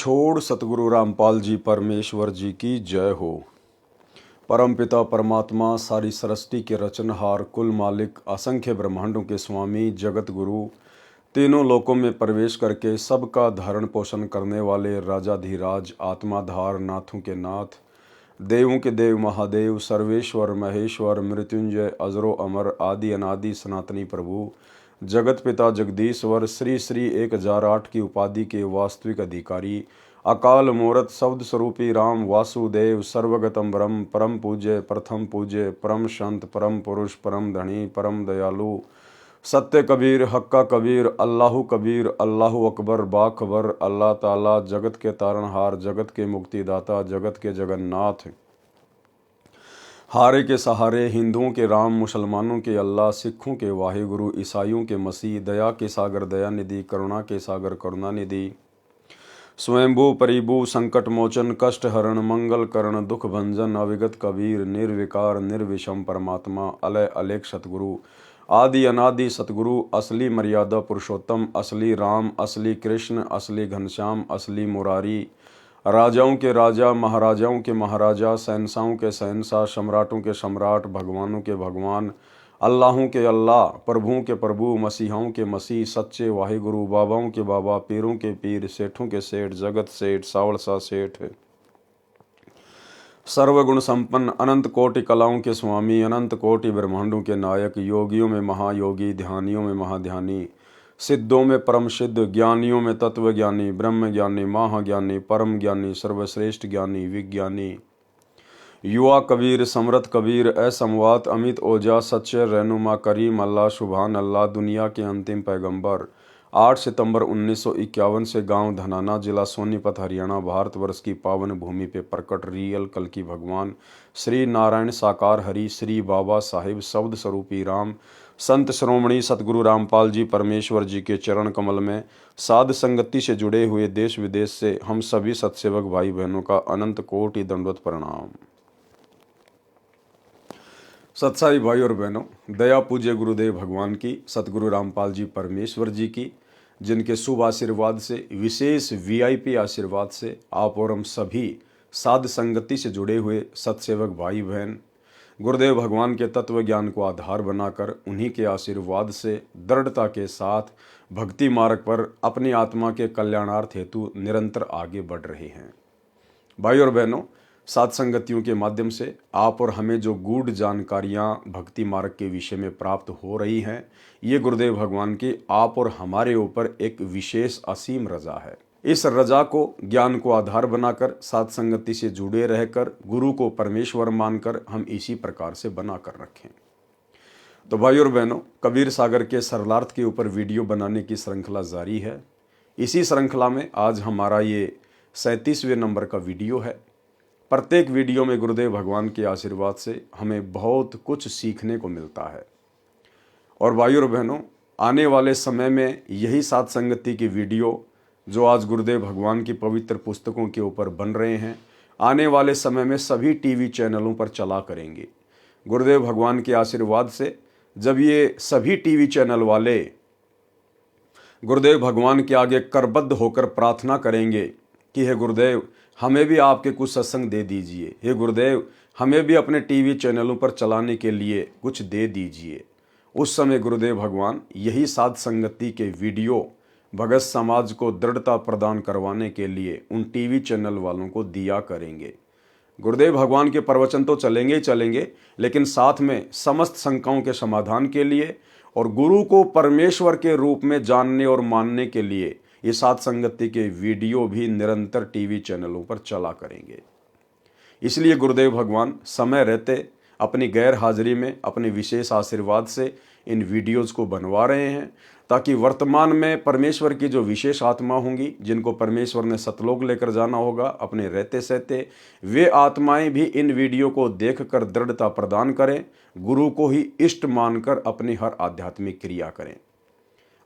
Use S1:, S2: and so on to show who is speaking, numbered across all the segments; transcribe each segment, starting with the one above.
S1: छोड़ सतगुरु रामपाल जी परमेश्वर जी की जय हो। परमपिता परमात्मा सारी सृष्टि के रचनहार, कुल मालिक, असंख्य ब्रह्मांडों के स्वामी, जगत गुरु, तीनों लोकों में प्रवेश करके सबका धारण पोषण करने वाले राजाधिराज, आत्माधार, नाथों के नाथ, देवों के देव महादेव, सर्वेश्वर महेश्वर, मृत्युंजय, अजरो अमर, आदि अनादि सनातनी प्रभु, जगत पिता जगदीश्वर, श्री श्री 1008 की उपाधि के वास्तविक अधिकारी, अकाल मूरत शब्द स्वरूपी राम वासुदेव, सर्वगतम ब्रह्म, परम पूज्य, प्रथम पूज्य, परम संत, परम पुरुष, परम धनी, परम दयालु, सत्य कबीर, हक्का कबीर, अल्लाहु कबीर, अल्लाहु अकबर, बाखबर, अल्लाह ताला, जगत के तारणहार, जगत के मुक्तिदाता, जगत के जगन्नाथ, हारे के सहारे, हिंदुओं के राम, मुसलमानों के अल्लाह, सिखों के वाहिगुरु, ईसाइयों के मसीह, दया के सागर दया निधि, करुणा के सागर करुणा निधि, स्वयंभू परिभू, संकट मोचन, कष्ट हरण, मंगल करण, दुख भंजन, अविगत कबीर, निर्विकार निर्विषम परमात्मा, अलय अलेख सतगुरु, आदि अनादि सतगुरु, असली मर्यादा पुरुषोत्तम, असली राम, असली कृष्ण, असली घनश्याम, असली मुरारी, राजाओं के राजा, महाराजाओं के महाराजा, शहंशाहों के शहंशाह, सम्राटों के सम्राट, भगवानों के भगवान, अल्लाहों के अल्लाह, प्रभुओं के प्रभु, मसीहाओं के मसीह, सच्चे वाहिगुरु, बाबाओं के बाबा, पीरों के पीर, सेठों के सेठ, जगत सेठ, सावड़सा सेठ, सर्वगुण संपन्न, अनंत कोटि कलाओं के स्वामी, अनंत कोटि ब्रह्मांडों के नायक, योगियों में महायोगी, ध्यानियों में महाध्यानी, सिद्धों में परम सिद्ध, ज्ञानियों में तत्व ज्ञानी, ब्रह्म ज्ञानी, महाज्ञानी, परम ज्ञानी, सर्वश्रेष्ठ ज्ञानी, विज्ञानी, युवा कबीर, समरथ कबीर, असमवात, अमित ओजा, सच्चे रहनुमा, करीम अल्लाह, सुभान अल्लाह, दुनिया के अंतिम पैगंबर, 8 सितंबर 1951 से गांव धनाना, जिला सोनीपत, हरियाणा, भारतवर्ष की पावन भूमि पे प्रकट रियल कल की भगवान श्री नारायण साकार हरि, श्री बाबा साहिब शब्द स्वरूपी राम, संत श्रोमणी सतगुरु रामपाल जी परमेश्वर जी के चरण कमल में साध संगति से जुड़े हुए देश विदेश से हम सभी सत्सेवक भाई बहनों का अनंत कोटि दंडवत प्रणाम। सत्साई भाई और बहनों, दया पूज्य गुरुदेव भगवान की, सतगुरु रामपाल जी परमेश्वर जी की, जिनके शुभ आशीर्वाद से, विशेष वीआईपी आशीर्वाद से आप और हम सभी साध संगति से जुड़े हुए सत्सेवक भाई बहन गुरुदेव भगवान के तत्व ज्ञान को आधार बनाकर उन्हीं के आशीर्वाद से दृढ़ता के साथ भक्ति मार्ग पर अपनी आत्मा के कल्याणार्थ हेतु निरंतर आगे बढ़ रहे हैं। भाई और बहनों, साध संगतियों के माध्यम से आप और हमें जो गूढ़ जानकारियां भक्ति मार्ग के विषय में प्राप्त हो रही हैं, ये गुरुदेव भगवान की आप और हमारे ऊपर एक विशेष असीम रजा है। इस रजा को, ज्ञान को आधार बनाकर साध संगति से जुड़े रहकर गुरु को परमेश्वर मानकर हम इसी प्रकार से बना कर रखें। तो भाई और बहनों, कबीर सागर के सरलार्थ के ऊपर वीडियो बनाने की श्रृंखला जारी है। इसी श्रृंखला में आज हमारा ये 37वें नंबर का वीडियो है। प्रत्येक वीडियो में गुरुदेव भगवान के आशीर्वाद से हमें बहुत कुछ सीखने को मिलता है। और भाई और बहनों, आने वाले समय में यही साध संगति की वीडियो जो आज गुरुदेव भगवान की पवित्र पुस्तकों के ऊपर बन रहे हैं, आने वाले समय में सभी टीवी चैनलों पर चला करेंगे। गुरुदेव भगवान के आशीर्वाद से जब ये सभी टीवी चैनल वाले गुरुदेव भगवान के आगे करबद्ध होकर प्रार्थना करेंगे कि हे गुरुदेव, हमें भी आपके कुछ सत्संग दे दीजिए, हे गुरुदेव, हमें भी अपने टीवी चैनलों पर चलाने के लिए कुछ दे दीजिए, उस समय गुरुदेव भगवान यही साध संगति के वीडियो भगत समाज को दृढ़ता प्रदान करवाने के लिए उन टीवी चैनल वालों को दिया करेंगे। गुरुदेव भगवान के प्रवचन तो चलेंगे ही चलेंगे, लेकिन साथ में समस्त शंकाओं के समाधान के लिए और गुरु को परमेश्वर के रूप में जानने और मानने के लिए ये साध संगति के वीडियो भी निरंतर टीवी चैनलों पर चला करेंगे। इसलिए गुरुदेव भगवान समय रहते अपनी गैर हाजिरी में अपने विशेष आशीर्वाद से इन वीडियोज को बनवा रहे हैं, ताकि वर्तमान में परमेश्वर की जो विशेष आत्मा होंगी, जिनको परमेश्वर ने सतलोक लेकर जाना होगा अपने रहते सहते, वे आत्माएं भी इन वीडियो को देखकर दृढ़ता प्रदान करें, गुरु को ही इष्ट मानकर अपनी हर आध्यात्मिक क्रिया करें।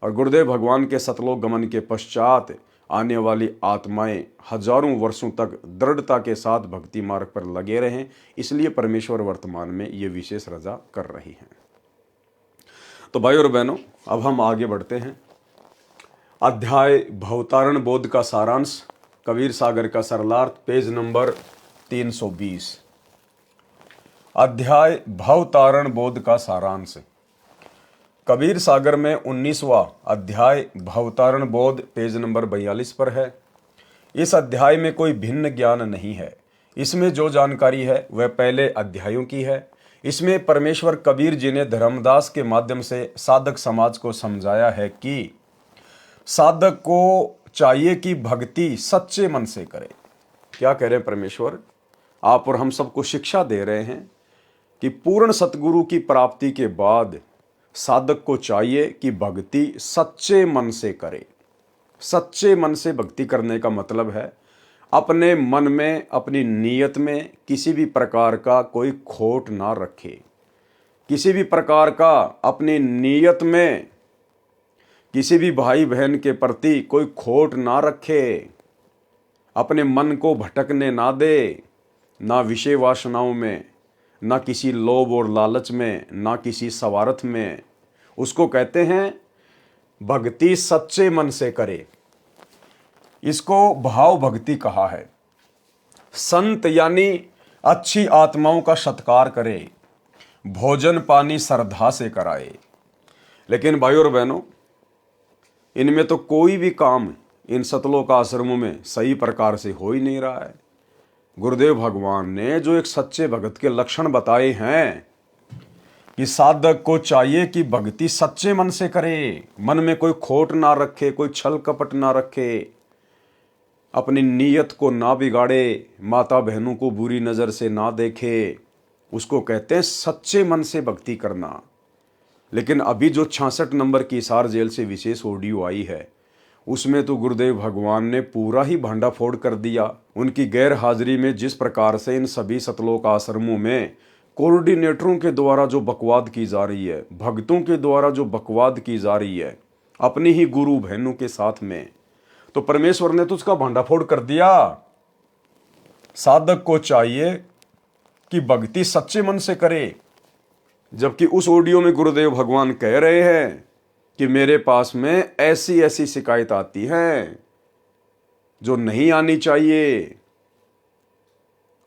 S1: और गुरुदेव भगवान के सतलोक गमन के पश्चात आने वाली आत्माएं हजारों वर्षों तक दृढ़ता के साथ भक्ति मार्ग पर लगे रहें, इसलिए परमेश्वर वर्तमान में ये विशेष रजा कर रही हैं। तो भाई और बहनों, अब हम आगे बढ़ते हैं। अध्याय भवतारण बोध का सारांश कबीर सागर का सरलार्थ, पेज नंबर 320। अध्याय भवतारण बोध का सारांश। कबीर सागर में 19वां अध्याय भवतारण बोध पेज नंबर 42 पर है। इस अध्याय में कोई भिन्न ज्ञान नहीं है। इसमें जो जानकारी है वह पहले अध्यायों की है। इसमें परमेश्वर कबीर जी ने धर्मदास के माध्यम से साधक समाज को समझाया है कि साधक को चाहिए कि भक्ति सच्चे मन से करे। क्या कह रहे हैं परमेश्वर? आप और हम सबको शिक्षा दे रहे हैं कि पूर्ण सतगुरु की प्राप्ति के बाद साधक को चाहिए कि भक्ति सच्चे मन से करे। सच्चे मन से भक्ति करने का मतलब है अपने मन में, अपनी नीयत में किसी भी प्रकार का कोई खोट ना रखे। किसी भी प्रकार का अपनी नीयत में किसी भी भाई बहन के प्रति कोई खोट ना रखे। अपने मन को भटकने ना दे, ना विषय वासनाओं में, ना किसी लोभ और लालच में, ना किसी स्वार्थ में। उसको कहते हैं भक्ति सच्चे मन से करे। इसको भाव भक्ति कहा है। संत यानी अच्छी आत्माओं का सत्कार करे, भोजन पानी श्रद्धा से कराए। लेकिन भाइयों और बहनों, इनमें तो कोई भी काम इन सतलोक आश्रमों में सही प्रकार से हो ही नहीं रहा है। गुरुदेव भगवान ने जो एक सच्चे भगत के लक्षण बताए हैं कि साधक को चाहिए कि भक्ति सच्चे मन से करे, मन में कोई खोट ना रखे, कोई छल कपट ना रखे, अपनी नीयत को ना बिगाड़े, माता बहनों को बुरी नज़र से ना देखे। उसको कहते हैं सच्चे मन से भक्ति करना। लेकिन अभी जो 66 नंबर की हिसार जेल से विशेष ऑडियो आई है, उसमें तो गुरुदेव भगवान ने पूरा ही भांडाफोड़ कर दिया। उनकी गैर हाजिरी में जिस प्रकार से इन सभी सतलोक आश्रमों में कोऑर्डिनेटरों के द्वारा जो बकवाद की जा रही है, भक्तों के द्वारा जो बकवाद की जा रही है अपनी ही गुरु बहनों के साथ में, तो परमेश्वर ने तो उसका भांडाफोड़ कर दिया। साधक को चाहिए कि भक्ति सच्चे मन से करे, जबकि उस ऑडियो में गुरुदेव भगवान कह रहे हैं कि मेरे पास में ऐसी ऐसी शिकायत आती हैं जो नहीं आनी चाहिए।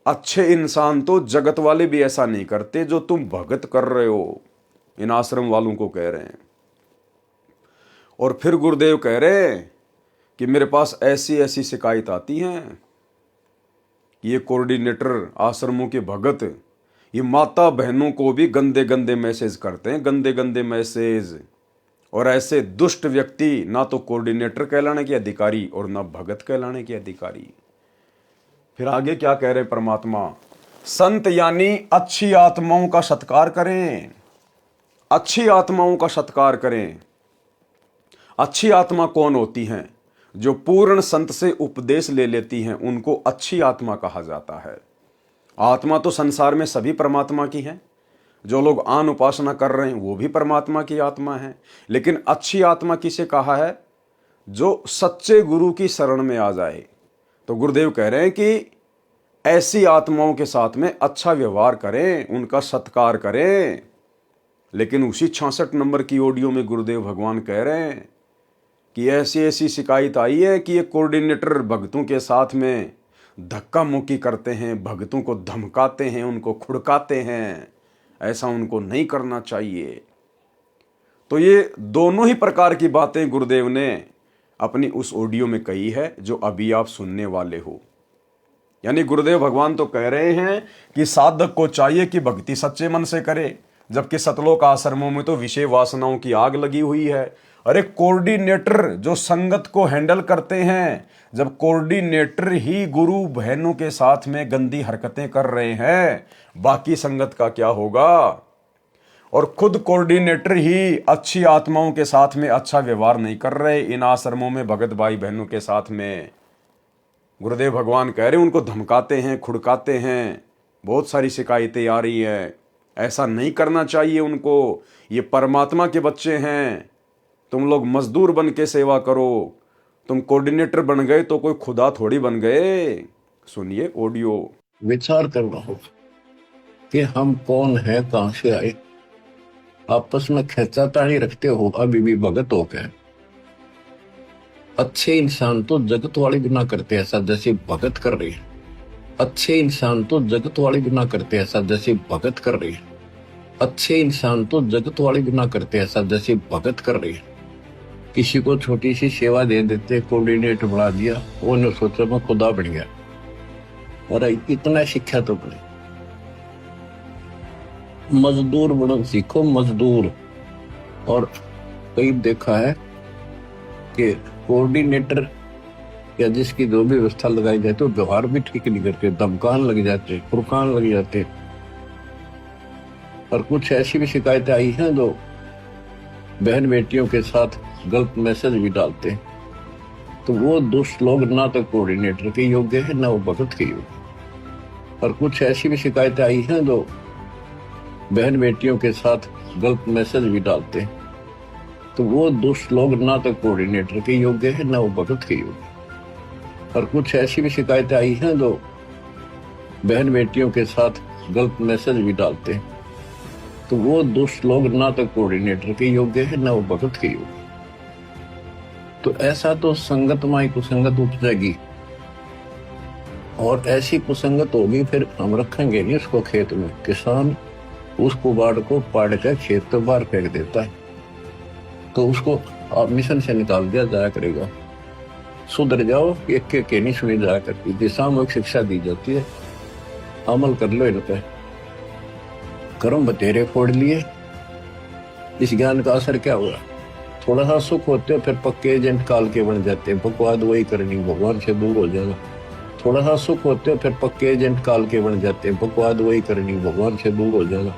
S1: अच्छे इंसान तो जगत वाले भी ऐसा नहीं करते जो तुम भगत कर रहे हो। इन आश्रम वालों को कह रहे हैं। और फिर गुरुदेव कह रहे हैं कि मेरे पास ऐसी ऐसी शिकायत आती हैं। ये कोऑर्डिनेटर आश्रमों के भगत ये माता बहनों को भी गंदे गंदे मैसेज करते हैं, गंदे गंदे मैसेज। और ऐसे दुष्ट व्यक्ति ना तो कोऑर्डिनेटर कहलाने के अधिकारी और ना भगत कहलाने के अधिकारी। फिर आगे क्या कह रहे परमात्मा? संत यानी अच्छी आत्माओं का सत्कार करें। अच्छी आत्माओं का सत्कार करें। अच्छी आत्मा कौन होती हैं? जो पूर्ण संत से उपदेश ले लेती हैं, उनको अच्छी आत्मा कहा जाता है। आत्मा तो संसार में सभी परमात्मा की है। जो लोग आन उपासना कर रहे हैं वो भी परमात्मा की आत्मा है। लेकिन अच्छी आत्मा किसे कहा है? जो सच्चे गुरु की शरण में आ जाए। तो गुरुदेव कह रहे हैं कि ऐसी आत्माओं के साथ में अच्छा व्यवहार करें, उनका सत्कार करें। लेकिन उसी 66 नंबर की ऑडियो में गुरुदेव भगवान कह रहे हैं कि ऐसी ऐसी शिकायत आई है कि ये कोऑर्डिनेटर भक्तों के साथ में धक्का मुक्की करते हैं, भक्तों को धमकाते हैं, उनको खुड़काते हैं। ऐसा उनको नहीं करना चाहिए। तो ये दोनों ही प्रकार की बातें गुरुदेव ने अपनी उस ऑडियो में कही है जो अभी आप सुनने वाले हो। यानी गुरुदेव भगवान तो कह रहे हैं कि साधक को चाहिए कि भक्ति सच्चे मन से करे, जबकि सतलोक आश्रमों में तो विषय वासनाओं की आग लगी हुई है। अरे कोऑर्डिनेटर जो संगत को हैंडल करते हैं, जब कोऑर्डिनेटर ही गुरु बहनों के साथ में गंदी हरकतें कर रहे हैं, बाकी संगत का क्या होगा? और खुद कोऑर्डिनेटर ही अच्छी आत्माओं के साथ में अच्छा व्यवहार नहीं कर रहे इन आश्रमों में भगत भाई बहनों के साथ में। गुरुदेव भगवान कह रहे हैं उनको धमकाते हैं, खुड़काते हैं, बहुत सारी शिकायतें आ रही हैं। ऐसा नहीं करना चाहिए उनको। ये परमात्मा के बच्चे हैं। तुम लोग मजदूर बन के सेवा करो। तुम कोऑर्डिनेटर बन गए तो कोई खुदा थोड़ी बन गए। सुनिए ऑडियो।
S2: विचार करना होगा कि हम कौन हैं, कहां से आए। आपस में खेचातानी रखते हो अभी भी भगत हो गए। अच्छे इंसान तो जगत वाले भी ना करते ऐसा जैसे भगत कर रहे हैं। अच्छे इंसान तो जगत वाले भी ना करते ऐसा जैसे भगत कर रहे हैं। अच्छे इंसान तो जगत वाले भी ना करते ऐसा जैसे भगत कर रहे हैं। किसी को छोटी सी सेवा दे देते, कोऑर्डिनेटर बना दिया, वो ने सोचा मैं खुदा बन गया। और इतना शिक्षा तो बने, मजदूर बनो सीखो, मजदूर। और कई देखा है कि कोऑर्डिनेटर या जिसकी जो भी व्यवस्था लगाई जाए तो व्यवहार भी ठीक नहीं करते, धमकान लग जाते, फुरकान लग जाते। और कुछ ऐसी भी शिकायतें आई हैं जो बहन बेटियों के साथ गलत मैसेज भी डालते हैं। तो वो दुष्ट लोग ना तो कोऑर्डिनेटर के योग्य है, ना वो भगत के योग्य। और कुछ ऐसी भी शिकायतें आई हैं जो बहन बेटियों के साथ गलत मैसेज भी डालते हैं। तो वो दुष्ट लोग ना तो कोऑर्डिनेटर के योग्य है, ना वो भगत के योग्य। और कुछ ऐसी भी शिकायतें आई हैं जो बहन बेटियों के साथ गलत मैसेज भी डालते हैं। तो वो दुष्ट लोग ना तो कोऑर्डिनेटर के योग्य है, ना वो भगत के योग्य। तो ऐसा तो संगत माई कुसंगत उपजेगी, और ऐसी कुसंगत होगी फिर हम रखेंगे नहीं उसको खेत में। किसान उस कुबाड़ को पाड़ कर खेत तो बाहर फेंक देता है, तो उसको आप मिशन से निकाल दिया जाया करेगा। सुधर जाओ, एक के नहीं सुनी जाया करती, दिशात्मक शिक्षा दी जाती है, अमल कर लो इन पे। कर्म बतेरे फोड़ लिए, इस ज्ञान का असर क्या हुआ? थोड़ा सा सुख होते हो फिर पक्के एजेंट काल के बन जाते हैं, बकवाद वही करनी, भगवान से दूर हो जाना। थोड़ा सा सुख होते हो फिर पक्के एजेंट काल के बन जाते हैं, बकवाद वही करनी, भगवान से दूर हो जाना।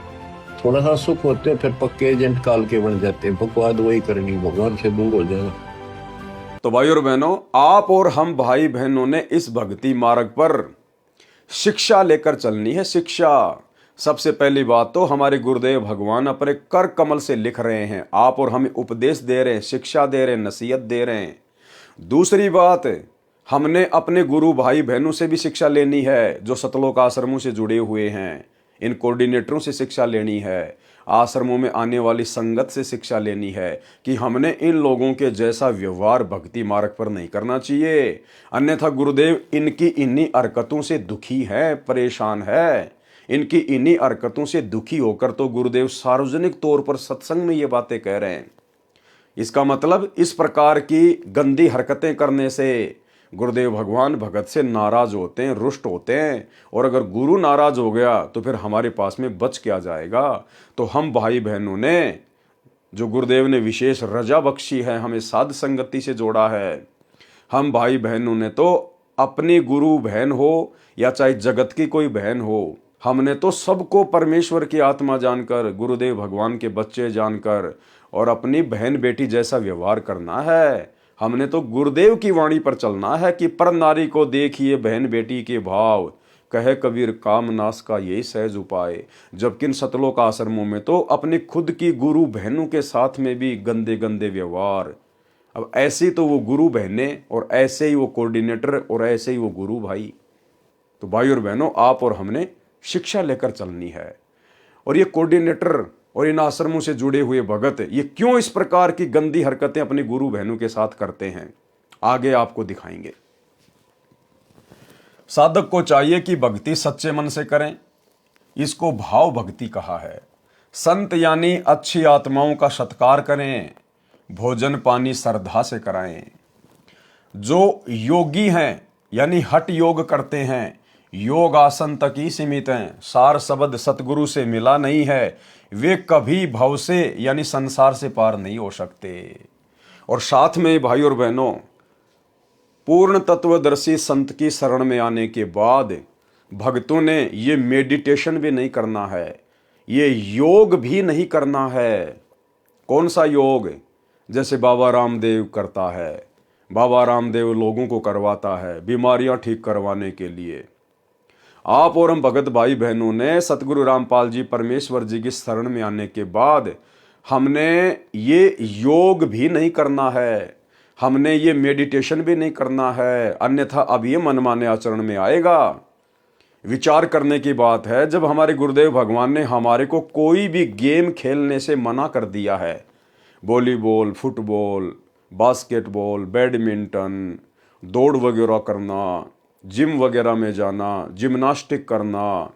S2: थोड़ा सा सुख होते हो फिर पक्के एजेंट काल के बन जाते हैं, बकवाद वही करनी, भगवान से दूर हो जाना।
S1: तो भाई और बहनों, आप और हम भाई बहनों ने इस भक्ति मार्ग पर शिक्षा लेकर चलनी है। शिक्षा, सबसे पहली बात तो हमारे गुरुदेव भगवान अपने कर कमल से लिख रहे हैं, आप और हमें उपदेश दे रहे हैं, शिक्षा दे रहे हैं, नसीहत दे रहे हैं। दूसरी बात, हमने अपने गुरु भाई बहनों से भी शिक्षा लेनी है जो सतलोक आश्रमों से जुड़े हुए हैं। इन कोऑर्डिनेटरों से शिक्षा लेनी है, आश्रमों में आने वाली संगत से शिक्षा लेनी है कि हमने इन लोगों के जैसा व्यवहार भक्ति मार्ग पर नहीं करना चाहिए। अन्यथा गुरुदेव इनकी इन्हीं हरकतों से दुखी है, परेशान है। इनकी इन्हीं हरकतों से दुखी होकर तो गुरुदेव सार्वजनिक तौर पर सत्संग में ये बातें कह रहे हैं। इसका मतलब इस प्रकार की गंदी हरकतें करने से गुरुदेव भगवान भगत से नाराज होते हैं, रुष्ट होते हैं। और अगर गुरु नाराज हो गया तो फिर हमारे पास में बच क्या जाएगा। तो हम भाई बहनों ने, जो गुरुदेव ने विशेष रजा बख्शी है, हमें साध संगति से जोड़ा है, हम भाई बहनों ने तो अपनी गुरु बहन हो या चाहे जगत की कोई बहन हो, हमने तो सबको परमेश्वर की आत्मा जानकर, गुरुदेव भगवान के बच्चे जानकर और अपनी बहन बेटी जैसा व्यवहार करना है। हमने तो गुरुदेव की वाणी पर चलना है कि पर नारी को देखिए बहन बेटी के भाव, कहे कबीर काम नाश का यही सहज उपाय। जबकि इन सतलोक आश्रमों में तो अपनी खुद की गुरु बहनों के साथ में भी गंदे गंदे व्यवहार। अब ऐसी तो वो गुरु बहनें और ऐसे ही वो कोऑर्डिनेटर और ऐसे ही वो गुरु भाई। तो भाई और बहनों, आप और हमने शिक्षा लेकर चलनी है। और ये कोऑर्डिनेटर और इन आश्रमों से जुड़े हुए भगत ये क्यों इस प्रकार की गंदी हरकतें अपनी गुरु बहनों के साथ करते हैं, आगे आपको दिखाएंगे। साधक को चाहिए कि भक्ति सच्चे मन से करें, इसको भाव भक्ति कहा है। संत यानी अच्छी आत्माओं का सत्कार करें, भोजन पानी श्रद्धा से कराएं। जो योगी हैं यानी हठ योग करते हैं, योग आसन तक ही सीमित हैं, सार शब्द सतगुरु से मिला नहीं है, वे कभी भव से यानी संसार से पार नहीं हो सकते। और साथ में भाई और बहनों, पूर्ण तत्वदर्शी संत की शरण में आने के बाद भक्तों ने ये मेडिटेशन भी नहीं करना है, ये योग भी नहीं करना है। कौन सा योग? जैसे बाबा रामदेव करता है, बाबा रामदेव लोगों को करवाता है बीमारियां ठीक करवाने के लिए। आप और हम भगत भाई बहनों ने सतगुरु रामपाल जी परमेश्वर जी की शरण में आने के बाद हमने ये योग भी नहीं करना है, हमने ये मेडिटेशन भी नहीं करना है। अन्यथा अब ये मनमाने आचरण में आएगा। विचार करने की बात है, जब हमारे गुरुदेव भगवान ने हमारे को कोई भी गेम खेलने से मना कर दिया है, वॉलीबॉल, फुटबॉल, बास्केटबॉल, बैडमिंटन, दौड़ वगैरह करना, जिम वगैरह में जाना, जिम्नास्टिक करना,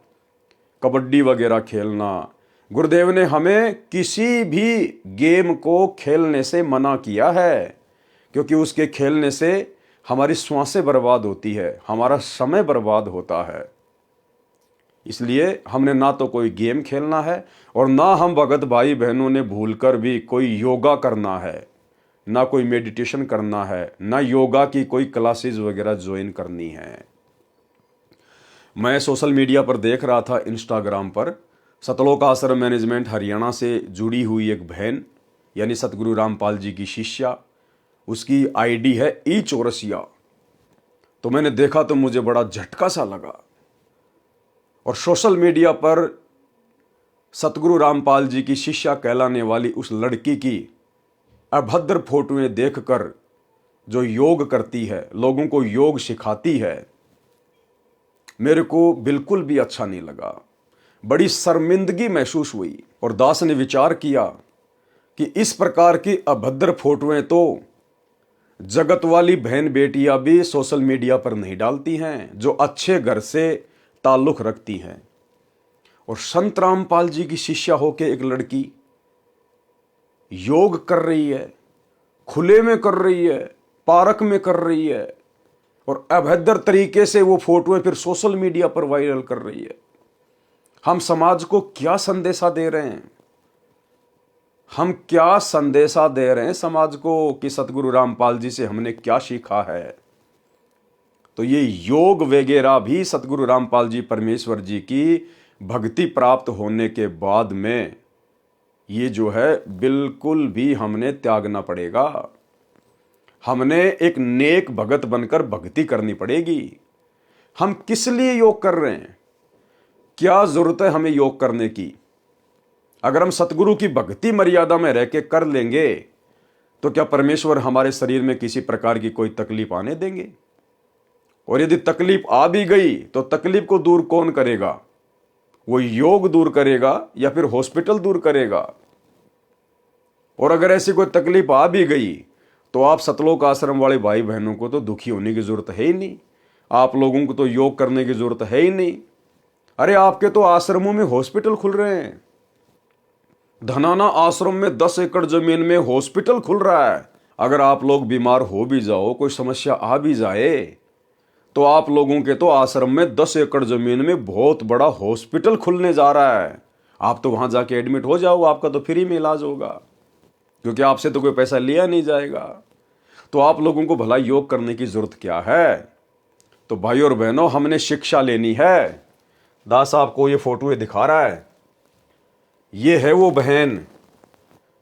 S1: कबड्डी वगैरह खेलना। गुरुदेव ने हमें किसी भी गेम को खेलने से मना किया है, क्योंकि उसके खेलने से हमारी सांसें बर्बाद होती है, हमारा समय बर्बाद होता है। इसलिए हमने ना तो कोई गेम खेलना है और ना हम भगत भाई बहनों ने भूलकर भी कोई योगा करना है, ना कोई मेडिटेशन करना है, ना योगा की कोई क्लासेस वगैरह ज्वाइन करनी है। मैं सोशल मीडिया पर देख रहा था, इंस्टाग्राम पर, सतलोक आश्रम मैनेजमेंट हरियाणा से जुड़ी हुई एक बहन, यानी सतगुरु रामपाल जी की शिष्या, उसकी आईडी है ई चौरसिया। तो मैंने देखा तो मुझे बड़ा झटका सा लगा। और सोशल मीडिया पर सतगुरु रामपाल जी की शिष्या कहलाने वाली उस लड़की की अभद्र फोटोएं देखकर जो योग करती है, लोगों को योग सिखाती है, मेरे को बिल्कुल भी अच्छा नहीं लगा। बड़ी शर्मिंदगी महसूस हुई। और दास ने विचार किया कि इस प्रकार की अभद्र फोटोएं तो जगत वाली बहन बेटियां भी सोशल मीडिया पर नहीं डालती हैं, जो अच्छे घर से ताल्लुक रखती हैं। और संत रामपाल जी की शिष्या होके एक लड़की योग कर रही है, खुले में कर रही है, पार्क में कर रही है, और अभद्र तरीके से वो फोटोएं फिर सोशल मीडिया पर वायरल कर रही है। हम समाज को क्या संदेशा दे रहे हैं? हम क्या संदेशा दे रहे हैं समाज को कि सतगुरु रामपाल जी से हमने क्या सीखा है? तो ये योग वगैरह भी सतगुरु रामपाल जी परमेश्वर जी की भक्ति प्राप्त होने के बाद में ये जो है बिल्कुल भी हमने त्यागना पड़ेगा। हमने एक नेक भगत बनकर भक्ति करनी पड़ेगी। हम किस लिए योग कर रहे हैं? क्या जरूरत है हमें योग करने की? अगर हम सतगुरु की भक्ति मर्यादा में रह के कर लेंगे तो क्या परमेश्वर हमारे शरीर में किसी प्रकार की कोई तकलीफ आने देंगे? और यदि तकलीफ आ भी गई तो तकलीफ को दूर कौन करेगा? वो योग दूर करेगा या फिर हॉस्पिटल दूर करेगा? और अगर ऐसी कोई तकलीफ आ भी गई तो आप सतलोक आश्रम वाले भाई बहनों को तो दुखी होने की जरूरत है ही नहीं। आप लोगों को तो योग करने की जरूरत है ही नहीं। अरे आपके तो आश्रमों में हॉस्पिटल खुल रहे हैं। धनाना आश्रम में 10 एकड़ जमीन में हॉस्पिटल खुल रहा है। अगर आप लोग बीमार हो भी जाओ, कोई समस्या आ भी जाए, तो आप लोगों के तो आश्रम में 10 एकड़ जमीन में बहुत बड़ा हॉस्पिटल खुलने जा रहा है। आप तो वहां जाके एडमिट हो जाओ, आपका तो फ्री में इलाज होगा, क्योंकि आपसे तो कोई पैसा लिया नहीं जाएगा। तो आप लोगों को भला योग करने की जरूरत क्या है? तो भाई और बहनों, हमने शिक्षा लेनी है। दास आपको ये फोटो दिखा रहा है, ये है वो बहन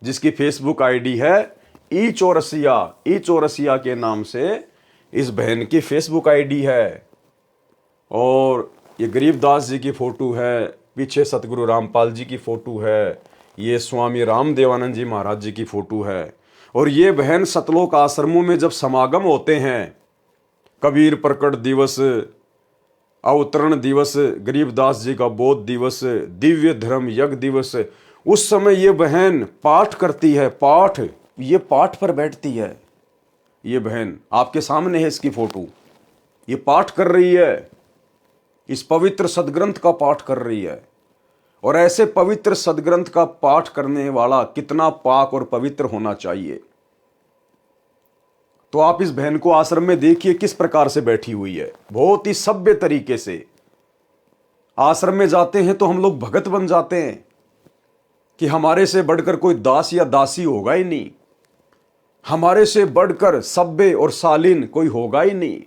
S1: जिसकी फेसबुक आईडी है ई चौरसिया। ई चौरसिया के नाम से इस बहन की फेसबुक आईडी है। और ये गरीबदास जी की फोटो है, पीछे सतगुरु रामपाल जी की फोटो है, ये स्वामी रामदेवानंद जी महाराज जी की फोटो है। और ये बहन सतलोक आश्रमों में जब समागम होते हैं, कबीर प्रकट दिवस, अवतरण दिवस, गरीबदास जी का बोध दिवस, दिव्य धर्म यज्ञ दिवस, उस समय ये बहन पाठ करती है। पाठ, ये पाठ पर बैठती है। ये बहन आपके सामने है, इसकी फोटो। ये पाठ कर रही है, इस पवित्र सदग्रंथ का पाठ कर रही है। और ऐसे पवित्र सदग्रंथ का पाठ करने वाला कितना पाक और पवित्र होना चाहिए। तो आप इस बहन को आश्रम में देखिए किस प्रकार से बैठी हुई है, बहुत ही सभ्य तरीके से। आश्रम में जाते हैं तो हम लोग भगत बन जाते हैं कि हमारे से बढ़कर कोई दास या दासी होगा ही नहीं, हमारे से बढ़कर सभ्य और शालीन कोई होगा ही नहीं।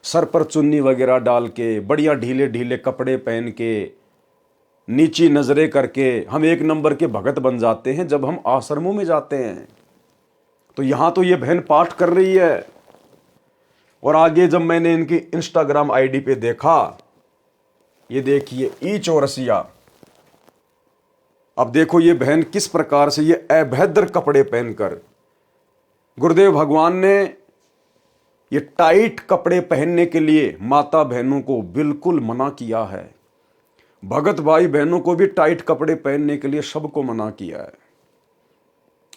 S1: सर पर चुन्नी वगैरह डाल के, बढ़िया ढीले ढीले कपड़े पहन के, नीची नजरें करके हम एक नंबर के भगत बन जाते हैं जब हम आश्रमों में जाते हैं। तो यहां तो ये बहन पाठ कर रही है। और आगे जब मैंने इनकी इंस्टाग्राम आईडी पे देखा, ये देखिए ई चौरसिया। अब देखो ये बहन किस प्रकार से ये अभद्र कपड़े पहनकर, गुरुदेव भगवान ने ये टाइट कपड़े पहनने के लिए माता बहनों को बिल्कुल मना किया है। भगत भाई बहनों को भी टाइट कपड़े पहनने के लिए सबको मना किया है।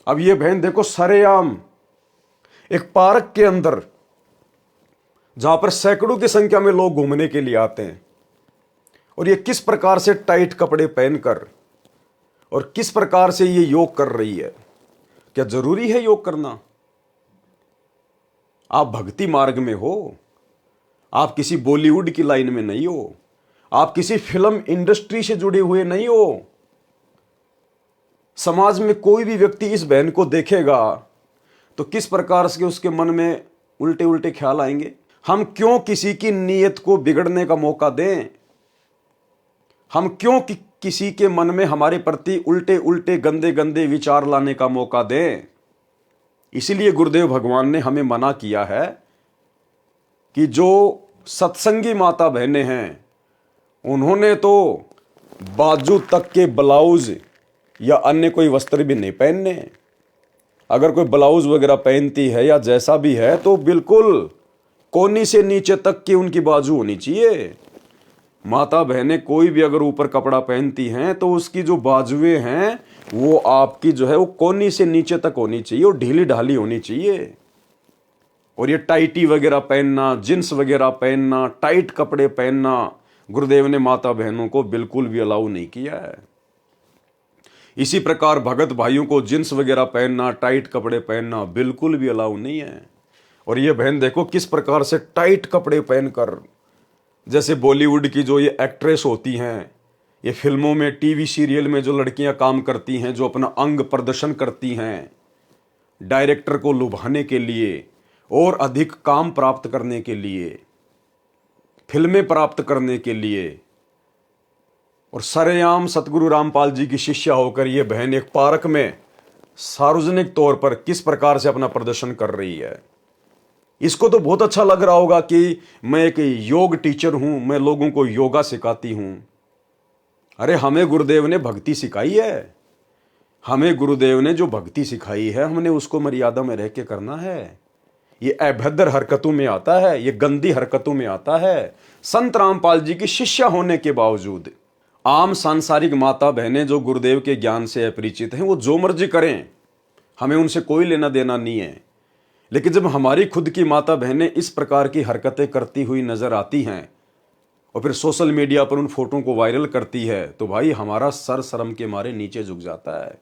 S1: अब ये बहन देखो सरेआम एक पार्क के अंदर जहां पर सैकड़ों की संख्या में लोग घूमने के लिए आते हैं, और ये किस प्रकार से टाइट कपड़े पहनकर और किस प्रकार से ये योग कर रही है। क्या जरूरी है योग करना? आप भक्ति मार्ग में हो, आप किसी बॉलीवुड की लाइन में नहीं हो, आप किसी फिल्म इंडस्ट्री से जुड़े हुए नहीं हो। समाज में कोई भी व्यक्ति इस बहन को देखेगा तो किस प्रकार से उसके मन में उल्टे उल्टे ख्याल आएंगे। हम क्यों किसी की नीयत को बिगड़ने का मौका दें? हम क्यों किसी के मन में हमारे प्रति उल्टे उल्टे गंदे गंदे विचार लाने का मौका दें? इसीलिए गुरुदेव भगवान ने हमें मना किया है कि जो सत्संगी माता बहनें हैं उन्होंने तो बाजू तक के ब्लाउज या अन्य कोई वस्त्र भी नहीं पहनने। अगर कोई ब्लाउज वगैरह पहनती है या जैसा भी है तो बिल्कुल कोहनी से नीचे तक की उनकी बाजू होनी चाहिए। माता बहनें कोई भी अगर ऊपर कपड़ा पहनती हैं तो उसकी जो बाजुएं हैं वो आपकी जो है वो कोहनी से नीचे तक होनी चाहिए और ढीली ढाली होनी चाहिए। और ये टाइटी वगैरह पहनना, जींस वगैरह पहनना, टाइट कपड़े पहनना गुरुदेव ने माता बहनों को बिल्कुल भी अलाउ नहीं किया है। इसी प्रकार भगत भाइयों को जींस वगैरह पहनना, टाइट कपड़े पहनना बिल्कुल भी अलाउ नहीं है। और ये बहन देखो किस प्रकार से टाइट कपड़े पहनकर, जैसे बॉलीवुड की जो ये एक्ट्रेस होती हैं, ये फिल्मों में टीवी सीरियल में जो लड़कियां काम करती हैं, जो अपना अंग प्रदर्शन करती हैं डायरेक्टर को लुभाने के लिए और अधिक काम प्राप्त करने के लिए, फिल्में प्राप्त करने के लिए, और सरेआम सतगुरु रामपाल जी की शिष्या होकर ये बहन एक पार्क में सार्वजनिक तौर पर किस प्रकार से अपना प्रदर्शन कर रही है। इसको तो बहुत अच्छा लग रहा होगा कि मैं एक योग टीचर हूं, मैं लोगों को योगा सिखाती हूं। अरे हमें गुरुदेव ने भक्ति सिखाई है। हमें गुरुदेव ने जो भक्ति सिखाई है हमने उसको मर्यादा में रह के करना है। ये अभद्र हरकतों में आता है, ये गंदी हरकतों में आता है। संत रामपाल जी की शिष्या होने के बावजूद आम सांसारिक माता बहनें जो गुरुदेव के ज्ञान से अपरिचित हैं वो जो मर्जी करें, हमें उनसे कोई लेना देना नहीं है। लेकिन जब हमारी खुद की माता बहनें इस प्रकार की हरकतें करती हुई नजर आती हैं और फिर सोशल मीडिया पर उन फोटो को वायरल करती है तो भाई हमारा सर शर्म के मारे नीचे झुक जाता है।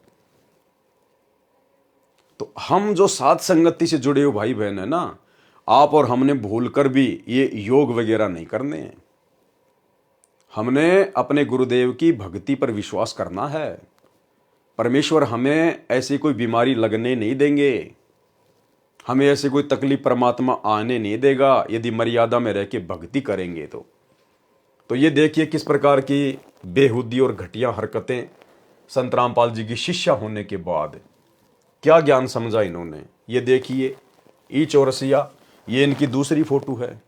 S1: तो हम जो साथ संगति से जुड़े हुए भाई बहन है ना, आप और हमने भूलकर भी ये योग वगैरह नहीं करने हैं। हमने अपने गुरुदेव की भक्ति पर विश्वास करना है। परमेश्वर हमें ऐसी कोई बीमारी लगने नहीं देंगे, हमें ऐसी कोई तकलीफ परमात्मा आने नहीं देगा यदि मर्यादा में रह के भक्ति करेंगे तो ये देखिए किस प्रकार की बेहुदी और घटिया हरकतें संत रामपाल जी की शिष्या होने के बाद क्या ज्ञान समझा इन्होंने। ये देखिए ई चौरसिया, ये इनकी दूसरी फोटो है।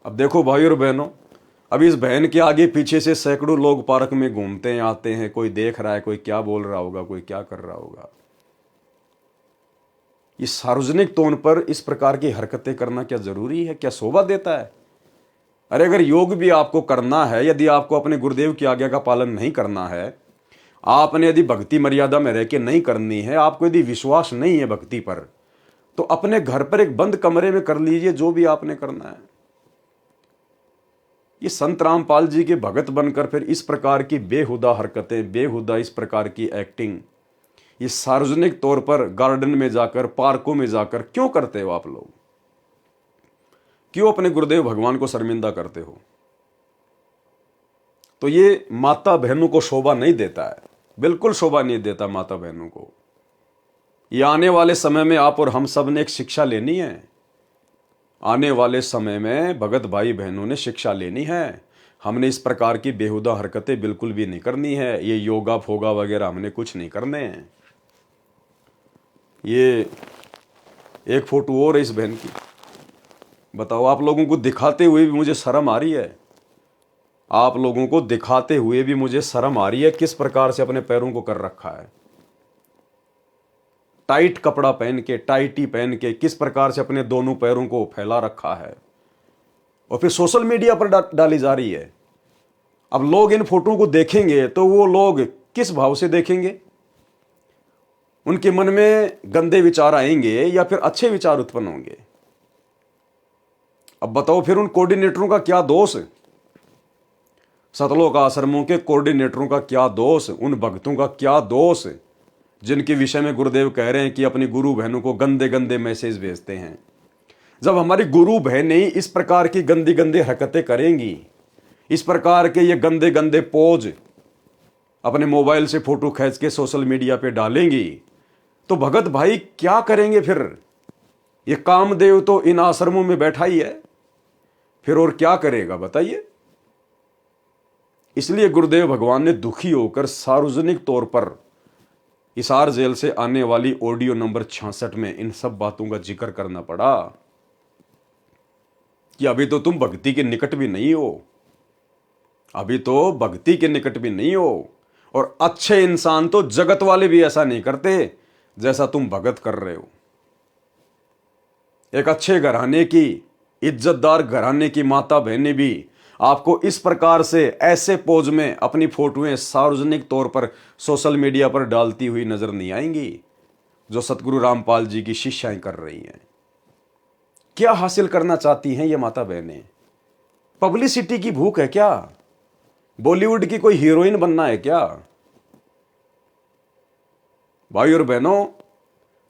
S1: अब देखो भाई और बहनों, अब इस बहन के आगे पीछे से सैकड़ों लोग पार्क में घूमते हैं, आते हैं, कोई देख रहा है, कोई क्या बोल रहा होगा, कोई क्या कर रहा होगा। ये सार्वजनिक तौर पर इस प्रकार की हरकतें करना क्या जरूरी है? क्या शोभा देता है? अरे अगर योग भी आपको करना है, यदि आपको अपने गुरुदेव की आज्ञा का पालन नहीं करना है, आपने यदि भक्ति मर्यादा में रह के नहीं करनी है, आपको यदि विश्वास नहीं है भक्ति पर, तो अपने घर पर एक बंद कमरे में कर लीजिए जो भी आपने करना है। ये संत रामपाल जी के भगत बनकर फिर इस प्रकार की बेहुदा हरकतें, बेहुदा इस प्रकार की एक्टिंग, ये सार्वजनिक तौर पर गार्डन में जाकर, पार्कों में जाकर क्यों करते हो आप लोग? क्यों अपने गुरुदेव भगवान को शर्मिंदा करते हो? तो ये माता बहनों को शोभा नहीं देता है, बिल्कुल शोभा नहीं देता माता बहनों को। ये आने वाले समय में आप और हम सब ने एक शिक्षा लेनी है। आने वाले समय में भगत भाई बहनों ने शिक्षा लेनी है। हमने इस प्रकार की बेहुदा हरकतें बिल्कुल भी नहीं करनी है। ये योगा फोगा वगैरह हमने कुछ नहीं करने हैं। ये एक फोटो और है इस बहन की। बताओ, आप लोगों को दिखाते हुए भी मुझे शर्म आ रही है। आप लोगों को दिखाते हुए भी मुझे शर्म आ रही है किस प्रकार से अपने पैरों को कर रखा है। टाइट कपड़ा पहन के, टाइटी पहन के किस प्रकार से अपने दोनों पैरों को फैला रखा है और फिर सोशल मीडिया पर डाली जा रही है। अब लोग इन फोटो को देखेंगे तो वो लोग किस भाव से देखेंगे? उनके मन में गंदे विचार आएंगे या फिर अच्छे विचार उत्पन्न होंगे? अब बताओ फिर उन कोऑर्डिनेटरों का क्या दोष? सतलोक आश्रमों के कोऑर्डिनेटरों का क्या दोष? उन भक्तों का क्या दोष जिनके विषय में गुरुदेव कह रहे हैं कि अपनी गुरु बहनों को गंदे गंदे मैसेज भेजते हैं? जब हमारी गुरु बहनें इस प्रकार की गंदी गंदी हरकतें करेंगी, इस प्रकार के ये गंदे गंदे पोज अपने मोबाइल से फोटो खींच के सोशल मीडिया पे डालेंगी, तो भगत भाई क्या करेंगे फिर? ये कामदेव तो इन आश्रमों में बैठा ही है, फिर और क्या करेगा बताइए? इसलिए गुरुदेव भगवान ने दुखी होकर सार्वजनिक तौर पर हिसार जेल से आने वाली ऑडियो नंबर 66 में इन सब बातों का जिक्र करना पड़ा कि अभी तो तुम भक्ति के निकट भी नहीं हो, अभी तो भक्ति के निकट भी नहीं हो, और अच्छे इंसान तो जगत वाले भी ऐसा नहीं करते जैसा तुम भगत कर रहे हो। एक अच्छे घराने की, इज्जतदार घराने की माता बहनें भी आपको इस प्रकार से ऐसे पोज में अपनी फोटोएं सार्वजनिक तौर पर सोशल मीडिया पर डालती हुई नजर नहीं आएंगी जो सतगुरु रामपाल जी की शिष्याएं कर रही हैं। क्या हासिल करना चाहती हैं ये माता बहनें? पब्लिसिटी की भूख है क्या? बॉलीवुड की कोई हीरोइन बनना है क्या? भाई और बहनों,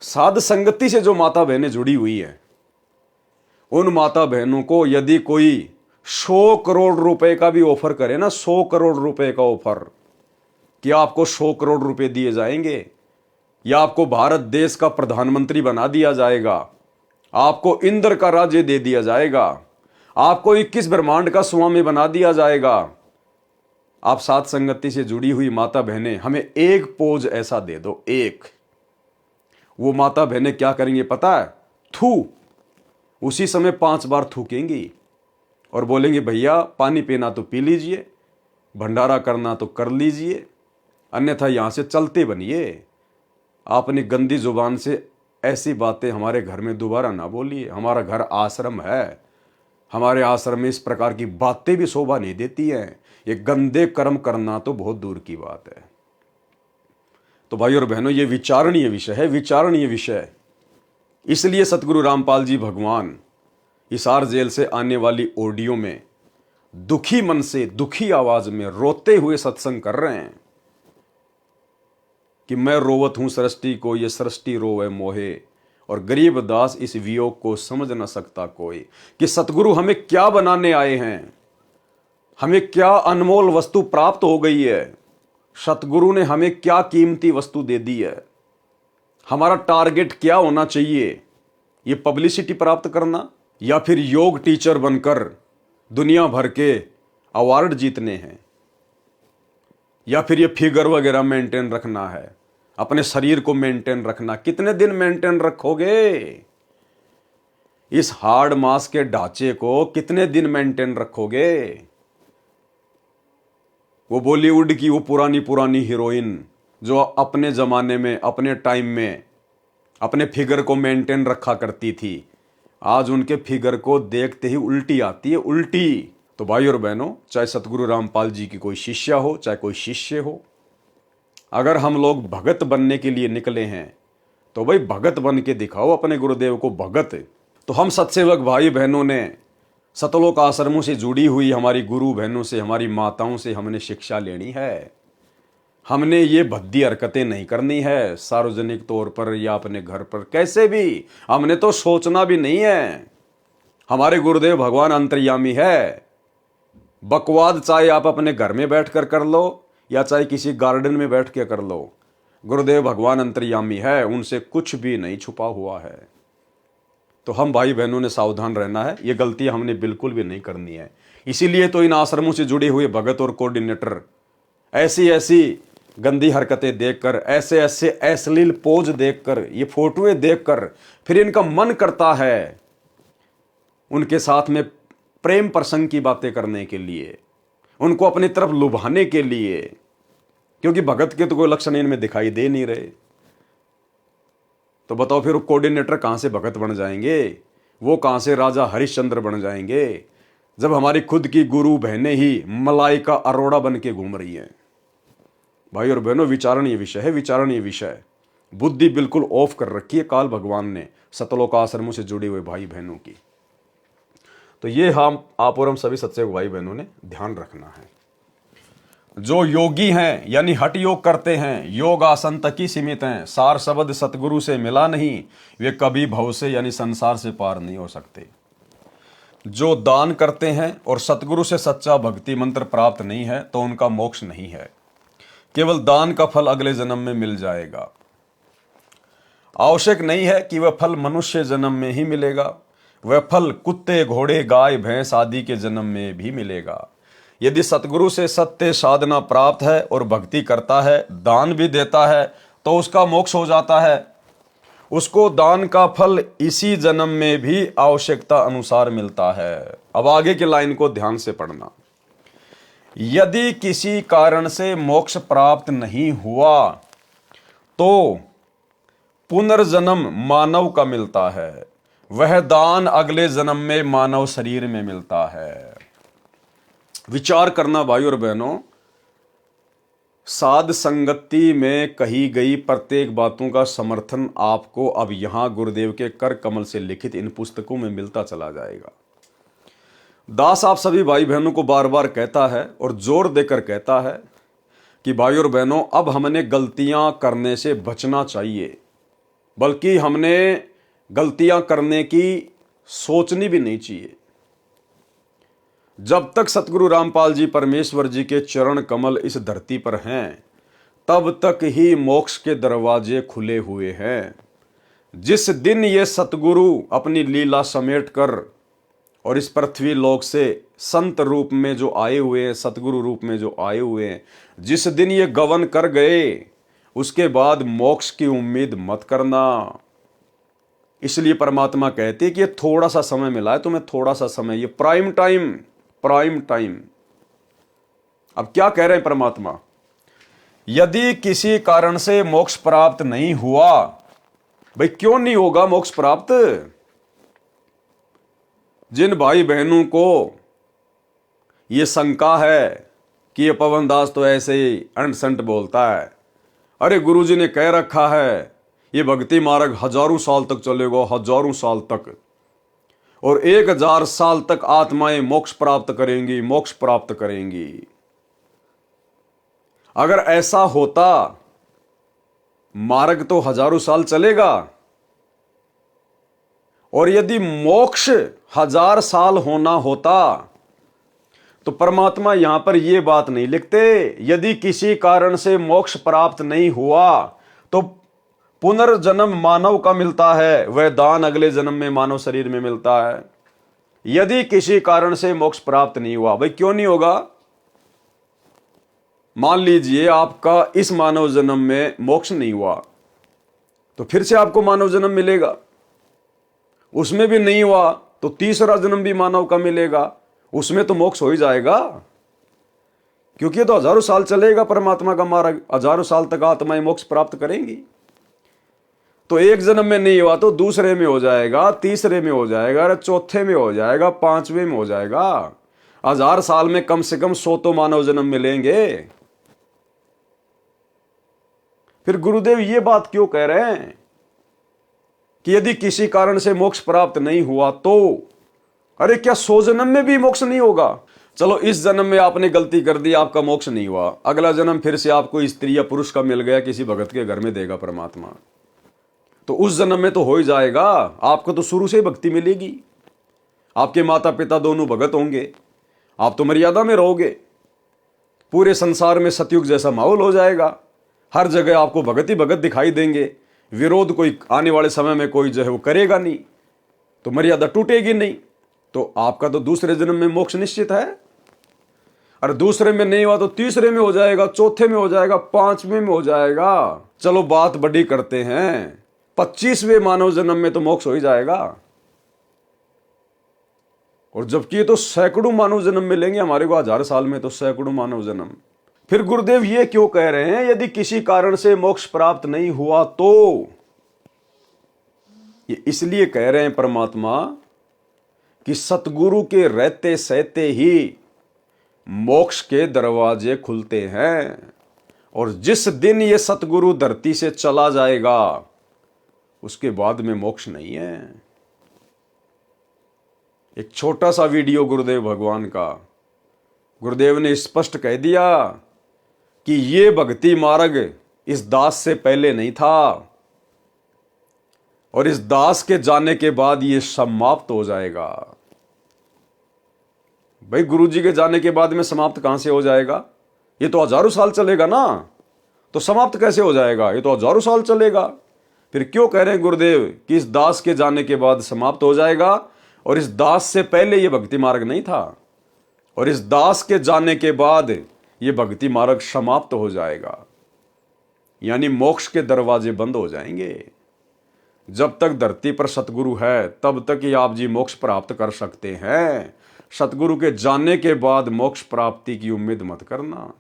S1: साध संगति से जो माता बहनें जुड़ी हुई है, उन माता बहनों को यदि कोई 100 करोड़ रुपए का भी ऑफर करे ना, 100 करोड़ रुपए का ऑफर, कि आपको 100 करोड़ रुपए दिए जाएंगे, या आपको भारत देश का प्रधानमंत्री बना दिया जाएगा, आपको इंद्र का राज्य दे दिया जाएगा, आपको 21 ब्रह्मांड का स्वामी बना दिया जाएगा, आप साथ संगति से जुड़ी हुई माता बहनें हमें एक पोज ऐसा दे दो, एक। वो माता बहनें क्या करेंगे पता है? थू, उसी समय 5 बार थूकेंगी और बोलेंगे भैया पानी पीना तो पी लीजिए, भंडारा करना तो कर लीजिए, अन्यथा यहां से चलते बनिए। आप अपनी गंदी जुबान से ऐसी बातें हमारे घर में दोबारा ना बोलिए। हमारा घर आश्रम है, हमारे आश्रम में इस प्रकार की बातें भी शोभा नहीं देती हैं। ये गंदे कर्म करना तो बहुत दूर की बात है। तो भाई और बहनों, ये विचारणीय विषय है, विचारणीय विषय। इसलिए सतगुरु रामपाल जी भगवान हिसार जेल से आने वाली ऑडियो में दुखी मन से, दुखी आवाज में रोते हुए सत्संग कर रहे हैं कि मैं रोवत हूं सृष्टि को, ये सृष्टि रोवे मोहे, और गरीब दास इस वियोग को समझ न सकता कोई। कि सतगुरु हमें क्या बनाने आए हैं, हमें क्या अनमोल वस्तु प्राप्त हो गई है, सतगुरु ने हमें क्या कीमती वस्तु दे दी है, हमारा टारगेट क्या होना चाहिए? ये पब्लिसिटी प्राप्त करना, या फिर योग टीचर बनकर दुनिया भर के अवार्ड जीतने हैं, या फिर ये फिगर वगैरह मेंटेन रखना है, अपने शरीर को मेंटेन रखना? कितने दिन मेंटेन रखोगे? इस हार्ड मास के ढांचे को कितने दिन मेंटेन रखोगे? वो बॉलीवुड की वो पुरानी पुरानी हीरोइन जो अपने जमाने में, अपने टाइम में अपने फिगर को मेंटेन रखा करती थी, आज उनके फिगर को देखते ही उल्टी आती है, उल्टी। तो भाई और बहनों, चाहे सतगुरु रामपाल जी की कोई शिष्या हो, चाहे कोई शिष्य हो, अगर हम लोग भगत बनने के लिए निकले हैं तो भाई भगत बन के दिखाओ अपने गुरुदेव को भगत। तो हम सत्सेवक भाई बहनों ने सतलोक आश्रमों से जुड़ी हुई हमारी गुरु बहनों से, हमारी माताओं से हमने शिक्षा लेनी है। हमने ये भद्दी हरकतें नहीं करनी है सार्वजनिक तौर पर या अपने घर पर, कैसे भी हमने तो सोचना भी नहीं है। हमारे गुरुदेव भगवान अंतर्यामी है। बकवाद चाहे आप अपने घर में बैठकर कर लो या चाहे किसी गार्डन में बैठ के कर लो, गुरुदेव भगवान अंतर्यामी है, उनसे कुछ भी नहीं छुपा हुआ है। तो हम भाई बहनों ने सावधान रहना है, ये गलती हमने बिल्कुल भी नहीं करनी है। इसीलिए तो इन आश्रमों से जुड़े हुए भगत और कोऑर्डिनेटर ऐसी ऐसी गंदी हरकतें देखकर, ऐसे ऐसे अश्लील पोज देखकर, ये फोटोएं देखकर फिर इनका मन करता है उनके साथ में प्रेम प्रसंग की बातें करने के लिए, उनको अपनी तरफ लुभाने के लिए, क्योंकि भगत के तो कोई लक्षण इनमें दिखाई दे नहीं रहे। तो बताओ फिर कोऑर्डिनेटर कहां से भगत बन जाएंगे? वो कहां से राजा हरिश्चंद्र बन जाएंगे जब हमारी खुद की गुरु बहनें ही मलाइका अरोड़ा बन के घूम रही हैं? भाई और बहनों, विचारणीय विषय है, विचारणीय विषय। बुद्धि बिल्कुल ऑफ कर रखी है काल भगवान ने सतलोक आश्रमों से जुड़े हुए भाई बहनों की। तो ये हम आप और हम सभी सत्संग भाई बहनों ने ध्यान रखना है। जो योगी हैं यानी हठ योग करते हैं, योग आसन तक ही सीमित हैं, सार शब्द सतगुरु से मिला नहीं, वे कभी भव से यानी संसार से पार नहीं हो सकते। जो दान करते हैं और सतगुरु से सच्चा भक्ति मंत्र प्राप्त नहीं है तो उनका मोक्ष नहीं है, केवल दान का फल अगले जन्म में मिल जाएगा। आवश्यक नहीं है कि वह फल मनुष्य जन्म में ही मिलेगा, वह फल कुत्ते घोड़े गाय भैंस आदि के जन्म में भी मिलेगा। यदि सतगुरु से सत्य साधना प्राप्त है और भक्ति करता है, दान भी देता है, तो उसका मोक्ष हो जाता है। उसको दान का फल इसी जन्म में भी आवश्यकता अनुसार मिलता है। अब आगे की लाइन को ध्यान से पढ़ना। यदि किसी कारण से मोक्ष प्राप्त नहीं हुआ तो पुनर्जन्म मानव का मिलता है, वह दान अगले जन्म में मानव शरीर में मिलता है। विचार करना भाई और बहनों, साध संगति में कही गई प्रत्येक बातों का समर्थन आपको अब यहां गुरुदेव के कर कमल से लिखित इन पुस्तकों में मिलता चला जाएगा। दास आप सभी भाई बहनों को बार बार कहता है और जोर देकर कहता है कि भाई और बहनों, अब हमने गलतियां करने से बचना चाहिए, बल्कि हमने गलतियां करने की सोचनी भी नहीं चाहिए। जब तक सतगुरु रामपाल जी परमेश्वर जी के चरण कमल इस धरती पर हैं, तब तक ही मोक्ष के दरवाजे खुले हुए हैं। जिस दिन ये सतगुरु अपनी लीला समेट कर और इस पृथ्वी लोक से संत रूप में जो आए हुए हैं, सतगुरु रूप में जो आए हुए हैं, जिस दिन ये गवन कर गए, उसके बाद मोक्ष की उम्मीद मत करना। इसलिए परमात्मा कहते हैं कि ये थोड़ा सा समय मिला है तुम्हें, थोड़ा सा समय, ये प्राइम टाइम। अब क्या कह रहे हैं परमात्मा? यदि किसी कारण से मोक्ष प्राप्त नहीं हुआ, भाई क्यों नहीं होगा मोक्ष प्राप्त? जिन भाई बहनों को यह शंका है कि ये पवन दास तो ऐसे ही अंट संट बोलता है, अरे गुरुजी ने कह रखा है ये भक्ति मार्ग हजारों साल तक चलेगा, हजारों साल तक, और 1000 साल तक आत्माएं मोक्ष प्राप्त करेंगी। अगर ऐसा होता, मार्ग तो हजारों साल चलेगा, और यदि मोक्ष 1000 साल होना होता तो परमात्मा यहां पर यह बात नहीं लिखते, यदि किसी कारण से मोक्ष प्राप्त नहीं हुआ तो पुनर्जन्म मानव का मिलता है, वह दान अगले जन्म में मानव शरीर में मिलता है। यदि किसी कारण से मोक्ष प्राप्त नहीं हुआ, भाई क्यों नहीं होगा? मान लीजिए आपका इस मानव जन्म में मोक्ष नहीं हुआ, तो फिर से आपको मानव जन्म मिलेगा। उसमें भी नहीं हुआ तो तीसरा जन्म भी मानव का मिलेगा, उसमें तो मोक्ष हो ही जाएगा, क्योंकि ये तो हजारों साल चलेगा परमात्मा का मार्ग, हजारों साल तक आत्माएं मोक्ष प्राप्त करेंगी। तो एक जन्म में नहीं हुआ तो दूसरे में हो जाएगा, तीसरे में हो जाएगा, चौथे में हो जाएगा, 5वें में हो जाएगा। 1000 साल में कम से कम 100 तो मानव जन्म मिलेंगे। फिर गुरुदेव ये बात क्यों कह रहे हैं कि यदि किसी कारण से मोक्ष प्राप्त नहीं हुआ तो, अरे क्या 100 जन्म में भी मोक्ष नहीं होगा? चलो इस जन्म में आपने गलती कर दी, आपका मोक्ष नहीं हुआ, अगला जन्म फिर से आपको स्त्री या पुरुष का मिल गया, किसी भगत के घर में देगा परमात्मा, तो उस जन्म में तो हो ही जाएगा। आपको तो शुरू से भक्ति मिलेगी, आपके माता पिता दोनों भगत होंगे, आप तो मर्यादा में रहोगे, पूरे संसार में सतयुग जैसा माहौल हो जाएगा, हर जगह आपको भगत ही भगत दिखाई देंगे, विरोध कोई आने वाले समय में कोई जो है वो करेगा नहीं, तो मर्यादा टूटेगी नहीं, तो आपका तो दूसरे जन्म में मोक्ष निश्चित है। और दूसरे में नहीं हुआ तो तीसरे में हो जाएगा, चौथे में हो जाएगा, 5वें में हो जाएगा। चलो बात बड़ी करते हैं, 25वें मानव जन्म में तो मोक्ष हो ही जाएगा। और जबकि ये तो सैकड़ों मानव जन्म मिलेंगे हमारे को, 1000 साल में तो सैकड़ों मानव जन्म। फिर गुरुदेव ये क्यों कह रहे हैं यदि किसी कारण से मोक्ष प्राप्त नहीं हुआ तो? ये इसलिए कह रहे हैं परमात्मा कि सतगुरु के रहते सहते ही मोक्ष के दरवाजे खुलते हैं। और जिस दिन ये सतगुरु धरती से चला जाएगा उसके बाद में मोक्ष नहीं है। एक छोटा सा वीडियो गुरुदेव भगवान का, गुरुदेव ने स्पष्ट कह दिया कि ये भक्ति मार्ग इस दास से पहले नहीं था और इस दास के जाने के बाद ये समाप्त हो जाएगा। भाई गुरुजी के जाने के बाद में समाप्त कहां से हो जाएगा? ये तो हजारों साल चलेगा ना, तो समाप्त कैसे हो जाएगा? ये तो हजारों साल चलेगा। फिर क्यों कह रहे हैं गुरुदेव कि इस दास के जाने के बाद समाप्त हो जाएगा और इस दास से पहले ये भक्ति मार्ग नहीं था और इस दास के जाने के बाद ये भक्ति मार्ग समाप्त हो जाएगा, यानी मोक्ष के दरवाजे बंद हो जाएंगे। जब तक धरती पर सतगुरु है तब तक ही आप जी मोक्ष प्राप्त कर सकते हैं। सतगुरु के जाने के बाद मोक्ष प्राप्ति की उम्मीद मत करना।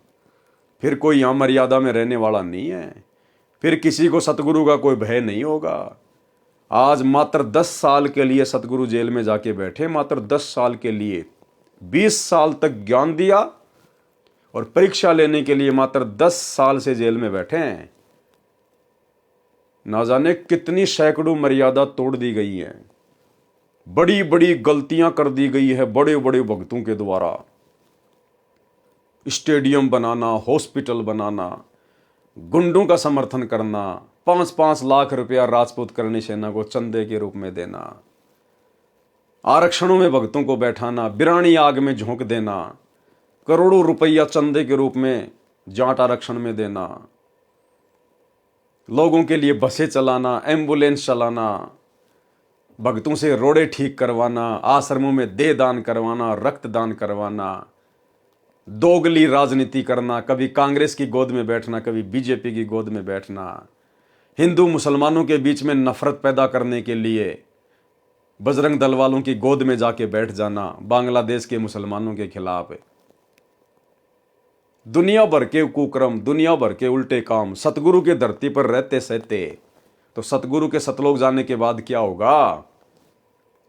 S1: फिर कोई यहां मर्यादा में रहने वाला नहीं है, फिर किसी को सतगुरु का कोई भय नहीं होगा। आज मात्र 10 साल के लिए सतगुरु जेल में जाके बैठे, मात्र 10 साल के लिए 20 साल तक ज्ञान दिया और परीक्षा लेने के लिए मात्र 10 साल से जेल में बैठे हैं। ना जाने कितनी सैकड़ों मर्यादा तोड़ दी गई है, बड़ी बड़ी गलतियां कर दी गई है बड़े बड़े भक्तों के द्वारा। स्टेडियम बनाना, हॉस्पिटल बनाना, गुंडों का समर्थन करना, 5-5 लाख रुपया राजपूत करनी सेना को चंदे के रूप में देना, आरक्षणों में भक्तों को बैठाना, बिरानी आग में झोंक देना, करोड़ों रुपया चंदे के रूप में जाट आरक्षण में देना, लोगों के लिए बसें चलाना, एम्बुलेंस चलाना, भक्तों से रोड़े ठीक करवाना, आश्रमों में देह दान करवाना, रक्तदान करवाना, दोगली राजनीति करना, कभी कांग्रेस की गोद में बैठना, कभी बीजेपी की गोद में बैठना, हिंदू मुसलमानों के बीच में नफरत पैदा करने के लिए बजरंग दल वालों की गोद में जाके बैठ जाना, बांग्लादेश के मुसलमानों के खिलाफ। दुनिया भर के कुकर्म, दुनिया भर के उल्टे काम सतगुरु के धरती पर रहते सहते, तो सतगुरु के सतलोक जाने के बाद क्या होगा?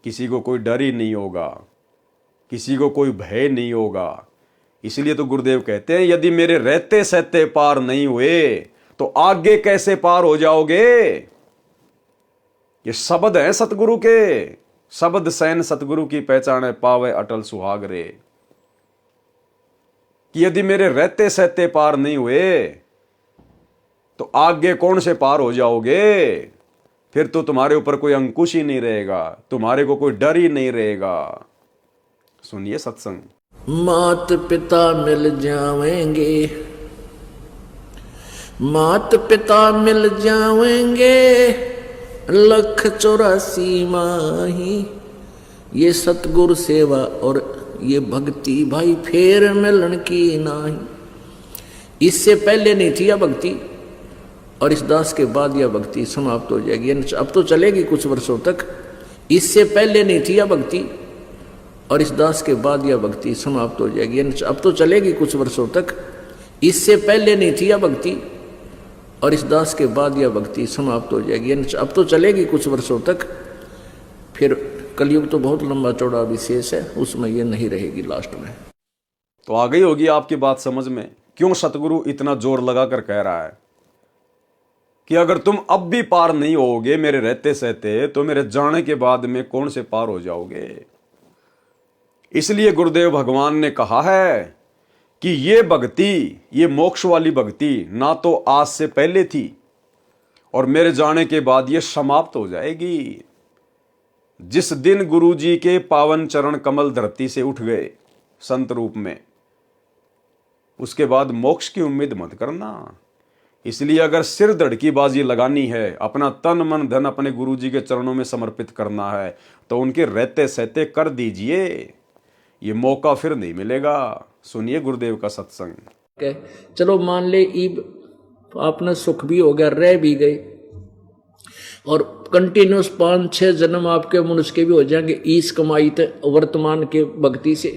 S1: किसी को कोई डर ही नहीं होगा, किसी को कोई भय नहीं होगा। इसलिए तो गुरुदेव कहते हैं यदि मेरे रहते सहते पार नहीं हुए तो आगे कैसे पार हो जाओगे? ये शब्द है सतगुरु के, शब्द सैन सतगुरु की पहचान है, पावे अटल सुहाग रे। कि यदि मेरे रहते सहते पार नहीं हुए तो आगे कौन से पार हो जाओगे? फिर तो तुम्हारे ऊपर कोई अंकुश ही नहीं रहेगा, तुम्हारे को कोई डर ही नहीं रहेगा। सुनिए सत्संग।
S3: मात पिता मिल जावेंगे, मात पिता मिल जावेंगे, 184 माही। ये सतगुरु सेवा और ये भक्ति भाई फेर मिलन की नाही। इससे पहले नहीं थी यह भक्ति और इस दास के बाद यह भक्ति समाप्त हो जाएगी। अब तो चलेगी कुछ वर्षों तक। इससे पहले नहीं थी यह भक्ति और इस दास के बाद यह भक्ति समाप्त हो जाएगी। अब तो चलेगी कुछ वर्षों तक। इससे पहले नहीं थी यह भक्ति और इस दास के बाद यह भक्ति समाप्त हो जाएगी। अब तो चलेगी कुछ वर्षों तक। फिर कलयुग तो बहुत लंबा चौड़ा विशेष है, उसमें ये नहीं रहेगी लास्ट में।
S1: तो आ गई होगी आपकी बात समझ में क्यों सतगुरु इतना जोर लगाकर कह रहा है कि अगर तुम अब भी पार नहीं होगे मेरे रहते सहते तो मेरे जाने के बाद में कौन से पार हो जाओगे। इसलिए गुरुदेव भगवान ने कहा है कि ये भक्ति, ये मोक्ष वाली भक्ति ना तो आज से पहले थी और मेरे जाने के बाद ये समाप्त हो जाएगी। जिस दिन गुरु जी के पावन चरण कमल धरती से उठ गए संत रूप में, उसके बाद मोक्ष की उम्मीद मत करना। इसलिए अगर सिर धड़की बाजी लगानी है, अपना तन मन धन अपने गुरु जी के चरणों में समर्पित करना है तो उनके रहते सहते कर दीजिए, ये मौका फिर नहीं मिलेगा। सुनिए गुरुदेव का सत्संग।
S3: चलो मान ले ईब आपने सुख भी हो गया, रह भी गए और कंटिन्यूस 5-6 जन्म आपके मनुष्य के भी हो जाएंगे इस कमाई थे वर्तमान के भक्ति से।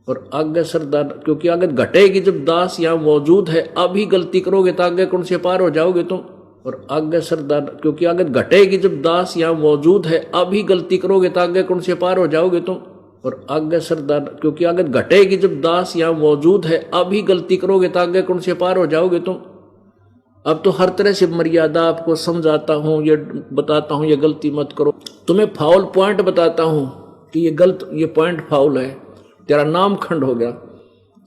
S3: और आगे सरदार, क्योंकि आगे घटेगी जब दास यहाँ मौजूद है, अभी गलती करोगे तो आगे कौन से पार हो जाओगे तुम। और आगे सरदार, क्योंकि आगे घटेगी जब दास यहाँ मौजूद है, अभी गलती करोगे तो आगे कौन से पार हो जाओगे तुम। और आगे सरदार, क्योंकि आगे घटेगी जब दास यहाँ मौजूद है। अभी गलती करोगे तो आगे कौन से पार हो जाओगे तुम। अब तो हर तरह से मर्यादा आपको समझाता हूँ, ये बताता हूँ ये गलती मत करो, तुम्हें फाउल पॉइंट बताता हूँ कि ये गलत, ये पॉइंट फाउल है, तेरा नाम खंड हो गया।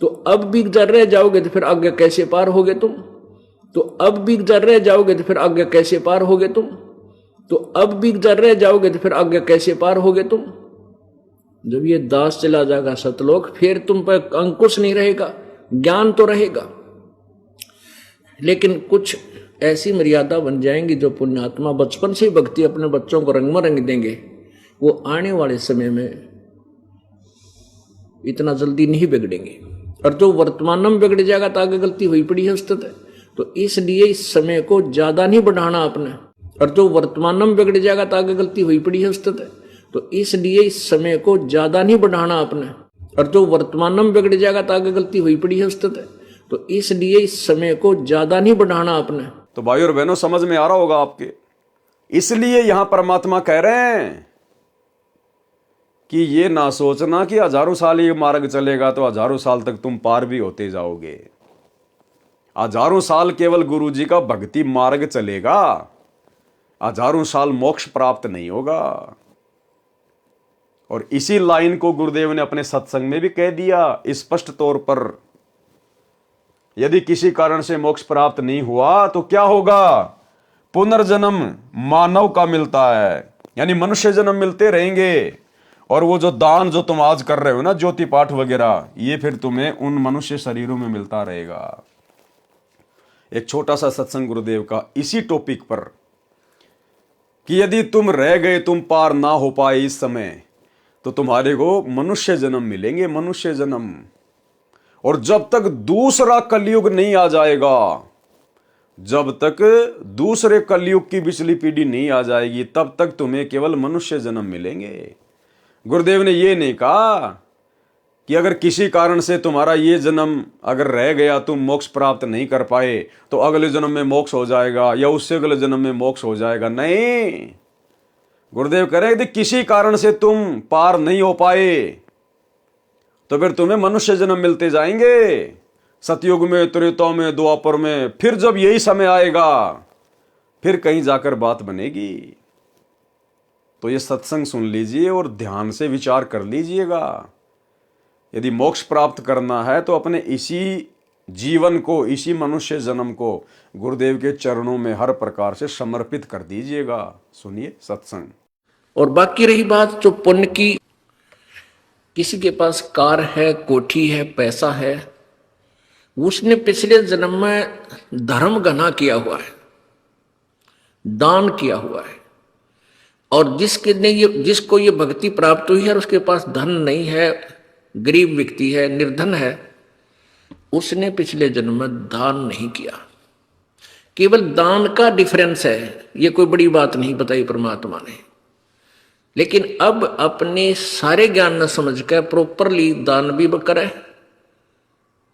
S3: तो अब भी गुजर रह जाओगे तो फिर आगे कैसे पार होगे तुम। तो अब भी गुजर रह जाओगे तो फिर आगे कैसे पार होगे तुम। तो अब भी गुजर रह जाओगे तो फिर आगे कैसे पार होगे तुम। जब ये दास चला जाएगा सतलोक, फिर तुम पर अंकुश नहीं रहेगा, ज्ञान तो रहेगा, लेकिन कुछ ऐसी मर्यादा बन जाएंगी जो पुण्यात्मा बचपन से ही भक्ति अपने बच्चों को रंग में रंग देंगे, वो आने वाले समय में इतना जल्दी नहीं बिगड़ेंगे। और जो वर्तमान में बिगड़ जाएगा तो आगे गलती हुई पड़ी है उस्ताद। तो इसलिए इस समय को ज्यादा नहीं बढ़ाना आपने। और जो वर्तमान में बिगड़ जाएगा तो आगे गलती हुई पड़ी है उस्ताद। तो इसलिए इस समय को ज्यादा नहीं बढ़ाना आपने। और जो वर्तमान में बिगड़ जाएगा तो आगे गलती हुई पड़ी है उस्ताद। तो इसलिए इस समय को ज्यादा नहीं बढ़ाना आपने।
S1: तो भाई और बहनों, समझ में आ रहा होगा आपके। इसलिए यहां परमात्मा कह रहे हैं कि ये ना सोचना कि हजारों साल ये मार्ग चलेगा तो हजारों साल तक तुम पार भी होते जाओगे। हजारों साल केवल गुरु जी का भक्ति मार्ग चलेगा, हजारों साल मोक्ष प्राप्त नहीं होगा। और इसी लाइन को गुरुदेव ने अपने सत्संग में भी कह दिया स्पष्ट तौर पर। यदि किसी कारण से मोक्ष प्राप्त नहीं हुआ तो क्या होगा? पुनर्जन्म मानव का मिलता है, यानी मनुष्य जन्म मिलते रहेंगे। और वो जो दान जो तुम आज कर रहे हो ना, ज्योति पाठ वगैरह, ये फिर तुम्हें उन मनुष्य शरीरों में मिलता रहेगा। एक छोटा सा सत्संग गुरुदेव का इसी टॉपिक पर कि यदि तुम रह गए, तुम पार ना हो पाए इस समय, तो तुम्हारे को मनुष्य जन्म मिलेंगे, मनुष्य जन्म। और जब तक दूसरा कलयुग नहीं आ जाएगा, जब तक दूसरे कलयुग की पिछली पीढ़ी नहीं आ जाएगी, तब तक तुम्हें केवल मनुष्य जन्म मिलेंगे। गुरुदेव ने ये नहीं कहा कि अगर किसी कारण से तुम्हारा ये जन्म अगर रह गया, तुम मोक्ष प्राप्त नहीं कर पाए, तो अगले जन्म में मोक्ष हो जाएगा या उससे अगले जन्म में मोक्ष हो जाएगा। नहीं, गुरुदेव कह रहे हैं कि किसी कारण से तुम पार नहीं हो पाए तो फिर तुम्हें मनुष्य जन्म मिलते जाएंगे, सतयुग में, त्रेता में, द्वापर में। फिर जब यही समय आएगा, फिर कहीं जाकर बात बनेगी। तो ये सत्संग सुन लीजिए और ध्यान से विचार कर लीजिएगा। यदि मोक्ष प्राप्त करना है तो अपने इसी जीवन को, इसी मनुष्य जन्म को गुरुदेव के चरणों में हर प्रकार से समर्पित कर दीजिएगा। सुनिए सत्संग।
S3: और बाकी रही बात जो पुण्य की, किसी के पास कार है, कोठी है, पैसा है, उसने पिछले जन्म में धर्म घना किया हुआ है, दान किया हुआ है। और जिसको ये भक्ति प्राप्त हुई है और उसके पास धन नहीं है, गरीब व्यक्ति है, निर्धन है, उसने पिछले जन्म में दान नहीं किया। केवल दान का डिफरेंस है, ये कोई बड़ी बात नहीं बताई परमात्मा ने। लेकिन अब अपने सारे ज्ञान न समझ कर प्रॉपरली दान भी करे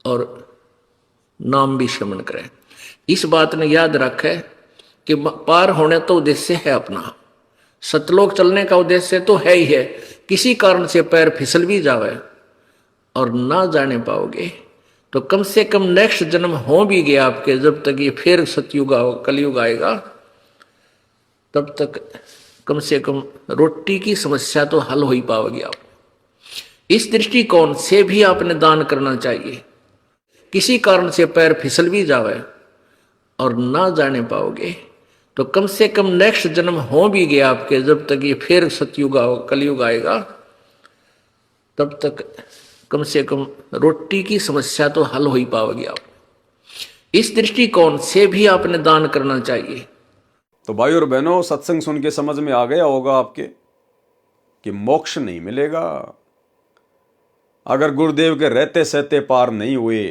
S3: और नाम भी श्रवण करे। इस बात ने याद रखे कि पार होने तो उद्देश्य है अपना, सतलोक चलने का उद्देश्य तो है ही है। किसी कारण से पैर फिसल भी जावे और ना जाने पाओगे तो कम से कम नेक्स्ट जन्म हो भी गया आपके, जब तक ये फिर सतयुग कलयुग आएगा, तब तक कम से कम रोटी की समस्या तो हल हो ही पाओगे आप। इस दृष्टिकोण से भी आपने दान करना चाहिए। किसी कारण से पैर फिसल भी जावे और ना जाने पाओगे तो कम से कम नेक्स्ट जन्म हो भी गया आपके, जब तक ये फिर सतयुग कलयुग आएगा, तब तक कम से कम रोटी की समस्या तो हल हो ही पाओगे आप। इस दृष्टिकोण से भी आपने दान करना चाहिए।
S1: तो भाई और बहनों, सत्संग सुन के समझ में आ गया होगा आपके कि मोक्ष नहीं मिलेगा। अगर गुरुदेव के रहते सहते पार नहीं हुए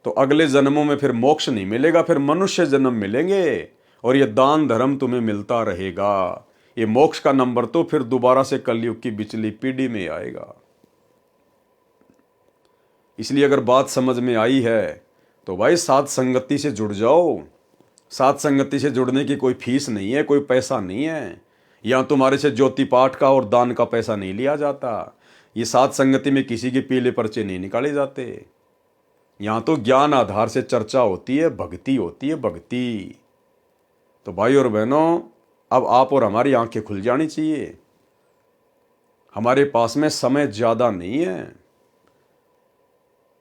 S1: तो अगले जन्मों में फिर मोक्ष नहीं मिलेगा, फिर मनुष्य जन्म मिलेंगे और ये दान धर्म तुम्हें मिलता रहेगा। ये मोक्ष का नंबर तो फिर दोबारा से कलयुग की पिछली पीढ़ी में आएगा। इसलिए अगर बात समझ में आई है तो भाई साथ संगति से जुड़ जाओ। साथ संगति से जुड़ने की कोई फीस नहीं है, कोई पैसा नहीं है। यहाँ तुम्हारे से ज्योति पाठ का और दान का पैसा नहीं लिया जाता। ये सात संगति में किसी के पीले पर्चे नहीं निकाले जाते। यहाँ तो ज्ञान आधार से चर्चा होती है, भक्ति होती है, भक्ति। तो भाई और बहनों, अब आप और हमारी आंखें खुल जानी चाहिए। हमारे पास में समय ज्यादा नहीं है।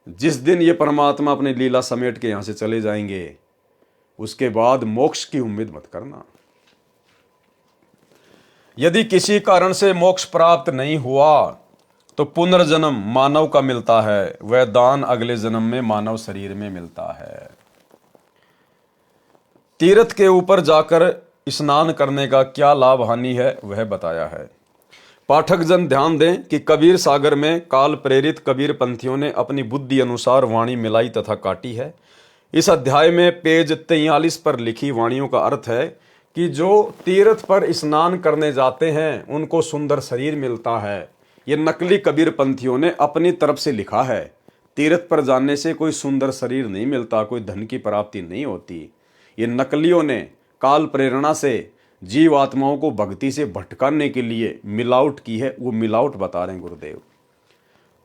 S1: जिस दिन ये परमात्मा अपनी लीला समेट के यहां से चले जाएंगे, उसके बाद मोक्ष की उम्मीद मत करना। यदि किसी कारण से मोक्ष प्राप्त नहीं हुआ तो पुनर्जन्म मानव का मिलता है, वह दान अगले जन्म में मानव शरीर में मिलता है। तीर्थ के ऊपर जाकर स्नान करने का क्या लाभ हानि है वह बताया है। पाठक जन ध्यान दें कि कबीर सागर में काल प्रेरित कबीर पंथियों ने अपनी बुद्धि अनुसार वाणी मिलाई तथा काटी है। इस अध्याय में पेज 43 पर लिखी वाणियों का अर्थ है कि जो तीर्थ पर स्नान करने जाते हैं उनको सुंदर शरीर मिलता है। ये नकली कबीर पंथियों ने अपनी तरफ से लिखा है। तीर्थ पर जाने से कोई सुंदर शरीर नहीं मिलता, कोई धन की प्राप्ति नहीं होती। ये नकलियों ने काल प्रेरणा से जीव आत्माओं को भक्ति से भटकाने के लिए मिलावट की है। वो मिलावट बता रहे हैं गुरुदेव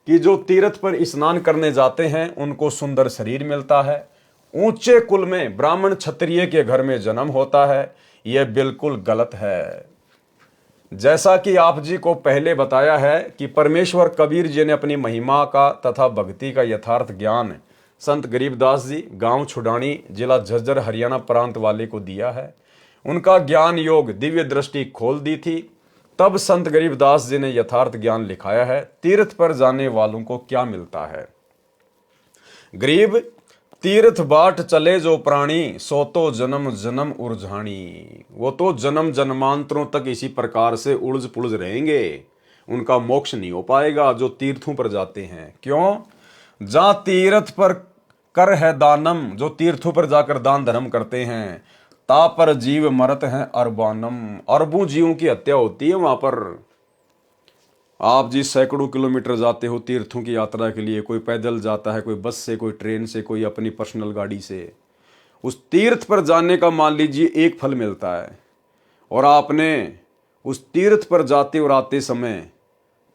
S1: कि जो तीर्थ पर स्नान करने जाते हैं उनको सुंदर शरीर मिलता है, ऊंचे कुल में ब्राह्मण क्षत्रिय के घर में जन्म होता है। यह बिल्कुल गलत है। जैसा कि आप जी को पहले बताया है कि परमेश्वर कबीर जी ने अपनी महिमा का तथा भक्ति का यथार्थ ज्ञान संत गरीबदास जी, गांव छुडानी, जिला झज्जर, हरियाणा प्रांत वाले को दिया है। उनका ज्ञान योग दिव्य दृष्टि खोल दी थी। तब संत गरीबदास जी ने यथार्थ ज्ञान लिखाया है। तीर्थ पर जाने वालों को क्या मिलता है। गरीब तीर्थ बाट चले जो प्राणी, सो तो जन्म जन्म उलझानी। वो तो जन्म जन्मांतरों तक इसी प्रकार से उलझ पुलझ रहेंगे। उनका मोक्ष नहीं हो पाएगा जो तीर्थों पर जाते हैं। क्यों? जहां तीर्थ पर कर है दानम, जो तीर्थों पर जाकर दान धर्म करते हैं, ता पर जीव मरत हैं अरबानम। अरबों जीवों की हत्या होती है वहां पर। आप जी सैकड़ों किलोमीटर जाते हो तीर्थों की यात्रा के लिए। कोई पैदल जाता है, कोई बस से, कोई ट्रेन से, कोई अपनी पर्सनल गाड़ी से। उस तीर्थ पर जाने का मान लीजिए एक फल मिलता है, और आपने उस तीर्थ पर जाते और आते समय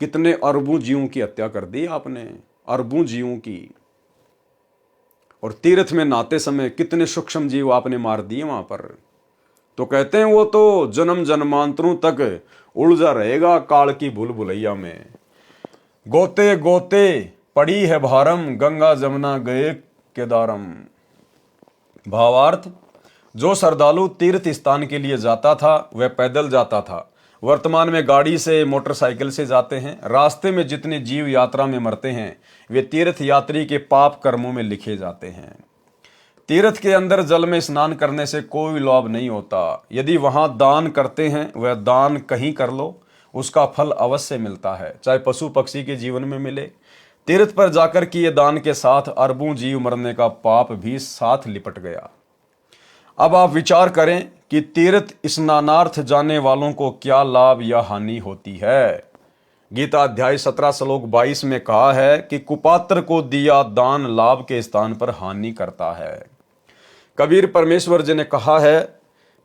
S1: कितने अरबों जीवों की हत्या कर दी आपने, अरबों जीवों की। और तीर्थ में नहाते समय कितने सूक्ष्म जीव आपने मार दिए वहां पर। तो कहते हैं वो तो जन्म जन्मांतरों तक उलझा रहेगा काल की भूल भुलैया में। गोते गोते पड़ी है भारम, गंगा जमुना गए केदारम। भावार्थ, जो श्रद्धालु तीर्थ स्थान के लिए जाता था वह पैदल जाता था। वर्तमान में गाड़ी से, मोटरसाइकिल से जाते हैं। रास्ते में जितने जीव यात्रा में मरते हैं वे तीर्थ यात्री के पाप कर्मों में लिखे जाते हैं। तीर्थ के अंदर जल में स्नान करने से कोई लाभ नहीं होता। यदि वहां दान करते हैं, वह दान कहीं कर लो, उसका फल अवश्य मिलता है, चाहे पशु पक्षी के जीवन में मिले। तीर्थ पर जाकर किए दान के साथ अरबों जीव मरने का पाप भी साथ लिपट गया। अब आप विचार करें कि तीर्थ स्नानार्थ जाने वालों को क्या लाभ या हानि होती है। गीता अध्याय 17 श्लोक 22 में कहा है कि कुपात्र को दिया दान लाभ के स्थान पर हानि करता है। कबीर परमेश्वर जी ने कहा है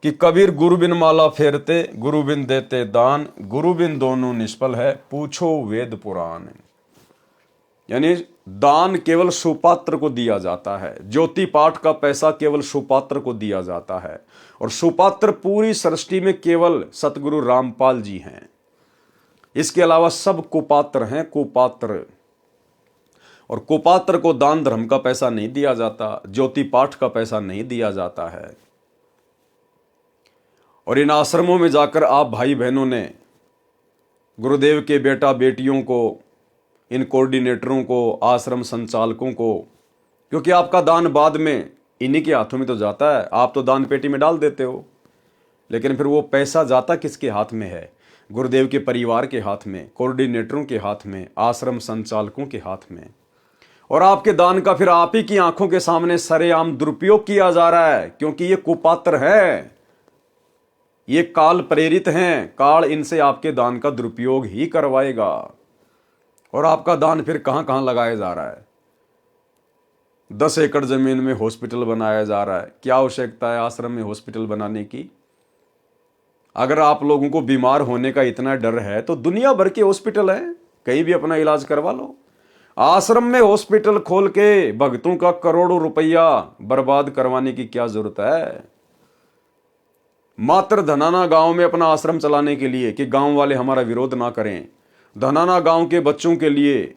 S1: कि कबीर गुरु बिन माला फेरते, गुरु बिन देते दान, गुरु बिन दोनों निष्फल है, पूछो वेद पुराण। यानी दान केवल सुपात्र को दिया जाता है। ज्योति पाठ का पैसा केवल सुपात्र को दिया जाता है, और सुपात्र पूरी सृष्टि में केवल सतगुरु रामपाल जी हैं। इसके अलावा सब कुपात्र हैं, कुपात्र। और कुपात्र को दान धर्म का पैसा नहीं दिया जाता, ज्योति पाठ का पैसा नहीं दिया जाता है। और इन आश्रमों में जाकर आप भाई बहनों ने गुरुदेव के बेटा बेटियों को, इन कोऑर्डिनेटरों को, आश्रम संचालकों को, क्योंकि आपका दान बाद में इन्हीं के हाथों में तो जाता है। आप तो दान पेटी में डाल देते हो, लेकिन फिर वो पैसा जाता किसके हाथ में है? गुरुदेव के परिवार के हाथ में, कोऑर्डिनेटरों के हाथ में, आश्रम संचालकों के हाथ में। और आपके दान का फिर आप ही की आंखों के सामने सरेआम दुरुपयोग किया जा रहा है, क्योंकि ये कुपात्र है, ये काल प्रेरित हैं। काल इनसे आपके दान का दुरुपयोग ही करवाएगा। और आपका दान फिर कहां कहां लगाया जा रहा है? 10 एकड़ जमीन में हॉस्पिटल बनाया जा रहा है। क्या आवश्यकता है आश्रम में हॉस्पिटल बनाने की? अगर आप लोगों को बीमार होने का इतना डर है तो दुनिया भर के हॉस्पिटल हैं। कहीं भी अपना इलाज करवा लो। आश्रम में हॉस्पिटल खोल के भक्तों का करोड़ों रुपया बर्बाद करवाने की क्या जरूरत है? मात्र धनाना गांव में अपना आश्रम चलाने के लिए कि गांव वाले हमारा विरोध ना करें, धनाना गांव के बच्चों के लिए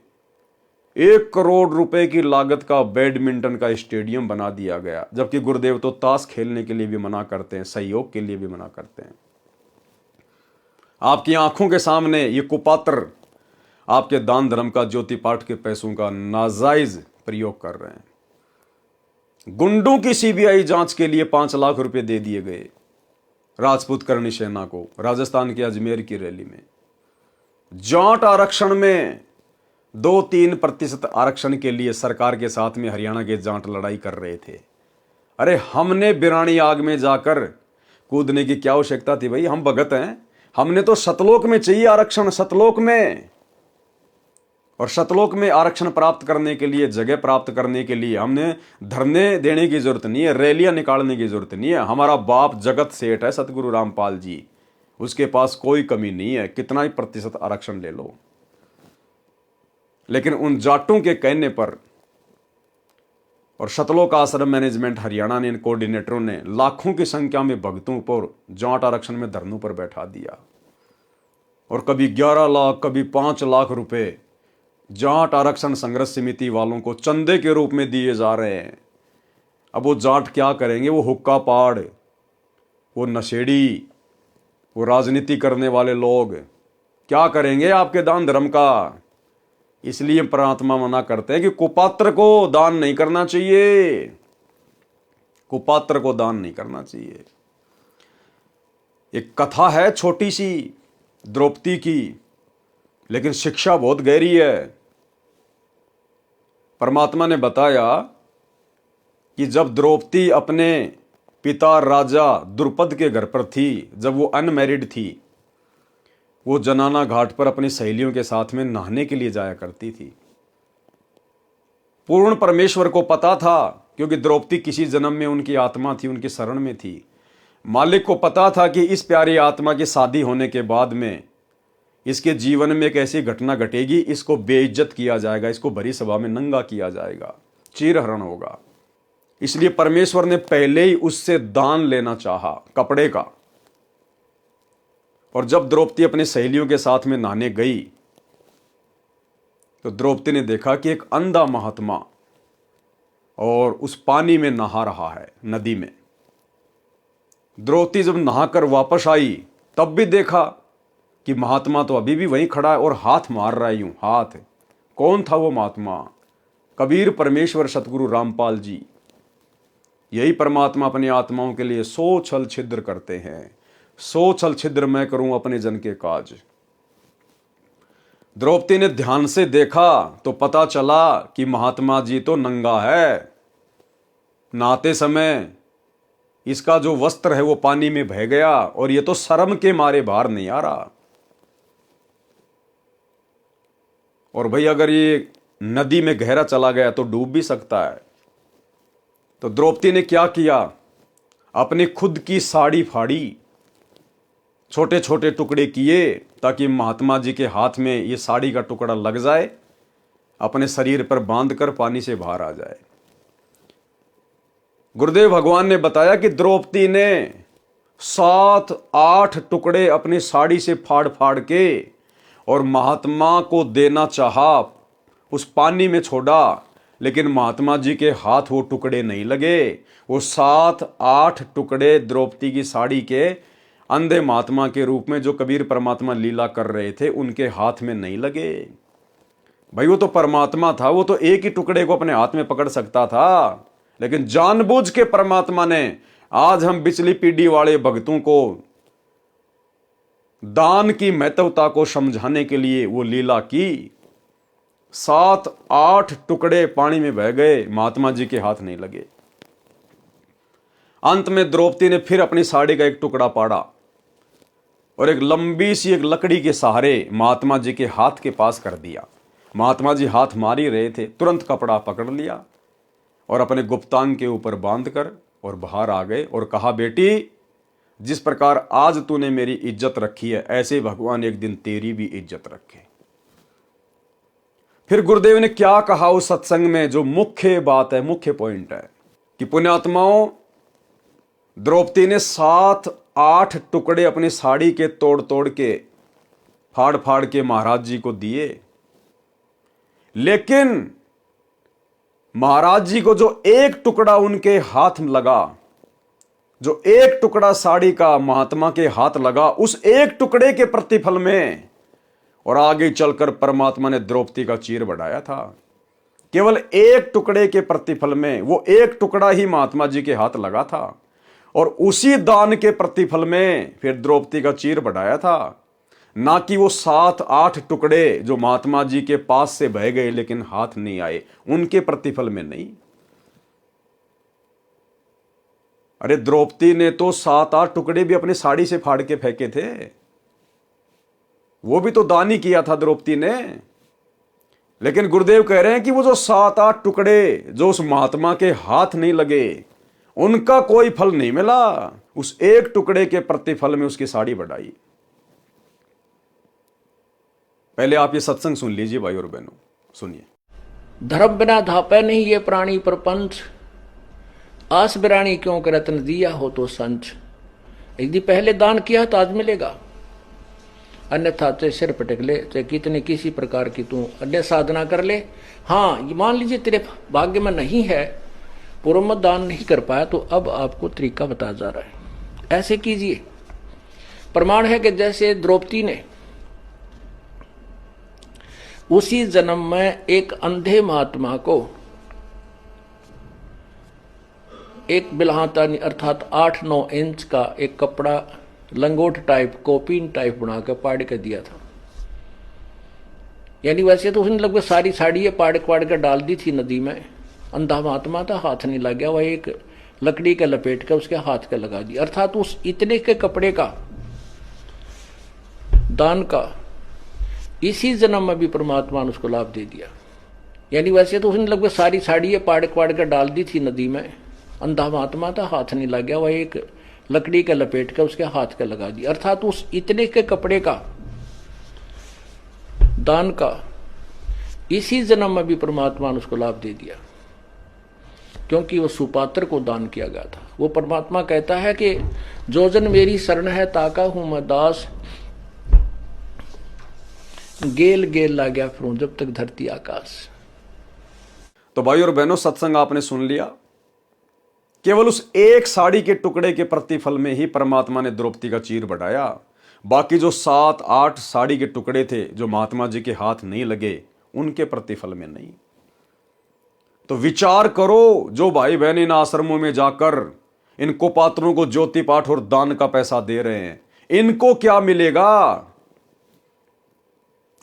S1: 1 करोड़ रुपए की लागत का बैडमिंटन का स्टेडियम बना दिया गया, जबकि गुरुदेव तो ताश खेलने के लिए भी मना करते हैं, सहयोग के लिए भी मना करते हैं। आपकी आंखों के सामने ये कुपात्र आपके दान धर्म का, ज्योति पाठ के पैसों का नाजायज प्रयोग कर रहे हैं। गुंडों की सीबीआई जांच के लिए 5 लाख रुपए दे दिए गए राजपूत करणी सेना को राजस्थान के अजमेर की रैली में। जाट आरक्षण में 2-3% आरक्षण के लिए सरकार के साथ में हरियाणा के जाट लड़ाई कर रहे थे। अरे हमने बिरानी आग में जाकर कूदने की क्या आवश्यकता थी भाई? हम भगत हैं, हमने तो सतलोक में चाहिए आरक्षण, सतलोक में। और सतलोक में आरक्षण प्राप्त करने के लिए, जगह प्राप्त करने के लिए हमने धरने देने की जरूरत नहीं है, रैलियां निकालने की जरूरत नहीं है। हमारा बाप जगत सेठ है सतगुरु रामपाल जी, उसके पास कोई कमी नहीं है, कितना ही प्रतिशत आरक्षण ले लो। लेकिन उन जाटों के कहने पर और सतलोक आश्रम मैनेजमेंट हरियाणा ने, इन कोऑर्डिनेटरों ने लाखों की संख्या में भक्तों पर जाट आरक्षण में धरनों पर बैठा दिया। और कभी 11 लाख, कभी 5 लाख रुपए जाट आरक्षण संघर्ष समिति वालों को चंदे के रूप में दिए जा रहे हैं। अब वो जाट क्या करेंगे? वो हुक्का पाड़, वो नशेड़ी, वो राजनीति करने वाले लोग क्या करेंगे आपके दान धर्म का? इसलिए परमात्मा मना करते हैं कि कुपात्र को दान नहीं करना चाहिए, कुपात्र को दान नहीं करना चाहिए। एक कथा है छोटी सी द्रौपदी की, लेकिन शिक्षा बहुत गहरी है। परमात्मा ने बताया कि जब द्रौपदी अपने पिता राजा द्रुपद के घर पर थी, जब वो अनमैरिड थी, वो जनाना घाट पर अपनी सहेलियों के साथ में नहाने के लिए जाया करती थी। पूर्ण परमेश्वर को पता था, क्योंकि द्रौपदी किसी जन्म में उनकी आत्मा थी, उनकी शरण में थी। मालिक को पता था कि इस प्यारी आत्मा की शादी होने के बाद में इसके जीवन में एक ऐसी घटना घटेगी, इसको बेइज्जत किया जाएगा, इसको भरी सभा में नंगा किया जाएगा, चीरहरण होगा। इसलिए परमेश्वर ने पहले ही उससे दान लेना चाहा कपड़े का। और जब द्रौपदी अपनी सहेलियों के साथ में नहाने गई तो द्रौपदी ने देखा कि एक अंधा महात्मा और उस पानी में नहा रहा है, नदी में। द्रौपदी जब नहाकर वापस आई तब भी देखा कि महात्मा तो अभी भी वहीं खड़ा है और हाथ मार रहा है यूं हाथ। कौन था वो महात्मा? कबीर परमेश्वर सतगुरु रामपाल जी। यही परमात्मा अपनी आत्माओं के लिए 100 छल छिद्र करते हैं। 100 छल छिद्र मैं करूं अपने जन के काज। द्रौपदी ने ध्यान से देखा तो पता चला कि महात्मा जी तो नंगा है। नहाते समय इसका जो वस्त्र है वो पानी में बह गया और ये तो शर्म के मारे बाहर नहीं आ रहा। और भाई अगर ये नदी में गहरा चला गया तो डूब भी सकता है। तो द्रौपदी ने क्या किया? अपनी खुद की साड़ी फाड़ी, छोटे छोटे टुकड़े किए ताकि महात्मा जी के हाथ में ये साड़ी का टुकड़ा लग जाए, अपने शरीर पर बांधकर पानी से बाहर आ जाए। गुरुदेव भगवान ने बताया कि द्रौपदी ने 7-8 टुकड़े अपनी साड़ी से फाड़ फाड़ के और महात्मा को देना चाहा, उस पानी में छोड़ा, लेकिन महात्मा जी के हाथ वो टुकड़े नहीं लगे। वो 7-8 टुकड़े द्रौपदी की साड़ी के अंधे महात्मा के रूप में जो कबीर परमात्मा लीला कर रहे थे उनके हाथ में नहीं लगे। भाई वो तो परमात्मा था, वो तो एक ही टुकड़े को अपने हाथ में पकड़ सकता था, लेकिन जानबूझ के परमात्मा ने आज हम पिछली पीढ़ी वाले भक्तों को दान की महत्वता को समझाने के लिए वो लीला की। 7-8 टुकड़े पानी में बह गए, महात्मा जी के हाथ नहीं लगे। अंत में द्रौपदी ने फिर अपनी साड़ी का एक टुकड़ा पाड़ा और एक लंबी सी एक लकड़ी के सहारे महात्मा जी के हाथ के पास कर दिया। महात्मा जी हाथ मार ही रहे थे, तुरंत कपड़ा पकड़ लिया और अपने गुप्तांग के ऊपर बांधकर और बाहर आ गए और कहा, बेटी जिस प्रकार आज तूने मेरी इज्जत रखी है, ऐसे भगवान एक दिन तेरी भी इज्जत रखे। फिर गुरुदेव ने क्या कहा उस सत्संग में, जो मुख्य बात है, मुख्य पॉइंट है कि पुण्यात्माओं, द्रौपदी ने 7-8 टुकड़े अपनी साड़ी के तोड़ तोड़ के, फाड़ फाड़ के महाराज जी को दिए, लेकिन महाराज जी को जो एक टुकड़ा उनके हाथ में लगा, जो एक टुकड़ा साड़ी का महात्मा के हाथ लगा, उस एक टुकड़े के प्रतिफल में और आगे चलकर परमात्मा ने द्रौपदी का चीर बढ़ाया था। केवल एक टुकड़े के प्रतिफल में, वो एक टुकड़ा ही महात्मा जी के हाथ लगा था और उसी दान के प्रतिफल में फिर द्रौपदी का चीर बढ़ाया था, ना कि वो 7-8 टुकड़े जो महात्मा जी के पास से बह गए लेकिन हाथ नहीं आए, उनके प्रतिफल में नहीं। अरे द्रौपदी ने तो 7-8 टुकड़े भी अपनी साड़ी से फाड़ के फेंके थे, वो भी तो दान ही किया था द्रौपदी ने। लेकिन गुरुदेव कह रहे हैं कि वो जो 7-8 टुकड़े जो उस महात्मा के हाथ नहीं लगे, उनका कोई फल नहीं मिला, उस एक टुकड़े के प्रतिफल में उसकी साड़ी बढ़ाई। पहले आप ये सत्संग सुन लीजिए भाई और बहनों, सुनिए।
S3: धर्म बिना धापै नहीं ये प्राणी प्रपंच, आस बिरानी क्यों कर रत्न दिया हो तो संच। यदि पहले दान किया तो आज मिलेगा, अन्यथा चाहे सिर पटक ले, चाहे कितने किसी प्रकार की तू अन्य साधना कर ले। हाँ, ये मान लीजिए तेरे भाग्य में नहीं है, पूर्व में दान नहीं कर पाया, तो अब आपको तरीका बताया जा रहा है, ऐसे कीजिए। प्रमाण है कि जैसे द्रौपदी ने उसी जन्म में एक अंधे महात्मा को एक बिल्हाता अर्थात 8-9 इंच का एक कपड़ा लंगोट टाइप, कोपीन टाइप बना के पाड़ के दिया था। यानी वैसे तो उसने लगभग सारी साड़ी पाड़ के डाल दी थी नदी में। अंधा महात्मा था, हाथ नहीं लग गया, वह एक लकड़ी के लपेट के उसके हाथ के लगा दी। अर्थात उस इतने के कपड़े का दान का इसी जन्म में भी परमात्मा ने उसको लाभ दे दिया। यानी वैसे तो उसने लगभग सारी साड़ी पाड़ के डाल दी थी नदी में। अंधा महात्मा था, हाथ नहीं लग गया, वह एक लकड़ी के लपेट के उसके हाथ के लगा दी। अर्थात उस इतने के कपड़े का दान का इसी जन्म में भी परमात्मा ने उसको लाभ दे दिया, क्योंकि वो सुपात्र को दान किया गया था। वो परमात्मा कहता है कि जो जन मेरी शरण है ताका हूं मैं दास, गेल गेल ला गया फिरूं जब तक धरती आकाश।
S1: तो भाई और बहनों, सत्संग आपने सुन लिया। केवल उस एक साड़ी के टुकड़े के प्रतिफल में ही परमात्मा ने द्रौपदी का चीर बढ़ाया। बाकी जो 7-8 साड़ी के टुकड़े थे जो महात्मा जी के हाथ नहीं लगे, उनके प्रतिफल में नहीं। तो विचार करो, जो भाई बहन इन आश्रमों में जाकर इन कुपात्रों को ज्योति पाठ और दान का पैसा दे रहे हैं, इनको क्या मिलेगा?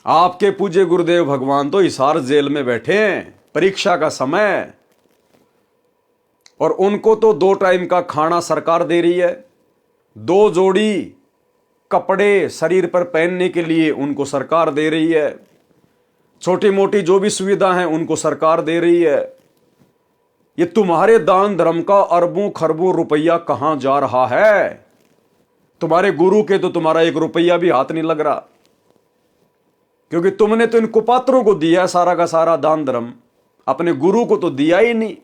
S1: आपके पूज्य गुरुदेव भगवान तो हिसार जेल में बैठे हैं, परीक्षा का समय, और उनको तो 2 टाइम का खाना सरकार दे रही है, 2 जोड़ी कपड़े शरीर पर पहनने के लिए उनको सरकार दे रही है, छोटी मोटी जो भी सुविधा है उनको सरकार दे रही है। ये तुम्हारे दान धर्म का अरबों खरबों रुपया कहां जा रहा है? तुम्हारे गुरु के तो तुम्हारा 1 रुपया भी हाथ नहीं लग रहा, क्योंकि तुमने तो इन कुपात्रों को दिया है सारा का सारा दान धर्म, अपने गुरु को तो दिया ही नहीं।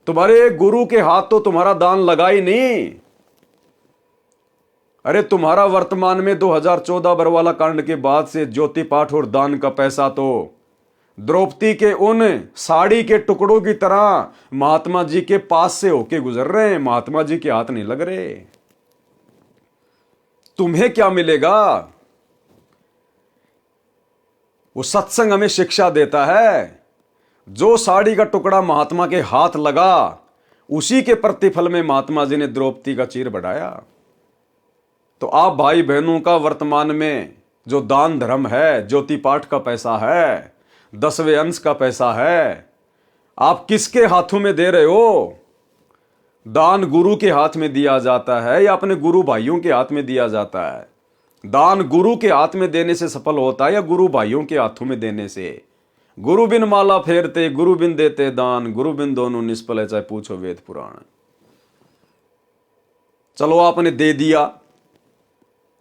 S1: तुम्हारे गुरु के हाथ तो तुम्हारा दान लगा ही नहीं। अरे तुम्हारा वर्तमान में 2014 बरवाला कांड के बाद से ज्योति पाठ और दान का पैसा तो द्रौपदी के उन साड़ी के टुकड़ों की तरह महात्मा जी के पास से होके गुजर रहे हैं, महात्मा जी के हाथ नहीं लग रहे। तुम्हें क्या मिलेगा? वो सत्संग हमें शिक्षा देता है, जो साड़ी का टुकड़ा महात्मा के हाथ लगा, उसी के प्रतिफल में महात्मा जी ने द्रौपदी का चीर बढ़ाया। तो आप भाई बहनों का वर्तमान में जो दान धर्म है, ज्योति पाठ का पैसा है, 10वें अंश का पैसा है, आप किसके हाथों में दे रहे हो? दान गुरु के हाथ में दिया जाता है या अपने गुरु भाइयों के हाथ में दिया जाता है? दान गुरु के हाथ में देने से सफल होता है या गुरु भाइयों के हाथों में देने से? गुरु बिन माला फेरते, गुरु बिन देते दान, गुरु बिन दोनों निष्फल है, चाहे पूछो वेद पुराण। चलो आपने दे दिया,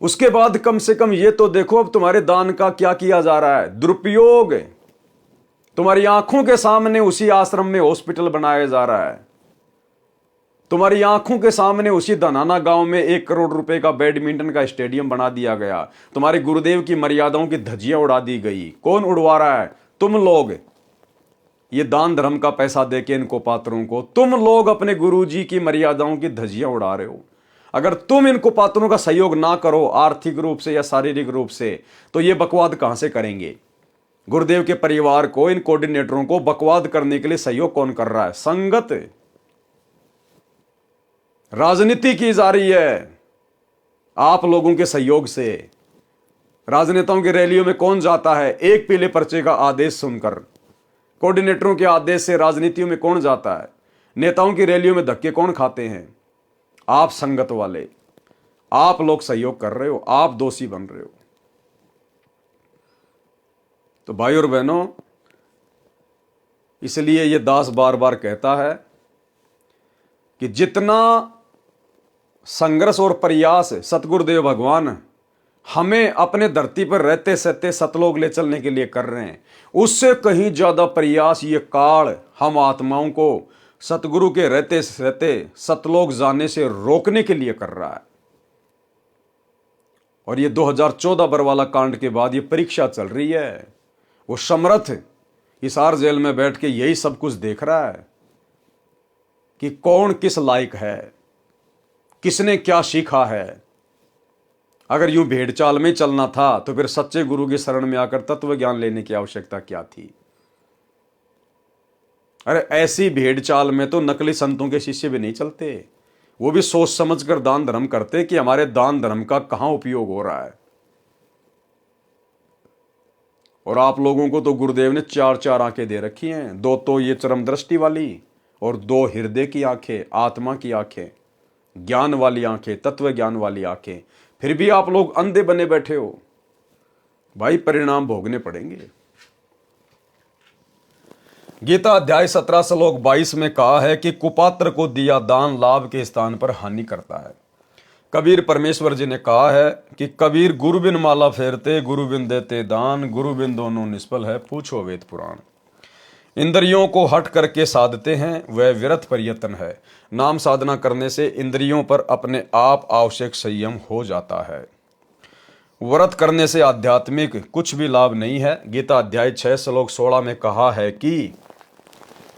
S1: उसके बाद कम से कम ये तो देखो अब तुम्हारे दान का क्या किया जा रहा है, दुरुपयोग। तुम्हारी आंखों के सामने उसी आश्रम में हॉस्पिटल बनाया जा रहा है, तुम्हारी आंखों के सामने उसी धनाना गांव में 1 करोड़ रुपए का बैडमिंटन का स्टेडियम बना दिया गया, तुम्हारे गुरुदेव की मर्यादाओं की धज्जियां उड़ा दी गई। कौन उड़वा रहा है? तुम लोग। ये दान धर्म का पैसा देके इनको पात्रों को तुम लोग अपने गुरुजी की मर्यादाओं की धज्जियां उड़ा रहे हो। अगर तुम इनको पात्रों का सहयोग ना करो आर्थिक रूप से या शारीरिक रूप से, तो ये बकवाद कहां से करेंगे? गुरुदेव के परिवार को, इन कोऑर्डिनेटरों को बकवाद करने के लिए सहयोग कौन कर रहा है? संगत। राजनीति की जा रही है आप लोगों के सहयोग से। राजनेताओं की रैलियों में कौन जाता है? एक पीले पर्चे का आदेश सुनकर। कोऑर्डिनेटरों के आदेश से राजनीतियों में कौन जाता है? नेताओं की रैलियों में धक्के कौन खाते हैं? आप संगत वाले। आप लोग सहयोग कर रहे हो, आप दोषी बन रहे हो। तो भाई और बहनों, इसलिए ये दास बार बार कहता है कि जितना संघर्ष और प्रयास सतगुरुदेव भगवान हमें अपने धरती पर रहते सहते सतलोक ले चलने के लिए कर रहे हैं, उससे कहीं ज्यादा प्रयास ये काल हम आत्माओं को सतगुरु के रहते सहते सतलोक जाने से रोकने के लिए कर रहा है। और ये 2014 बरवाला कांड के बाद ये परीक्षा चल रही है। वो समर्थ हिसार जेल में बैठ के यही सब कुछ देख रहा है कि कौन किस लायक है, किसने क्या सीखा है। अगर यूं भेड़ चाल में चलना था तो फिर सच्चे गुरु की शरण में आकर तत्व ज्ञान लेने की आवश्यकता क्या थी? अरे ऐसी भेड़ चाल में तो नकली संतों के शिष्य भी नहीं चलते। वो भी सोच समझकर दान धर्म करते कि हमारे दान धर्म का कहां उपयोग हो रहा है। और आप लोगों को तो गुरुदेव ने 4 आंखें दे रखी हैं। 2 तो ये चरम दृष्टि वाली और 2 हृदय की आंखें, आत्मा की आंखें, ज्ञान वाली आंखें, तत्व ज्ञान वाली आंखें। फिर भी आप लोग अंधे बने बैठे हो। भाई परिणाम भोगने पड़ेंगे। गीता अध्याय 17 श्लोक 22 में कहा है कि कुपात्र को दिया दान लाभ के स्थान पर हानि करता है। कबीर परमेश्वर जी ने कहा है कि कबीर गुरु बिन माला फेरते, गुरु बिन देते दान, गुरु बिन दोनों निष्फल है, पूछो वेद पुराण। इंद्रियों को हट करके साधते हैं वह व्यर्थ प्रयत्न है। नाम साधना करने से इंद्रियों पर अपने आप आवश्यक संयम हो जाता है। व्रत करने से आध्यात्मिक कुछ भी लाभ नहीं है। गीता अध्याय 6 श्लोक 16 में कहा है कि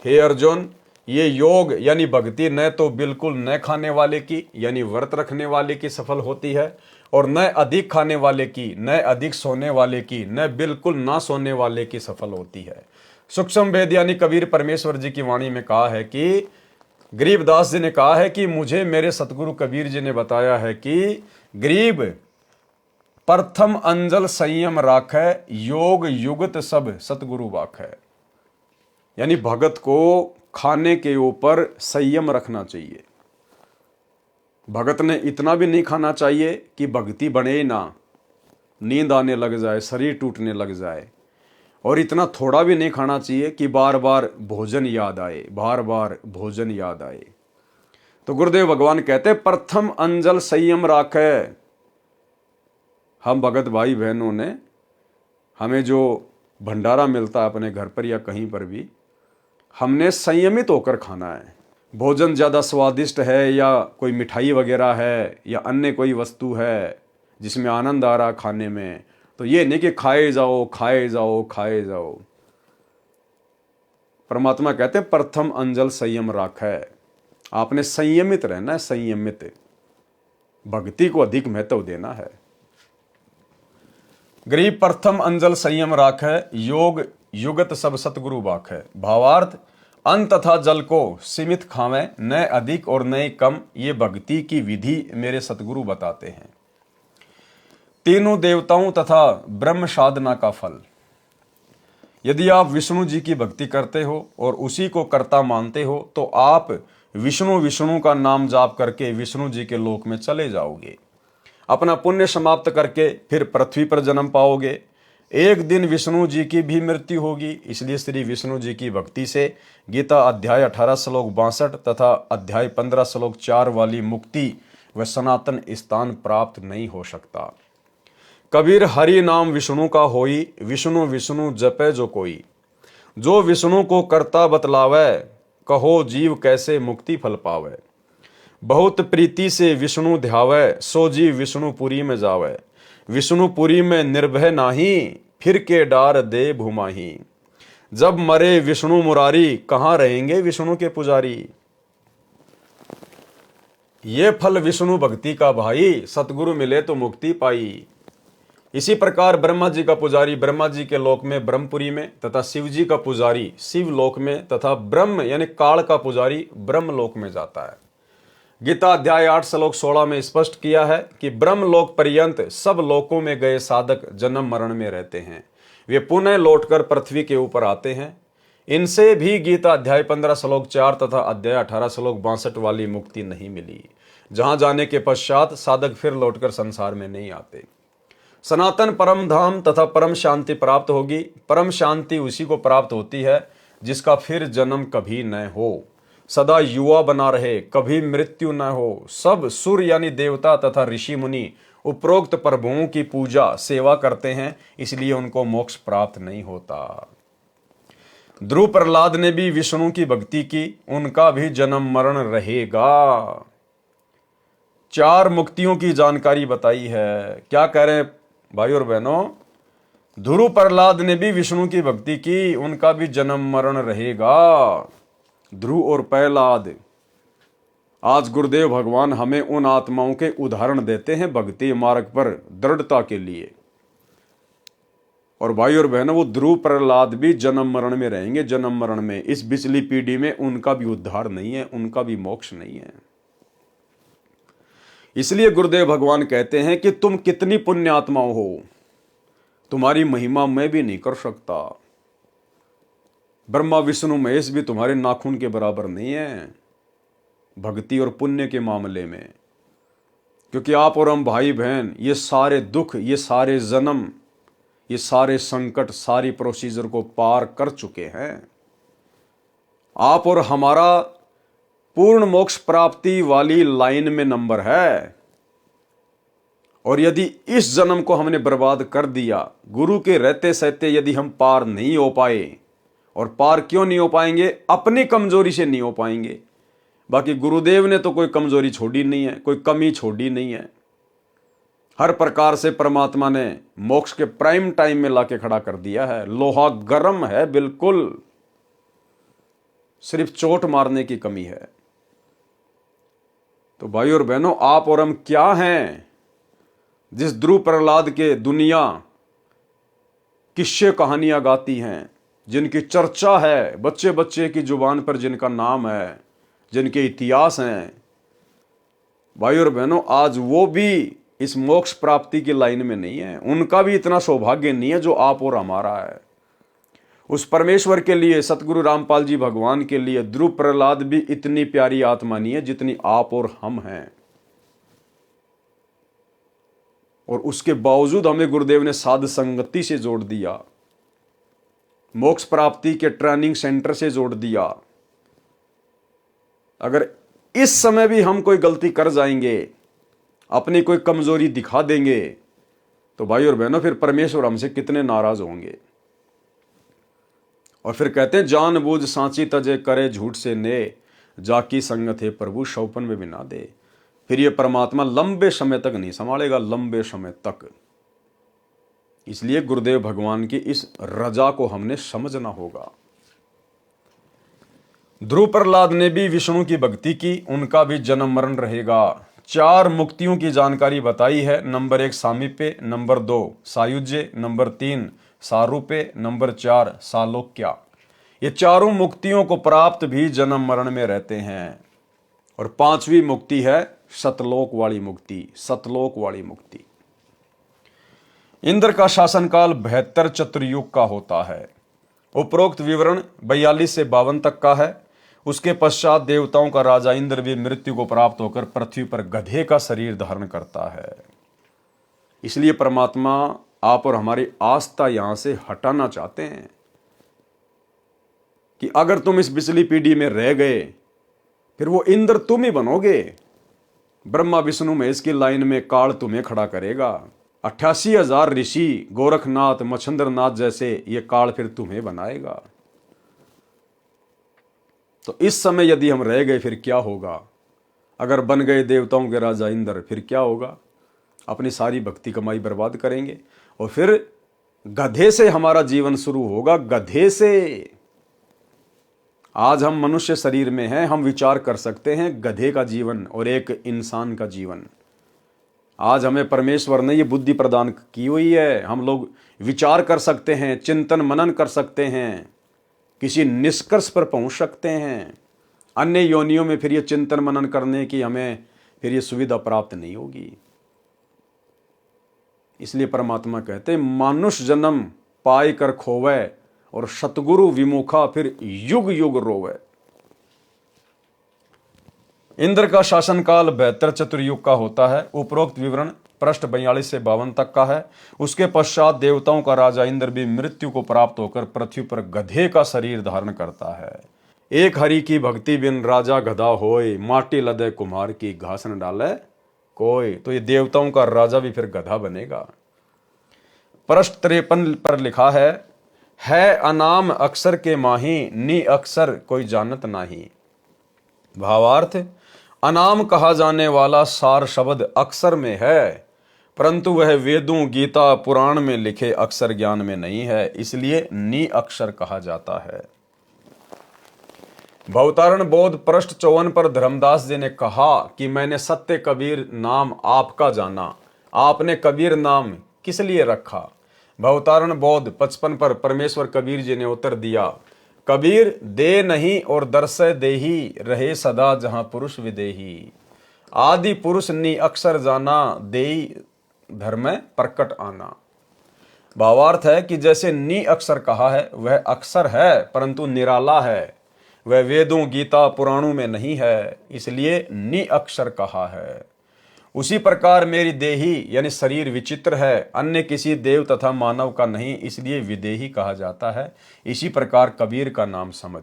S1: हे अर्जुन, ये योग यानी भक्ति न तो बिल्कुल न खाने वाले की यानी व्रत रखने वाले की सफल होती है, और न अधिक खाने वाले की, न अधिक सोने वाले की, न बिल्कुल ना सोने वाले की सफल होती है। सूक्ष्म वेद यानी कबीर परमेश्वर जी की वाणी में कहा है कि गरीबदास जी ने कहा है कि मुझे मेरे सतगुरु कबीर जी ने बताया है कि गरीब प्रथम अंजल संयम राखै, योग युगत सब सतगुरु वाखै। यानी भगत को खाने के ऊपर संयम रखना चाहिए। भगत ने इतना भी नहीं खाना चाहिए कि भक्ति बने ना, नींद आने लग जाए, शरीर टूटने लग जाए, और इतना थोड़ा भी नहीं खाना चाहिए कि बार बार भोजन याद आए, बार बार भोजन याद आए। तो गुरुदेव भगवान कहते प्रथम अंजल संयम राखे। हम भगत भाई बहनों ने, हमें जो भंडारा मिलता है अपने घर पर या कहीं पर भी, हमने संयमित होकर खाना है। भोजन ज़्यादा स्वादिष्ट है या कोई मिठाई वगैरह है या अन्य कोई वस्तु है जिसमें आनंद आ रहा खाने में, तो ये नहीं कि खाए जाओ खाए जाओ खाए जाओ। परमात्मा कहते हैं प्रथम अंजल संयम राखै। आपने संयमित रहना है, संयमित। भक्ति को अधिक महत्व देना है। गरीब प्रथम अंजल संयम राखै, योग युगत सब सतगुरु बाखै। भावार्थ, अन्न तथा जल को सीमित खावें, न अधिक और न कम। ये भक्ति की विधि मेरे सतगुरु बताते हैं। तीनों देवताओं तथा ब्रह्म साधना का फल। यदि आप विष्णु जी की भक्ति करते हो और उसी को कर्ता मानते हो तो आप विष्णु विष्णु का नाम जाप करके विष्णु जी के लोक में चले जाओगे। अपना पुण्य समाप्त करके फिर पृथ्वी पर जन्म पाओगे। एक दिन विष्णु जी की भी मृत्यु होगी। इसलिए श्री विष्णु जी की भक्ति से गीता अध्याय 18 श्लोक 62 तथा अध्याय 15 श्लोक 4 वाली मुक्ति वह सनातन स्थान प्राप्त नहीं हो सकता। कबीर हरि नाम विष्णु का होई, विष्णु विष्णु जपे जो कोई। जो विष्णु को करता बतलावे, कहो जीव कैसे मुक्ति फल पावे। बहुत प्रीति से विष्णु ध्यावे, सो जीव विष्णुपुरी में जावे। विष्णुपुरी में निर्भय नाही, फिर के डार दे भूमाही। जब मरे विष्णु मुरारी, कहाँ रहेंगे विष्णु के पुजारी। ये फल विष्णु भक्ति का भाई, सतगुरु मिले तो मुक्ति पाई। इसी प्रकार ब्रह्मा जी का पुजारी ब्रह्मा जी के लोक में ब्रह्मपुरी में, तथा शिव जी का पुजारी शिव लोक में, तथा ब्रह्म यानी काल का पुजारी ब्रह्म लोक में जाता है। गीता अध्याय 8 श्लोक 16 में स्पष्ट किया है कि ब्रह्म लोक पर्यंत सब लोकों में गए साधक जन्म मरण में रहते हैं, वे पुनः लौटकर पृथ्वी के ऊपर आते हैं। इनसे भी गीता अध्याय 15 श्लोक 4 तथा अध्याय 18 श्लोक 62 वाली मुक्ति नहीं मिली, जहां जाने के पश्चात साधक फिर लौटकर संसार में नहीं आते। सनातन परम धाम तथा परम शांति प्राप्त होगी। परम शांति उसी को प्राप्त होती है जिसका फिर जन्म कभी न हो, सदा युवा बना रहे, कभी मृत्यु न हो। सब सुर यानी देवता तथा ऋषि मुनि उपरोक्त प्रभुओं की पूजा सेवा करते हैं, इसलिए उनको मोक्ष प्राप्त नहीं होता। ध्रुव प्रहलाद ने भी विष्णु की भक्ति की, उनका भी जन्म मरण रहेगा। 4 मुक्तियों की जानकारी बताई है। क्या कह रहे हैं भाई और बहनों? ध्रुव प्रहलाद ने भी विष्णु की भक्ति की, उनका भी जन्म मरण रहेगा। ध्रुव और प्रहलाद, आज गुरुदेव भगवान हमें उन आत्माओं के उदाहरण देते हैं भक्ति मार्ग पर दृढ़ता के लिए। और भाई और बहनों, वो ध्रुव प्रहलाद भी जन्म मरण में रहेंगे, जन्म मरण में। इस पिछली पीढ़ी में उनका भी उद्धार नहीं है, उनका भी मोक्ष नहीं है। इसलिए गुरुदेव भगवान कहते हैं कि तुम कितनी पुण्य आत्माओं हो, तुम्हारी महिमा मैं भी नहीं कर सकता। ब्रह्मा विष्णु महेश भी तुम्हारे नाखून के बराबर नहीं है भक्ति और पुण्य के मामले में, क्योंकि आप और हम भाई बहन ये सारे दुख, ये सारे जन्म, ये सारे संकट, सारी प्रोसीजर को पार कर चुके हैं। आप और हमारा पूर्ण मोक्ष प्राप्ति वाली लाइन में नंबर है। और यदि इस जन्म को हमने बर्बाद कर दिया, गुरु के रहते सहते यदि हम पार नहीं हो पाए, और पार क्यों नहीं हो पाएंगे? अपनी कमजोरी से नहीं हो पाएंगे। बाकी गुरुदेव ने तो कोई कमजोरी छोड़ी नहीं है, कोई कमी छोड़ी नहीं है। हर प्रकार से परमात्मा ने मोक्ष के प्राइम टाइम में लाके खड़ा कर दिया है। लोहा गर्म है बिल्कुल, सिर्फ चोट मारने की कमी है। तो भाई और बहनों, आप और हम क्या हैं जिस ध्रुव प्रहलाद के दुनिया किस्से कहानियां गाती हैं, जिनकी चर्चा है बच्चे बच्चे की जुबान पर, जिनका नाम है, जिनके इतिहास हैं। भाई और बहनों, आज वो भी इस मोक्ष प्राप्ति की लाइन में नहीं है, उनका भी इतना सौभाग्य नहीं है जो आप और हमारा है। उस परमेश्वर के लिए, सतगुरु रामपाल जी भगवान के लिए ध्रुव प्रहलाद भी इतनी प्यारी आत्मा नहीं है जितनी आप और हम हैं। और उसके बावजूद हमें गुरुदेव ने साध संगति से जोड़ दिया, मोक्ष प्राप्ति के ट्रेनिंग सेंटर से जोड़ दिया। अगर इस समय भी हम कोई गलती कर जाएंगे, अपनी कोई कमजोरी दिखा देंगे, तो भाई और बहनों फिर परमेश्वर हमसे कितने नाराज होंगे। और फिर कहते हैं, जानबूझ सांची तजे करे झूठ से ने, जाकी संगत है प्रभु शौपन में भी ना दे। फिर ये परमात्मा लंबे समय तक नहीं संभालेगा, लंबे समय तक। इसलिए गुरुदेव भगवान की इस रजा को हमने समझना होगा। ध्रुव प्रहलाद ने भी विष्णु की भक्ति की, उनका भी जन्म मरण रहेगा। 4 मुक्तियों की जानकारी बताई है। नंबर 1 सामीप्य, नंबर 2 सायुज्य, नंबर 3 सारूप्य, नंबर 4 सालोक्या। ये चारों मुक्तियों को प्राप्त भी जन्म मरण में रहते हैं। और 5वीं मुक्ति है सतलोक वाली मुक्ति, सतलोक वाली मुक्ति। इंद्र का शासनकाल 72 चतुर्युग का होता है। उपरोक्त विवरण 42 से 52 तक का है। उसके पश्चात देवताओं का राजा इंद्र भी मृत्यु को प्राप्त होकर पृथ्वी पर गधे का शरीर धारण करता है। इसलिए परमात्मा आप और हमारी आस्था यहां से हटाना चाहते हैं कि अगर तुम इस पिछली पीढ़ी में रह गए, फिर वो इंद्र तुम ही बनोगे। ब्रह्मा विष्णु महेश की लाइन में काल तुम्हें खड़ा करेगा। 88,000 ऋषि, गोरखनाथ, मच्छंद्रनाथ जैसे ये काल फिर तुम्हें बनाएगा। तो इस समय यदि हम रह गए फिर क्या होगा? अगर बन गए देवताओं के राजा इंद्र फिर क्या होगा? अपनी सारी भक्ति कमाई बर्बाद करेंगे और फिर गधे से हमारा जीवन शुरू होगा, गधे से। आज हम मनुष्य शरीर में हैं, हम विचार कर सकते हैं गधे का जीवन और एक इंसान का जीवन। आज हमें परमेश्वर ने ये बुद्धि प्रदान की हुई है, हम लोग विचार कर सकते हैं, चिंतन मनन कर सकते हैं, किसी निष्कर्ष पर पहुंच सकते हैं। अन्य योनियों में फिर ये चिंतन मनन करने की हमें फिर ये सुविधा प्राप्त नहीं होगी। इसलिए परमात्मा कहते हैं मानुष जन्म पाई कर खोवे और सतगुरु विमुखा फिर युग युग रोवे। इंद्र का शासनकाल 72 चतुर्युग का होता है। उपरोक्त विवरण पृष्ठ 42 से 52 तक का है। उसके पश्चात देवताओं का राजा इंद्र भी मृत्यु को प्राप्त होकर पृथ्वी पर गधे का शरीर धारण करता है। एक हरि की भक्ति बिन राजा गधा होए, माटी लदे कुम्हार की घास न डाले कोई। तो ये देवताओं का राजा भी फिर गधा बनेगा। पृष्ठ 53 पर लिखा है अनाम अक्षर के माही, नी अक्षर कोई जानत नाही। भावार्थ, अनाम कहा जाने वाला सार शब्द अक्षर में है, परंतु वह वेदों, गीता, पुराण में लिखे अक्षर ज्ञान में नहीं है, इसलिए नी अक्षर कहा जाता है। भवतारण बोध पृष्ठ 54 पर धर्मदास जी ने कहा कि मैंने सत्य कबीर नाम आपका जाना। आपने कबीर नाम किस लिए रखा? भवतारण बोध 55 पर परमेश्वर कबीर जी ने उत्तर दिया, कबीर दे नहीं और दर्शय देही, रहे सदा जहां पुरुष विदेही। आदि पुरुष नी अक्षर जाना, देई धर्म प्रकट आना। भावार्थ है कि जैसे नी अक्षर कहा है वह अक्षर है परंतु निराला है, वह वेदों, गीता, पुराणों में नहीं है, इसलिए नी अक्षर कहा है। उसी प्रकार मेरी देही यानी शरीर विचित्र है, अन्य किसी देव तथा मानव का नहीं, इसलिए विदेही कहा जाता है। इसी प्रकार कबीर का नाम समझ।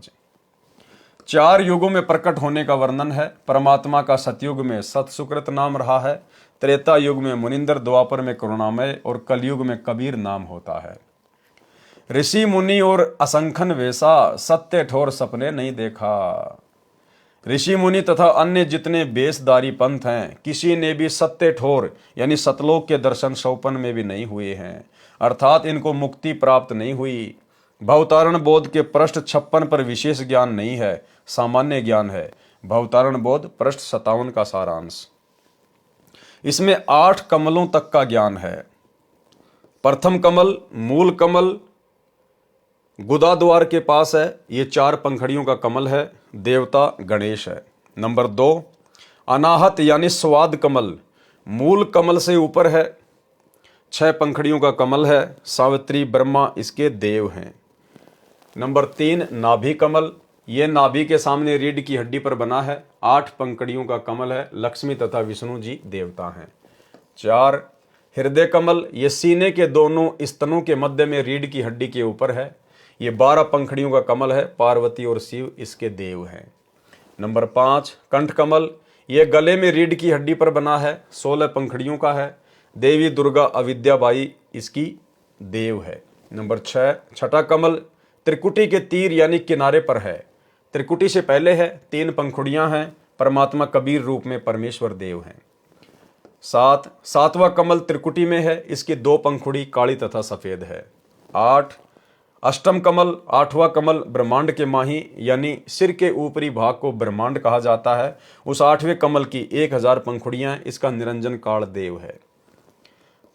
S1: 4 युगों में प्रकट होने का वर्णन है। परमात्मा का सतयुग में सतसुकृत नाम रहा है, त्रेता युग में मुनिंदर, द्वापर में करुणामय और कलयुग में कबीर नाम होता है। ऋषि मुनि और असंख्यन वेशा, सत्य ठोर सपने नहीं देखा। ऋषि मुनि तथा अन्य जितने बेशदारी पंथ हैं, किसी ने भी सत्य ठोर यानी सतलोक के दर्शन सौपन में भी नहीं हुए हैं, अर्थात इनको मुक्ति प्राप्त नहीं हुई। भवतारण बोध के पृष्ठ 56 पर विशेष ज्ञान नहीं है, सामान्य ज्ञान है। भवतारण बोध पृष्ठ 57 का सारांश। इसमें 8 कमलों तक का ज्ञान है। प्रथम कमल मूल कमल गुदा द्वार के पास है, ये 4 पंखड़ियों का कमल है, देवता गणेश है। नंबर 2 अनाहत यानी स्वाद कमल, मूल कमल से ऊपर है, 6 पंखड़ियों का कमल है, सावित्री ब्रह्मा इसके देव हैं। नंबर 3 नाभि कमल, ये नाभि के सामने रीढ़ की हड्डी पर बना है, 8 पंखड़ियों का कमल है, लक्ष्मी तथा विष्णु जी देवता हैं। 4 हृदय कमल, ये सीने के दोनों स्तनों के मध्य में रीढ़ की हड्डी के ऊपर है, ये 12 पंखड़ियों का कमल है, पार्वती और शिव इसके देव हैं। नंबर 5 कंठ कमल, ये गले में रीढ़ की हड्डी पर बना है, 16 पंखड़ियों का है, देवी दुर्गा अविद्याबाई इसकी देव है। नंबर 6 छठा कमल त्रिकुटी के तीर यानी किनारे पर है, त्रिकुटी से पहले है, 3 पंखुड़ियां हैं, परमात्मा कबीर रूप में परमेश्वर देव हैं। 7 सातवां कमल त्रिकुटी में है, इसकी 2 पंखुड़ी काली तथा सफेद है। 8 अष्टम कमल 8वां कमल ब्रह्मांड के माही यानी सिर के ऊपरी भाग को ब्रह्मांड कहा जाता है, उस 8वें कमल की 1000 पंखुड़ियां, इसका निरंजन काल देव है।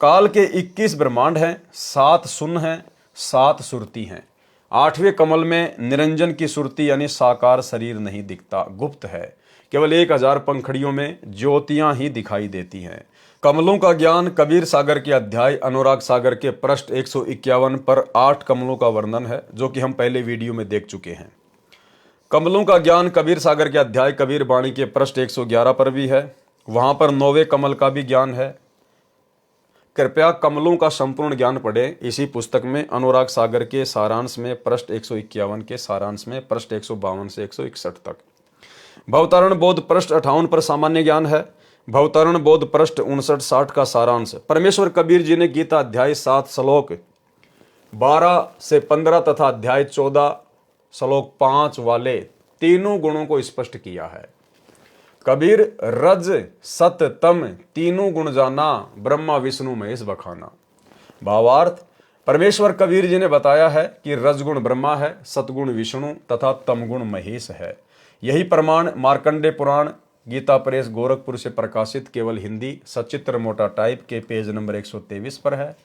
S1: काल के 21 ब्रह्मांड हैं, 7 सुन हैं, 7 सुरती हैं। 8वें कमल में निरंजन की सुरती यानी साकार शरीर नहीं दिखता, गुप्त है, केवल 1000 पंखड़ियों में ज्योतियां ही दिखाई देती हैं। कमलों का ज्ञान कबीर सागर के अध्याय अनुराग सागर के पृष्ठ 151 पर 8 कमलों का वर्णन है, जो कि हम पहले वीडियो में देख चुके हैं। कमलों का ज्ञान कबीर सागर के अध्याय कबीर वाणी के पृष्ठ 111 पर भी है, वहां पर 9वें कमल का भी ज्ञान है। कृपया कमलों का संपूर्ण ज्ञान पढ़ें इसी पुस्तक में, अनुराग सागर के सारांश में पृष्ठ 151 के सारांश में पृष्ठ 152 से 161 तक। भवतारण बोध पृष्ठ 58 पर सामान्य ज्ञान है। भवतरण बोध पृष्ठ 59-60 का सारांश। परमेश्वर कबीर जी ने गीता अध्याय 7 श्लोक 12 से 15 तथा अध्याय 14 श्लोक 5 वाले तीनों गुणों को स्पष्ट किया है। कबीर रज सत तम तीनों गुण जाना, ब्रह्मा विष्णु महेश बखाना। भावार्थ, परमेश्वर कबीर जी ने बताया है कि रजगुण ब्रह्मा है, सतगुण विष्णु तथा तमगुण महेश है। यही प्रमाण मार्कंडे पुराण गीता प्रेस गोरखपुर से प्रकाशित केवल हिंदी सचित्र मोटा टाइप के पेज नंबर 123 पर है।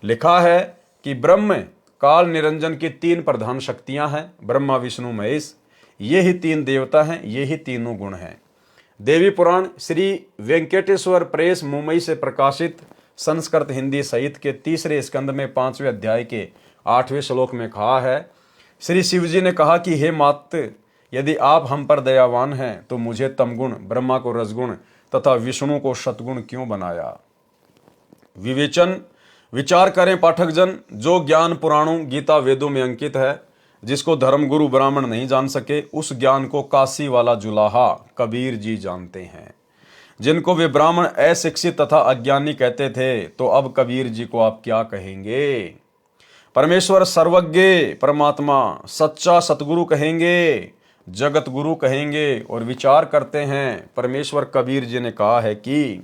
S1: लिखा है कि ब्रह्म काल निरंजन की 3 प्रधान शक्तियां हैं, ब्रह्मा विष्णु महेश। ये ही 3 देवता हैं, ये ही तीनों गुण हैं। देवी पुराण श्री वेंकटेश्वर प्रेस मुंबई से प्रकाशित संस्कृत हिंदी सहित के 3रे स्कंद में 5वें अध्याय के 8वें श्लोक में कहा है, श्री शिव जी ने कहा कि हे मात, यदि आप हम पर दयावान हैं तो मुझे तमगुण, ब्रह्मा को रजगुण तथा विष्णु को सतगुण क्यों बनाया। विवेचन विचार करें पाठक जन, जो ज्ञान पुराणों गीता वेदों में अंकित है, जिसको धर्मगुरु ब्राह्मण नहीं जान सके, उस ज्ञान को काशी वाला जुलाहा कबीर जी जानते हैं। जिनको वे ब्राह्मण अशिक्षित तथा अज्ञानी कहते थे, तो अब कबीर जी को आप क्या कहेंगे। परमेश्वर सर्वज्ञ परमात्मा सच्चा सतगुरु कहेंगे, जगत गुरु कहेंगे। और विचार करते हैं, परमेश्वर कबीर जी ने कहा है कि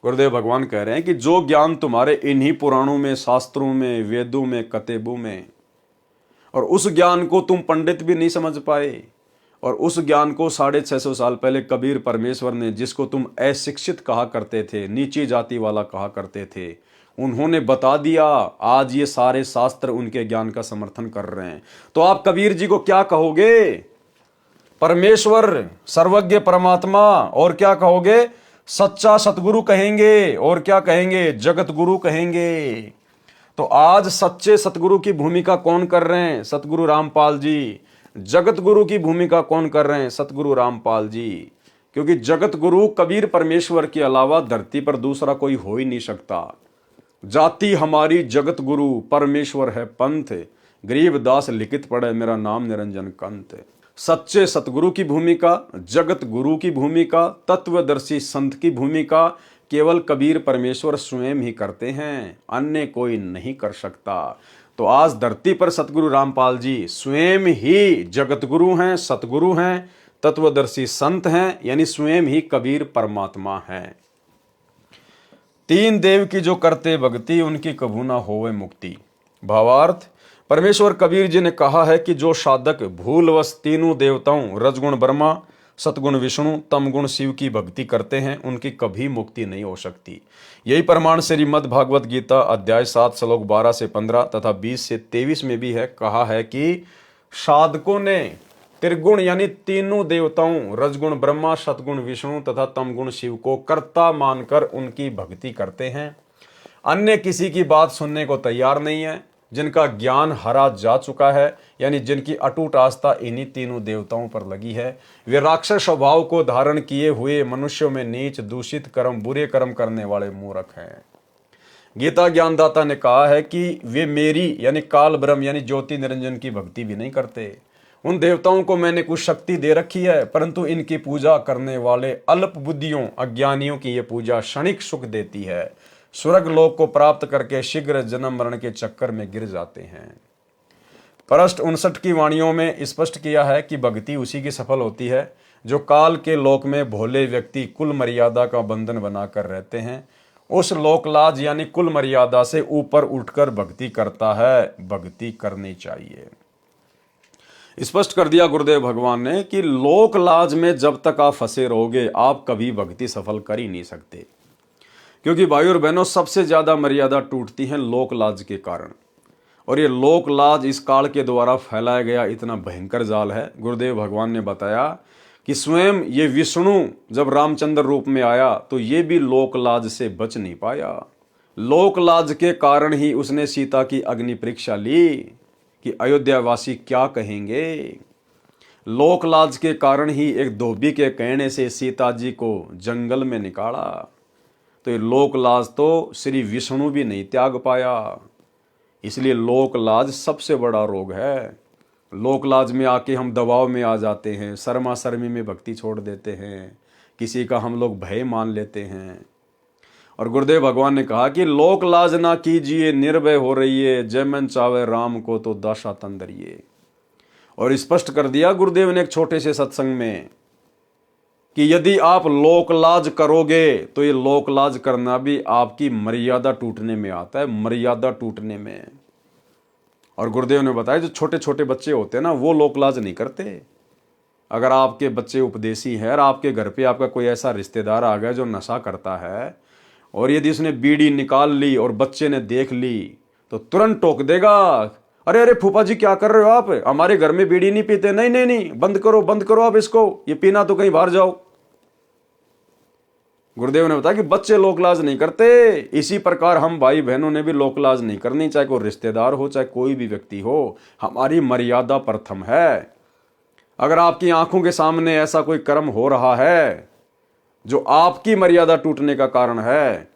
S1: गुरुदेव भगवान कह रहे हैं कि जो ज्ञान तुम्हारे इन्हीं पुराणों में, शास्त्रों में, वेदों में, कतेबों में, और उस ज्ञान को तुम पंडित भी नहीं समझ पाए, और उस ज्ञान को 650 साल पहले कबीर परमेश्वर ने, जिसको तुम अशिक्षित कहा करते थे, नीची जाति वाला कहा करते थे, उन्होंने बता दिया। आज ये सारे शास्त्र उनके ज्ञान का समर्थन कर रहे हैं। तो आप कबीर जी को क्या कहोगे। परमेश्वर सर्वज्ञ परमात्मा, और क्या कहोगे, सच्चा सतगुरु कहेंगे, और क्या कहेंगे, जगत गुरु कहेंगे। तो आज सच्चे सतगुरु की भूमिका कौन कर रहे हैं, सतगुरु रामपाल जी। जगत गुरु की भूमिका कौन कर रहे हैं, सतगुरु रामपाल जी। क्योंकि जगत गुरु कबीर परमेश्वर के अलावा धरती पर दूसरा कोई हो ही नहीं सकता। जाति हमारी जगत गुरु, परमेश्वर है पंथ, गरीब दास लिखित पढ़े, मेरा नाम निरंजन कंत। सच्चे सतगुरु की भूमिका, जगत गुरु की भूमिका, तत्वदर्शी संत की भूमिका केवल कबीर परमेश्वर स्वयं ही करते हैं, अन्य कोई नहीं कर सकता। तो आज धरती पर सतगुरु रामपाल जी स्वयं ही जगत गुरु हैं, सतगुरु हैं, तत्वदर्शी संत हैं, यानी स्वयं ही कबीर परमात्मा हैं। 3 देव की जो करते भक्ति, उनकी कभू ना होवे मुक्ति। भावार्थ, परमेश्वर कबीर जी ने कहा है कि जो साधक भूलवश तीनों देवताओं रजगुण ब्रह्मा, सतगुण विष्णु, तमगुण शिव की भक्ति करते हैं, उनकी कभी मुक्ति नहीं हो सकती। यही प्रमाण श्रीमद् भागवत गीता अध्याय 7 श्लोक 12 से 15 तथा 20 से 23 में भी है। कहा है कि साधकों ने त्रिगुण यानी तीनों देवताओं रजगुण ब्रह्मा, सतगुण विष्णु तथा तमगुण शिव को कर्ता मानकर उनकी भक्ति करते हैं। अन्य किसी की बात सुनने को तैयार नहीं है। जिनका ज्ञान हरा जा चुका है, यानी जिनकी अटूट आस्था इन्हीं तीनों देवताओं पर लगी है, वे राक्षस स्वभाव को धारण किए हुए मनुष्यों में नीच, दूषित कर्म, बुरे कर्म करने वाले मूर्ख हैं। गीता ज्ञानदाता ने कहा है कि वे मेरी यानी काल ब्रह्म यानी ज्योति निरंजन की भक्ति भी नहीं करते। उन देवताओं को मैंने कुछ शक्ति दे रखी है, परंतु इनकी पूजा करने वाले अल्प बुद्धियों, अज्ञानियों की ये पूजा क्षणिक सुख देती है। स्वर्ग लोक को प्राप्त करके शीघ्र जन्म मरण के चक्कर में गिर जाते हैं। पृष्ठ 59 की वाणियों में स्पष्ट किया है कि भक्ति उसी की सफल होती है जो काल के लोक में भोले व्यक्ति कुल मर्यादा का बंधन बनाकर रहते हैं। उस लोकलाज यानी कुल मर्यादा से ऊपर उठकर भक्ति करता है। भक्ति करनी चाहिए। स्पष्ट कर दिया गुरुदेव भगवान ने कि लोकलाज में जब तक आप फंसे रहोगे, आप कभी भक्ति सफल कर ही नहीं सकते। क्योंकि भाई और बहनों, सबसे ज्यादा मर्यादा टूटती है लोकलाज के कारण, और ये लोकलाज इस काल के द्वारा फैलाया गया इतना भयंकर जाल है। गुरुदेव भगवान ने बताया कि स्वयं ये विष्णु जब रामचंद्र रूप में आया तो ये भी लोकलाज से बच नहीं पाया। लोकलाज के कारण ही उसने सीता की अग्नि परीक्षा ली कि अयोध्यावासी क्या कहेंगे। लोकलाज के कारण ही एक धोबी के कहने से सीता जी को जंगल में निकाला। तो ये लोकलाज तो श्री विष्णु भी नहीं त्याग पाया। इसलिए लोकलाज सबसे बड़ा रोग है। लोकलाज में आके हम दबाव में आ जाते हैं, शर्मा शर्मी में भक्ति छोड़ देते हैं किसी का हम लोग भय मान लेते हैं। और गुरुदेव भगवान ने कहा कि लोक लाज ना कीजिए, निर्भय हो रहिए, जय मन चावे राम को तो दशा तंदरिए। और स्पष्ट कर दिया गुरुदेव ने एक छोटे से सत्संग में कि यदि आप लोकलाज करोगे तो ये लोकलाज करना भी आपकी मर्यादा टूटने में आता है, मर्यादा टूटने में। और गुरुदेव ने बताया जो छोटे छोटे बच्चे होते हैं ना, वो लोकलाज नहीं करते। अगर आपके बच्चे उपदेशी हैं और आपके घर पे आपका कोई ऐसा रिश्तेदार आ गया जो नशा करता है, और यदि उसने बीड़ी निकाल ली और बच्चे ने देख ली तो तुरंत टोक देगा, अरे अरे फूफा जी क्या कर रहे हो आप, हमारे घर में बीड़ी नहीं पीते। नहीं नहीं नहीं, बंद करो आप इसको, ये पीना तो कहीं बाहर जाओ। गुरुदेव ने बताया कि बच्चे लोकलाज नहीं करते। इसी प्रकार हम भाई बहनों ने भी लोकलाज नहीं करनी, चाहे कोई रिश्तेदार हो चाहे कोई भी व्यक्ति हो। हमारी मर्यादा प्रथम है। अगर आपकी आंखों के सामने ऐसा कोई कर्म हो रहा है जो आपकी मर्यादा टूटने का कारण है,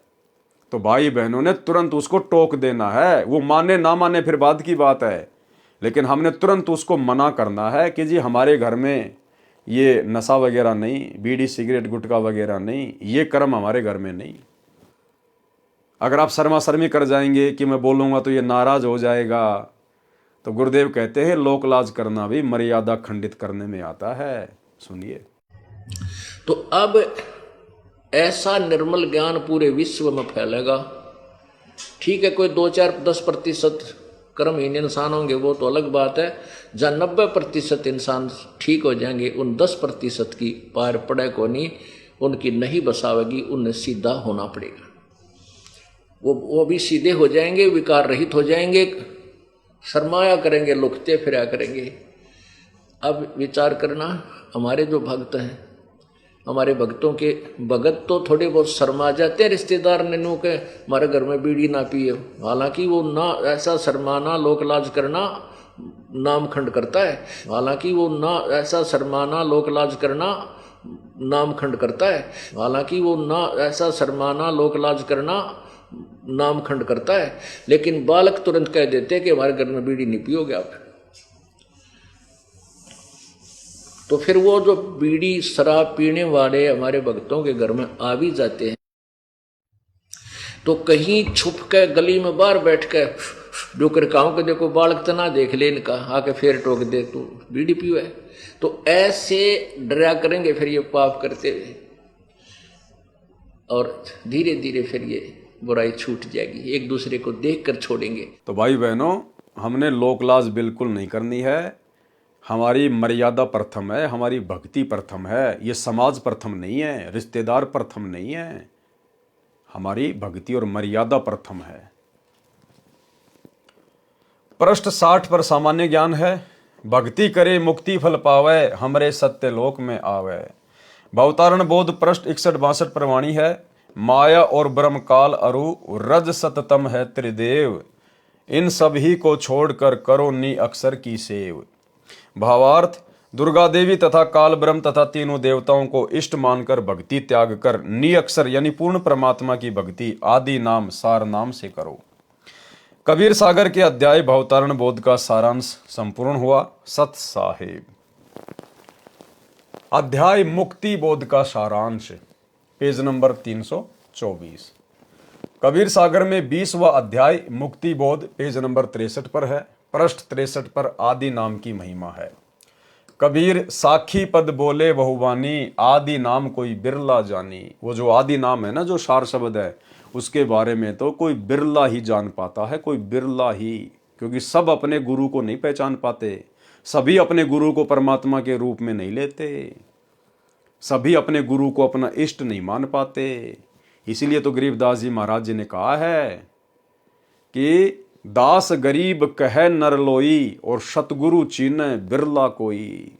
S1: तो भाई बहनों ने तुरंत उसको टोक देना है। वो माने ना माने फिर बाद की बात है, लेकिन हमने तुरंत उसको मना करना है कि जी हमारे घर में ये नशा वगैरह नहीं, बीड़ी सिगरेट गुटखा वगैरह नहीं, ये कर्म हमारे घर में नहीं। अगर आप शर्मा शर्मी कर जाएंगे कि मैं बोलूँगा तो ये नाराज हो जाएगा, तो गुरुदेव कहते हैं लोकलाज करना भी मर्यादा खंडित करने में आता है। सुनिए,
S3: तो अब ऐसा निर्मल ज्ञान पूरे विश्व में फैलेगा। ठीक है, कोई 2-4-10% कर्महीन इंसान होंगे वो तो अलग बात है। जहाँ 90% इंसान ठीक हो जाएंगे, उन 10% की पार पड़े को नहीं, उनकी नहीं बसावेगी, उन्हें सीधा होना पड़ेगा। वो भी सीधे हो जाएंगे, विकार रहित हो जाएंगे, शर्माया करेंगे, लुकते फिरा करेंगे। अब विचार करना, हमारे जो भक्त हैं, हमारे भक्तों के भगत तो थोड़े बहुत शर्मा जाते हैं रिश्तेदार ने नू के हमारे घर में बीड़ी ना पिए। हालांकि वो ना ऐसा शर्माना लोकलाज करना नाम खंड करता है। हालांकि वो ना ऐसा शर्माना लोकलाज करना नाम खंड करता है। हालांकि वो ना ऐसा शर्माना लोकलाज करना नाम खंड करता है। लेकिन बालक तुरंत कह देते कि हमारे घर में बीड़ी नहीं पियोगे आप। तो फिर वो जो बीड़ी शराब पीने वाले हमारे भक्तों के घर में आ भी जाते हैं, तो कहीं छुप के गली में बाहर बैठ के जो करकाओं के देखो बालक तना देख ले इनका, आके फिर टोक दे तू बीड़ी पियो है। तो ऐसे डरा करेंगे फिर ये पाप करते हुए, और धीरे धीरे फिर ये बुराई छूट जाएगी, एक दूसरे को देख कर छोड़ेंगे।
S1: तो भाई बहनों, हमने लोकलाज बिल्कुल नहीं करनी है। हमारी मर्यादा प्रथम है, हमारी भक्ति प्रथम है। ये समाज प्रथम नहीं है, रिश्तेदार प्रथम नहीं है, हमारी भक्ति और मर्यादा प्रथम है। पृष्ठ 60 पर सामान्य ज्ञान है। भक्ति करे मुक्ति फल पावे, हमरे सत्य लोक में आवे। भवतारण बोध पृष्ठ 61-62 पर वाणी है। माया और ब्रह्म काल अरु रज सततम है त्रिदेव, इन सभी को छोड़कर करो नी अक्षर की सेव। भावार्थ, दुर्गा देवी तथा काल ब्रह्म तथा तीनों देवताओं को इष्ट मानकर भक्ति त्याग कर नी अक्षर यानी पूर्ण परमात्मा की भक्ति आदि नाम सार नाम से करो। कबीर सागर के अध्याय भवतारण बोध का सारांश संपूर्ण हुआ। सत साहेब। अध्याय मुक्ति बोध का सारांश, पेज नंबर 324। कबीर सागर में 20वां अध्याय मुक्ति बोध पेज नंबर 63 पर है। पृष्ठ 63 पर आदि नाम की महिमा है। कबीर साखी पद बोले बहुवानी, आदि नाम कोई बिरला जानी। वो जो आदि नाम है ना, जो सार शब्द है, उसके बारे में तो कोई बिरला ही जान पाता है, कोई बिरला ही। क्योंकि सब अपने गुरु को नहीं पहचान पाते, सभी अपने गुरु को परमात्मा के रूप में नहीं लेते, सभी अपने गुरु को अपना इष्ट नहीं मान पाते। इसीलिए तो गरीबदास जी महाराज जी ने कहा है कि दास गरीब कह नर लोई, और सतगुरु चीने बिरला कोई।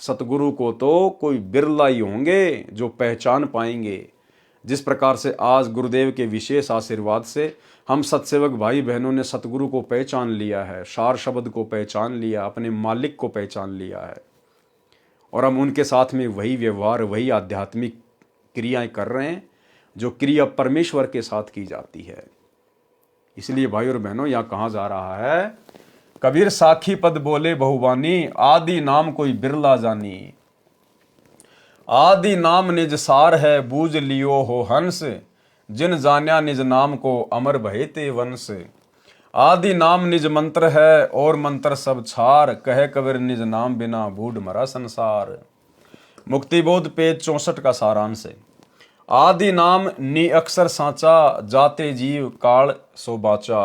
S1: सतगुरु को तो कोई बिरला ही होंगे जो पहचान पाएंगे। जिस प्रकार से आज गुरुदेव के विशेष आशीर्वाद से हम सत्सेवक भाई बहनों ने सतगुरु को पहचान लिया है, सार शब्द को पहचान लिया, अपने मालिक को पहचान लिया है, और हम उनके साथ में वही व्यवहार, वही आध्यात्मिक क्रियाएं कर रहे हैं जो क्रिया परमेश्वर के साथ की जाती है। इसलिए भाई और बहनों, यहाँ कहा जा रहा है, कबीर साखी पद बोले बहुवानी, आदि नाम कोई बिरला जानी। आदि नाम निज सार है बूझ लियो हो हंस, जिन जान्या निज नाम को अमर भये ते वंश। आदि नाम निज मंत्र है और मंत्र सब छार, कहे कबीर निज नाम बिना बूढ़ मरा संसार। मुक्तिबोध पेज 64 का सारांश है। आदि नाम नी अक्षर सांचा, जाते जीव काल सो बाचा।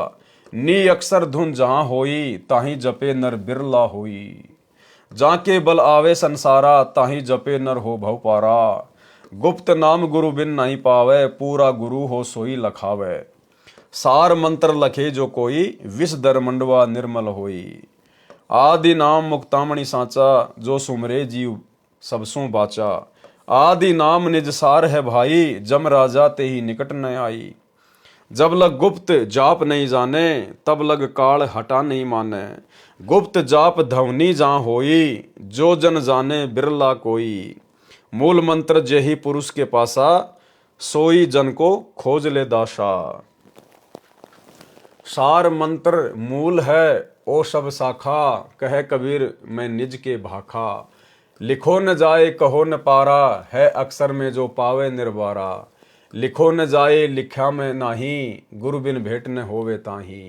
S1: नी अक्षर धुन जहां होई, ताही जपे नर बिरला होई। जाके बल आवे संसारा, ताही जपे नर हो भव पारा। गुप्त नाम गुरु बिन नहीं पावे, पूरा गुरु हो सोई लखावे। सार मंत्र लखे जो कोई, विष दर मंडवा निर्मल होई। आदि नाम मुक्तामणि सांचा, जो सुमरे जीव सबसों बाचा। आदि नाम निज सार है भाई, जम राजा ते ही निकट न आई। जब लग गुप्त जाप नहीं जाने, तब लग काल हटा नहीं माने। गुप्त जाप धवनी जहाँ होई, जो जन जाने बिरला कोई। मूल मंत्र जेहि पुरुष के पासा, सोई जन को खोज ले दाशा। सार मंत्र मूल है ओ सब शाखा, कहे कबीर मैं निज के भाखा। लिखो न जाए कहो न पारा, है अक्षर में जो पावे निर्वारा। लिखो न जाए लिखा में नाही, गुरु बिन भेंट न होवे ताही।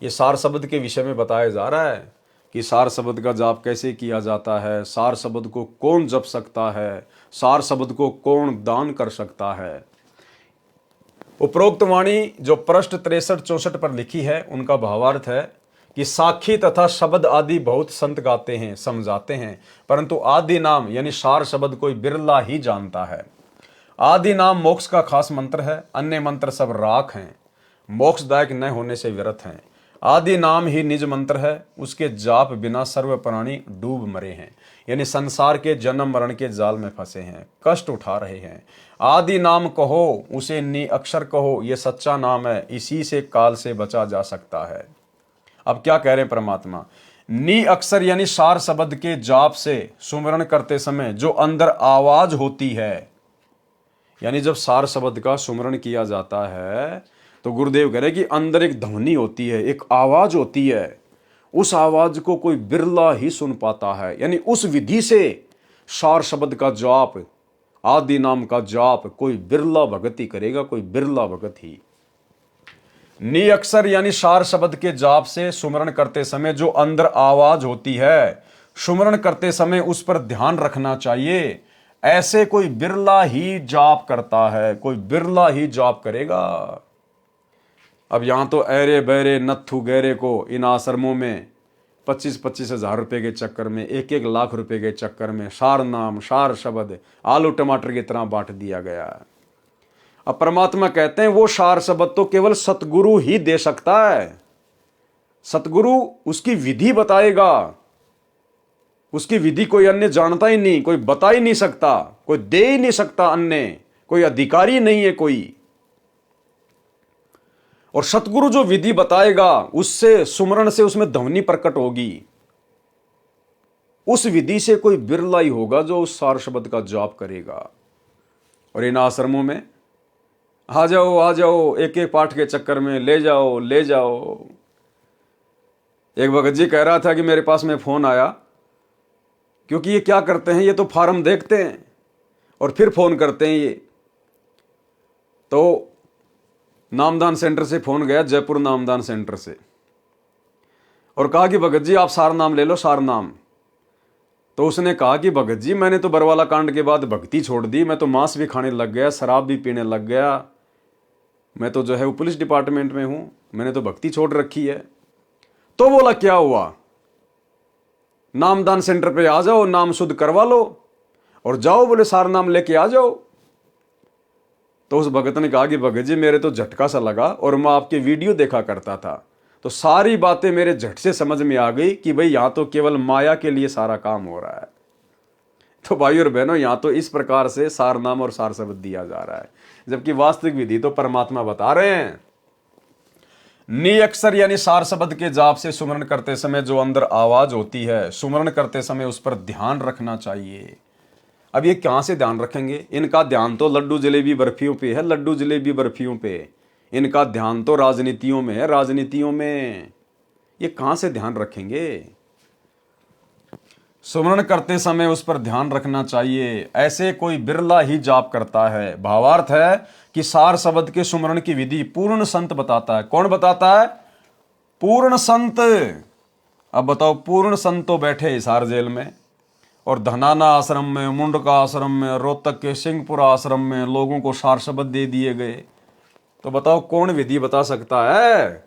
S1: ये सार शब्द के विषय में बताया जा रहा है कि सार शब्द का जाप कैसे किया जाता है, सार शब्द को कौन जप सकता है, सार शब्द को कौन दान कर सकता है। उपरोक्त वाणी जो पृष्ठ 63-64 पर लिखी है, उनका भावार्थ है कि साखी तथा शब्द आदि बहुत संत गाते हैं, समझाते हैं, परंतु आदि नाम यानी सार शब्द कोई बिरला ही जानता है। आदि नाम मोक्ष का खास मंत्र है, अन्य मंत्र सब राख हैं, मोक्षदायक न होने से व्यर्थ हैं। आदि नाम ही निज मंत्र है, उसके जाप बिना सर्व प्राणी डूब मरे हैं, यानी संसार के जन्म मरण के जाल में फंसे हैं, कष्ट उठा रहे हैं। आदि नाम कहो, उसे नी अक्षर कहो, यह सच्चा नाम है, इसी से काल से बचा जा सकता है। अब क्या कह रहे हैं परमात्मा, नी अक्षर यानी सार शब्द के जाप से सुमरण करते समय जो अंदर आवाज होती है, यानी जब सार शब्द का सुमरण किया जाता है तो गुरुदेव कह रहे कि अंदर एक ध्वनि होती है, एक आवाज होती है। उस आवाज को कोई बिरला ही सुन पाता है, यानी उस विधि से सार शब्द का जाप, आदि नाम का जाप कोई बिरला भगत ही करेगा, कोई बिरला भगत ही। नी अक्षर यानी सार शब्द के जाप से सुमरण करते समय जो अंदर आवाज होती है, सुमरण करते समय उस पर ध्यान रखना चाहिए। ऐसे कोई बिरला ही जाप करता है, कोई बिरला ही जाप करेगा। अब यहां तो ऐरे बैरे नत्थु गैरे को इन आश्रमों में 25-25 हजार रुपए के चक्कर में, 1-1 लाख रुपए के चक्कर में सार नाम, सार शब्द आलू टमाटर की तरह बांट दिया गया। अब परमात्मा कहते हैं वो सार शब्द तो केवल सतगुरु ही दे सकता है। सतगुरु उसकी विधि बताएगा, उसकी विधि कोई अन्य जानता ही नहीं, कोई बता ही नहीं सकता, कोई दे ही नहीं सकता, अन्य कोई अधिकारी नहीं है कोई। और सतगुरु जो विधि बताएगा, उससे सुमरण से उसमें ध्वनि प्रकट होगी। उस विधि से कोई बिरला ही होगा जो उस सार शब्द का जाप करेगा। और इन आश्रमों में आ जाओ आ जाओ, एक एक पाठ के चक्कर में ले जाओ ले जाओ। एक भगत जी कह रहा था कि मेरे पास में फोन आया, क्योंकि ये क्या करते हैं, ये तो फार्म देखते हैं और फिर फोन करते हैं। ये तो नामदान सेंटर से फोन गया, जयपुर नामदान सेंटर से, और कहा कि भगत जी आप सार नाम ले लो, सार नाम। तो उसने कहा कि भगत जी मैंने तो बरवाला कांड के बाद भक्ति छोड़ दी, मैं तो मांस भी खाने लग गया, शराब भी पीने लग गया, मैं तो जो है वो पुलिस डिपार्टमेंट में हूं, मैंने तो भक्ति छोड़ रखी है। तो बोला क्या हुआ, नामदान सेंटर पे आ जाओ, नाम शुद्ध करवा लो और जाओ, बोले सार नाम लेके आ जाओ। तो उस भगत ने कहा कि भगत जी मेरे तो झटका सा लगा, और मैं आपके वीडियो देखा करता था तो सारी बातें मेरे झट से समझ में आ गई कि भाई यहां तो केवल माया के लिए सारा काम हो रहा है। तो भाई और बहनों, यहां तो इस प्रकार से सार नाम और सार शब्द दिया जा रहा है, जबकि वास्तविक विधि तो परमात्मा बता रहे हैं। नी अक्षर यानी सार शब्द के जाप से सुमरण करते समय जो अंदर आवाज होती है, सुमरण करते समय उस पर ध्यान रखना चाहिए। अब ये कहां से ध्यान रखेंगे, इनका ध्यान तो लड्डू जलेबी बर्फियों पे है, लड्डू जलेबी बर्फियों पे। इनका ध्यान तो राजनीतियों में है, राजनीतियों में। ये कहां से ध्यान रखेंगे। सुमरण करते समय उस पर ध्यान रखना चाहिए, ऐसे कोई बिरला ही जाप करता है। भावार्थ है कि सार शब्द के सुमरण की विधि पूर्ण संत बताता है। कौन बताता है? पूर्ण संत। अब बताओ, पूर्ण संत तो बैठे हिसार जेल में, और धनाना आश्रम में, मुंडका आश्रम में, रोहतक के सिंहपुरा आश्रम में लोगों को सार शब्द दे दिए गए। तो बताओ कौन विधि बता सकता है?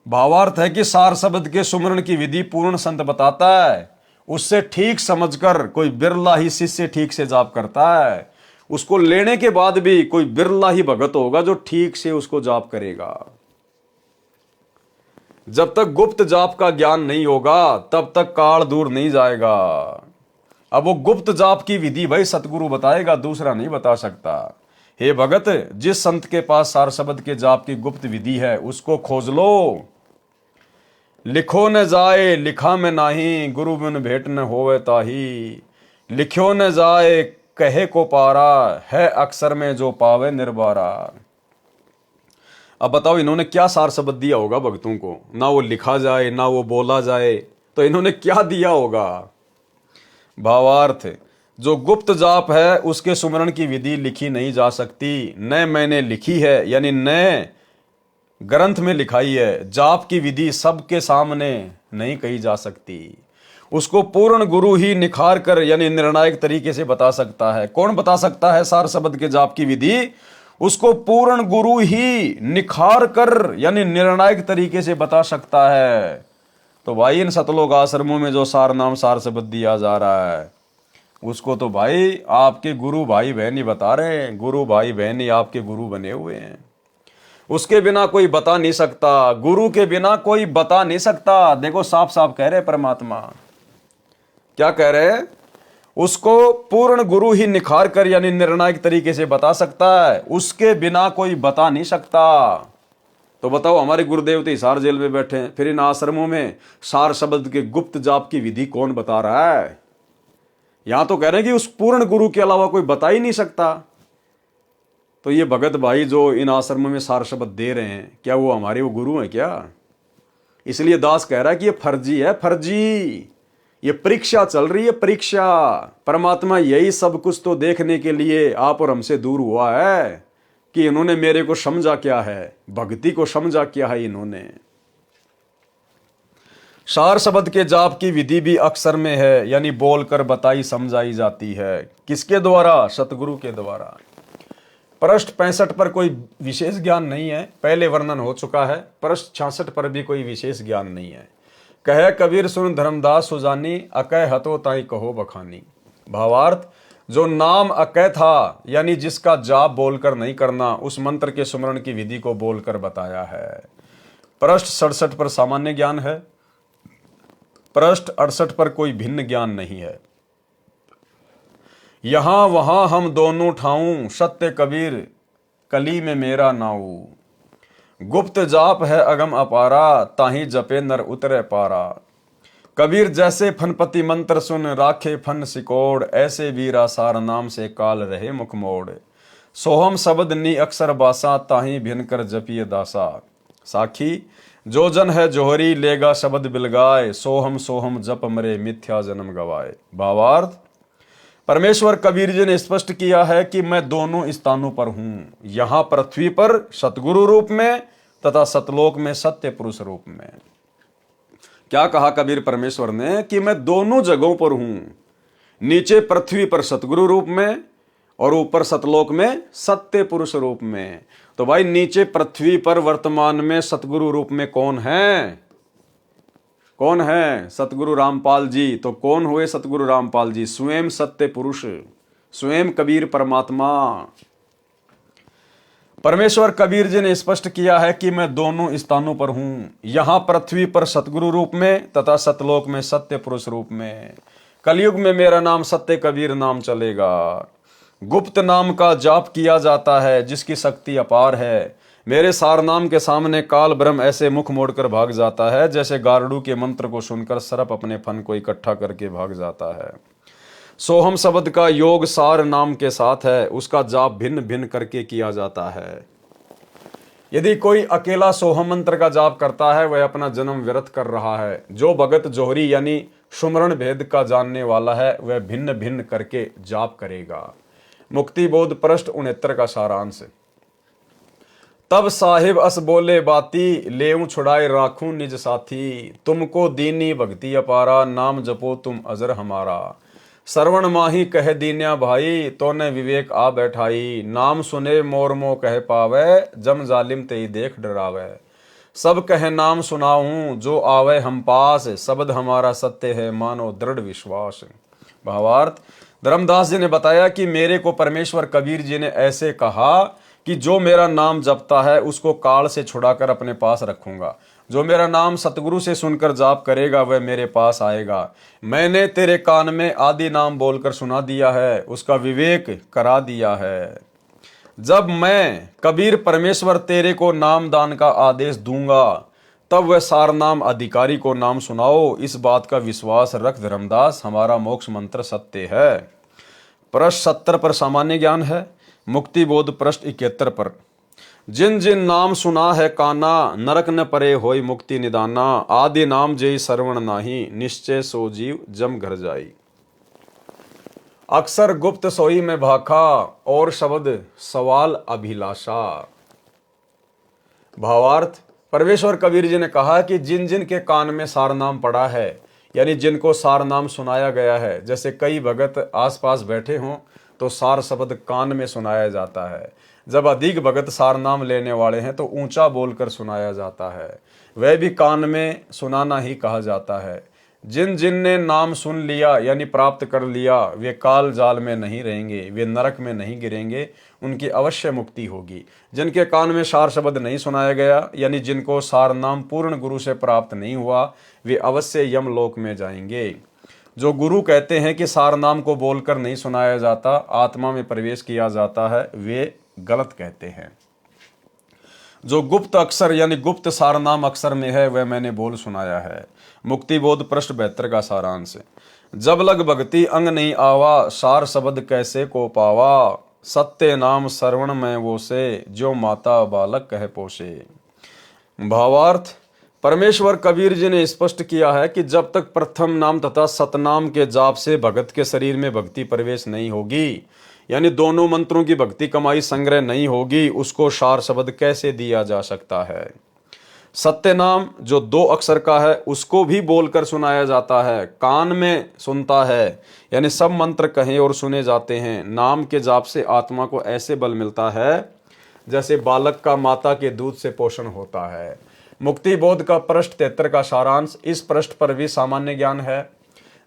S1: भावार्थ है कि सार शब्द के सुमरण की विधि पूर्ण संत बताता है। उससे ठीक समझकर कोई बिरला ही शिष्य ठीक से जाप करता है। उसको लेने के बाद भी कोई बिरला ही भगत होगा जो ठीक से उसको जाप करेगा। जब तक गुप्त जाप का ज्ञान नहीं होगा तब तक काल दूर नहीं जाएगा। अब वो गुप्त जाप की विधि भाई सतगुरु बताएगा, दूसरा नहीं बता सकता। हे भगत, जिस संत के पास सार शब्द के जाप की गुप्त विधि है उसको खोज लो। लिखो न जाए लिखा में नाही, गुरु बिन भेंट न होवे ताही। लिखो न जाए कहे को पारा, है अक्षर में जो पावे निर्बारा। अब बताओ इन्होंने क्या सार शब्द दिया होगा भक्तों को? ना वो लिखा जाए ना वो बोला जाए, तो इन्होंने क्या दिया होगा? भावार्थ, जो गुप्त जाप है उसके सुमरण की विधि लिखी नहीं जा सकती। न मैंने लिखी है, यानी न ग्रंथ में लिखाई है। जाप की विधि सबके सामने नहीं कही जा सकती। उसको पूर्ण गुरु ही निखार कर यानी निर्णायक तरीके से बता सकता है। कौन बता सकता है सार शब्द के जाप की विधि? उसको पूर्ण गुरु ही निखार कर यानी निर्णायक तरीके से बता सकता है। तो भाई इन सतलोक आश्रमों में जो सार नाम सार शब्द दिया जा रहा है उसको तो भाई आपके गुरु भाई बहन ही बता रहे हैं। गुरु भाई बहन ही आपके गुरु बने हुए हैं। उसके बिना कोई बता नहीं सकता। गुरु के बिना कोई बता नहीं सकता। देखो साफ साफ कह रहे परमात्मा। क्या कह रहे हैं? उसको पूर्ण गुरु ही निखार कर यानी निर्णायक तरीके से बता सकता है। उसके बिना कोई बता नहीं सकता। तो बताओ, हमारे गुरुदेव तो हिसार जेल में बैठे हैं, फिर इन आश्रमों में सार शब्द के गुप्त जाप की विधि कौन बता रहा है? यहां तो कह रहे हैं कि उस पूर्ण गुरु के अलावा कोई बता ही नहीं सकता। तो ये भगत भाई जो इन आश्रमों में सार शब्द दे रहे हैं, क्या वो हमारे वो गुरु हैं क्या? इसलिए दास कह रहा है कि ये फर्जी है, फर्जी। ये परीक्षा चल रही है, परीक्षा। परमात्मा यही सब कुछ तो देखने के लिए आप और हमसे दूर हुआ है कि इन्होंने मेरे को समझा क्या है, भक्ति को समझा क्या है इन्होंने। सार शब्द के जाप की विधि भी अक्षर में है, यानी बोलकर बताई समझाई जाती है। किसके द्वारा? सतगुरु के द्वारा। पृष्ठ 65 पर कोई विशेष ज्ञान नहीं है, पहले वर्णन हो चुका है। पृष्ठ 66 पर भी कोई विशेष ज्ञान नहीं है। कहे कबीर सुन धर्मदास सुजानी, अकय हतो ताई कहो बखानी। भावार्थ, जो नाम अकय था यानी जिसका जाप बोलकर नहीं करना, उस मंत्र के सुमरण की विधि को बोलकर बताया है। पृष्ठ 67 पर सामान्य ज्ञान है। पृष्ठ 68 पर कोई भिन्न ज्ञान नहीं है। यहां वहां हम दोनों ठाऊं, सत्य कबीर कली में मेरा नाऊ। गुप्त जाप है अगम अपारा, ताही जपे नर उतरे पारा। कबीर जैसे फनपति मंत्र सुन, राखे फन सिकोड़। ऐसे वीरा सार नाम से काल रहे मुख मोड़। सोहम शब्द नी अक्षर बासा, ताही भिन कर जपिय दासा। साखी, जो जन है जोहरी, लेगा शब्द बिलगाए। सोहम सोहम जप मरे, मिथ्या जन्म गवाए। भावार्थ, परमेश्वर कबीर जी ने स्पष्ट किया है कि मैं दोनों स्थानों पर हूं। यहां पृथ्वी पर सतगुरु रूप में तथा सतलोक में सत्य पुरुष रूप में। क्या कहा कबीर परमेश्वर ने? कि मैं दोनों जगहों पर हूं। नीचे पृथ्वी पर सतगुरु रूप में और ऊपर सतलोक में सत्य पुरुष रूप में। तो भाई नीचे पृथ्वी पर वर्तमान में सतगुरु रूप में कौन है? कौन है? सतगुरु रामपाल जी। तो कौन हुए सतगुरु रामपाल जी? स्वयं सत्य पुरुष, स्वयं कबीर परमात्मा। परमेश्वर कबीर जी ने स्पष्ट किया है कि मैं दोनों स्थानों पर हूं। यहां पृथ्वी पर सतगुरु रूप में तथा सतलोक में सत्य पुरुष रूप में। कलयुग में मेरा नाम सत्य कबीर नाम चलेगा। गुप्त नाम का जाप किया जाता है जिसकी शक्ति अपार है। मेरे सार नाम के सामने काल ब्रह्म ऐसे मुख मोड़कर भाग जाता है जैसे गारडू के मंत्र को सुनकर सर्प अपने फन को इकट्ठा करके भाग जाता है। सोहम शब्द का योग सार नाम के साथ है। उसका जाप भिन्न भिन्न करके किया जाता है। यदि कोई अकेला सोहम मंत्र का जाप करता है वह अपना जन्म व्यर्थ कर रहा है। जो भगत जोहरी यानी सुमरण भेद का जानने वाला है, वह भिन्न भिन्न करके जाप करेगा। मुक्ति बोध पृष्ठ 69 का सारांश। तब साहिब अस बोले बाती, लेऊं छुड़ाए राखूं निज साथी। तुमको दीनी भक्ति अपारा, नाम जपो तुम अजर हमारा। श्रवण माही कह दीन्या भाई, तो ने विवेक आ बैठाई। नाम सुने मोर मोह कह पावे, जम जालिम तेई देख डरावे। सब कहे नाम सुनाऊं, जो आवे हम पास। शब्द हमारा सत्य है, मानो दृढ़ विश्वास। भावार्थ, धर्मदास जी ने बताया कि मेरे को परमेश्वर कबीर जी ने ऐसे कहा कि जो मेरा नाम जपता है उसको काल से छुड़ाकर अपने पास रखूंगा। जो मेरा नाम सतगुरु से सुनकर जाप करेगा वह मेरे पास आएगा। मैंने तेरे कान में आदि नाम बोलकर सुना दिया है, उसका विवेक करा दिया है। जब मैं कबीर परमेश्वर तेरे को नाम दान का आदेश दूंगा, तब वह सार नाम अधिकारी को नाम सुनाओ। इस बात का विश्वास रख धर्मदास, हमारा मोक्ष मंत्र सत्य है। पृष्ठ 70 पर सामान्य ज्ञान है। मुक्ति बोध पृष्ठ 71 पर। जिन जिन नाम सुना है काना, नरक न परे होई मुक्ति निदाना। आदि नाम जय श्रवण नाही, निश्चय सो जीव जम घर जाई। अक्सर गुप्त सोई में भाखा, और शब्द सवाल अभिलाषा। भावार्थ, परमेश्वर कबीर जी ने कहा कि जिन जिन के कान में सार नाम पड़ा है, यानी जिनको सार नाम सुनाया गया है, जैसे कई भगत आसपास बैठे हों तो सार शब्द कान में सुनाया जाता है। जब अधिक भगत सार नाम लेने वाले हैं तो ऊंचा बोलकर सुनाया जाता है, वह भी कान में सुनाना ही कहा जाता है। जिन जिन ने नाम सुन लिया यानी प्राप्त कर लिया, वे काल जाल में नहीं रहेंगे, वे नरक में नहीं गिरेंगे, उनकी अवश्य मुक्ति होगी। जिनके कान में सार शब्द नहीं सुनाया गया, यानी जिनको सार नाम पूर्ण गुरु से प्राप्त नहीं हुआ, वे अवश्य यमलोक में जाएंगे। जो गुरु कहते हैं कि सार नाम को बोलकर नहीं सुनाया जाता, आत्मा में प्रवेश किया जाता है, वे गलत कहते हैं। जो गुप्त अक्षर यानी गुप्त सार नाम अक्षर में है, वह मैंने बोल सुनाया है। मुक्ति बोध पृष्ठ 72 का सारांश। जब लग भक्ति अंग नहीं आवा, सार शब्द कैसे को पावा। सत्य नाम श्रवण में वो से, जो माता बालक कह पोसे। भावार्थ, परमेश्वर कबीर जी ने स्पष्ट किया है कि जब तक प्रथम नाम तथा सतनाम के जाप से भगत के शरीर में भक्ति प्रवेश नहीं होगी, यानी दोनों मंत्रों की भक्ति कमाई संग्रह नहीं होगी, उसको सार शब्द कैसे दिया जा सकता है। सत्य नाम जो 2 अक्षर का है, उसको भी बोलकर सुनाया जाता है, कान में सुनता है, यानी सब मंत्र कहे और सुने जाते हैं। नाम के जाप से आत्मा को ऐसे बल मिलता है जैसे बालक का माता के दूध से पोषण होता है। मुक्ति बोध का पृष्ठ 73 का सारांश। इस पृष्ठ पर भी सामान्य ज्ञान है।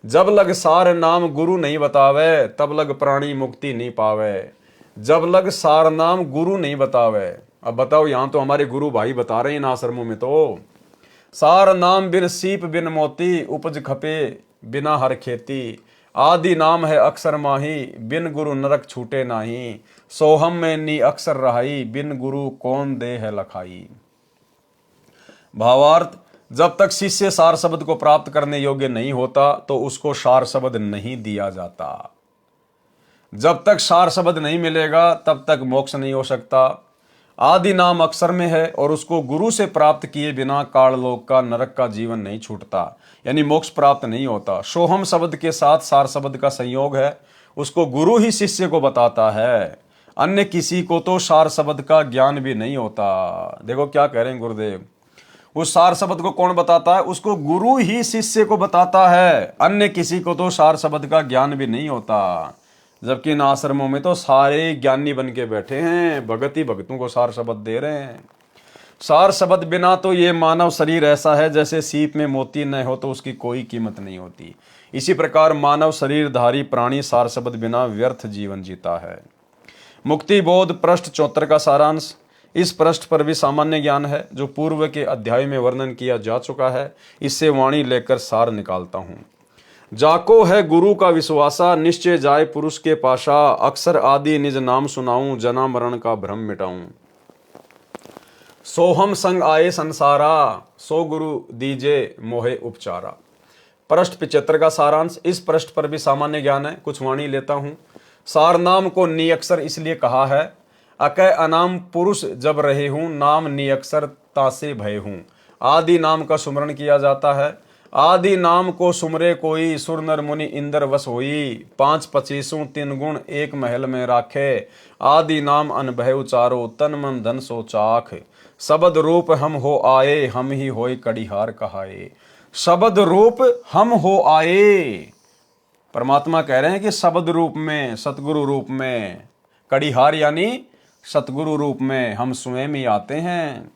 S1: जब लग सार नाम गुरु नहीं बतावे, तब लग प्राणी मुक्ति नहीं पावे। जब लग सार नाम गुरु नहीं बतावे। अब बताओ, यहां तो हमारे गुरु भाई बता रहे हैं इन आश्रमों में, तो सार नाम बिन सीप बिन मोती, उपज खपे बिना हर खेती। आदि नाम है अक्षर माही, बिन गुरु नरक छूटे नाही। सोहम में नी अक्षर रहाई, बिन गुरु कौन दे है लखाई। भावार्थ, जब तक शिष्य सार शब्द को प्राप्त करने योग्य नहीं होता तो उसको सार शब्द नहीं दिया जाता। जब तक सार शब्द नहीं मिलेगा तब तक मोक्ष नहीं हो सकता। आदि नाम अक्षर में है और उसको गुरु से प्राप्त किए बिना काललोक का नरक का जीवन नहीं छूटता, यानी मोक्ष प्राप्त नहीं होता। सोहम शब्द के साथ सार शब्द का संयोग है, उसको गुरु ही शिष्य को बताता है, अन्य किसी को तो सार शब्द का ज्ञान भी नहीं होता। देखो क्या कह रहे हैं गुरुदेव, उस सार शब्द को कौन बताता है? उसको गुरु ही शिष्य को बताता है, अन्य किसी को तो सार शब्द का ज्ञान भी नहीं होता। जबकि इन आश्रमों में तो सारे ज्ञानी बन के बैठे हैं, भगत ही भगतों को सार शब्द दे रहे हैं। सार शब्द बिना तो ये मानव शरीर ऐसा है जैसे सीप में मोती न हो तो उसकी कोई कीमत नहीं होती। इसी प्रकार मानव शरीरधारी प्राणी सार शब्द बिना व्यर्थ जीवन जीता है। मुक्ति बोध पृष्ठ 74 का सारांश। इस पृष्ठ पर भी सामान्य ज्ञान है जो पूर्व के अध्याय में वर्णन किया जा चुका है। इससे वाणी लेकर सार निकालता हूं। जाको है गुरु का विश्वासा, निश्चय जाए पुरुष के पाशा। अक्षर आदि निज नाम सुनाऊं, जना मरण का भ्रम मिटाऊं। सोहम संग आए संसारा, सो गुरु दीजे मोहे उपचारा। पृष्ठ 75 का सारांश। इस पृष्ठ पर भी सामान्य ज्ञान है, कुछ वाणी लेता हूं। सार नाम को नियक्षर इसलिए कहा है, अकय अनाम पुरुष जब रहे हूं, नाम नियक्षर तासे भय हूं। आदि नाम का सुमरण किया जाता है। आदि नाम को सुमरे कोई, सुर नर मुनि इंद्र वस होई। 5 25 3 गुण एक महल में राखे, आदि नाम अनभय उचारो, तन मन धन सो चाख। शब्द रूप हम हो आए, हम ही होय कड़िहार कहाए। शब्द रूप हम हो आए, परमात्मा कह रहे हैं कि शब्द रूप में, सतगुरु रूप में, कड़िहार यानी सतगुरु रूप में हम स्वयं ही आते हैं।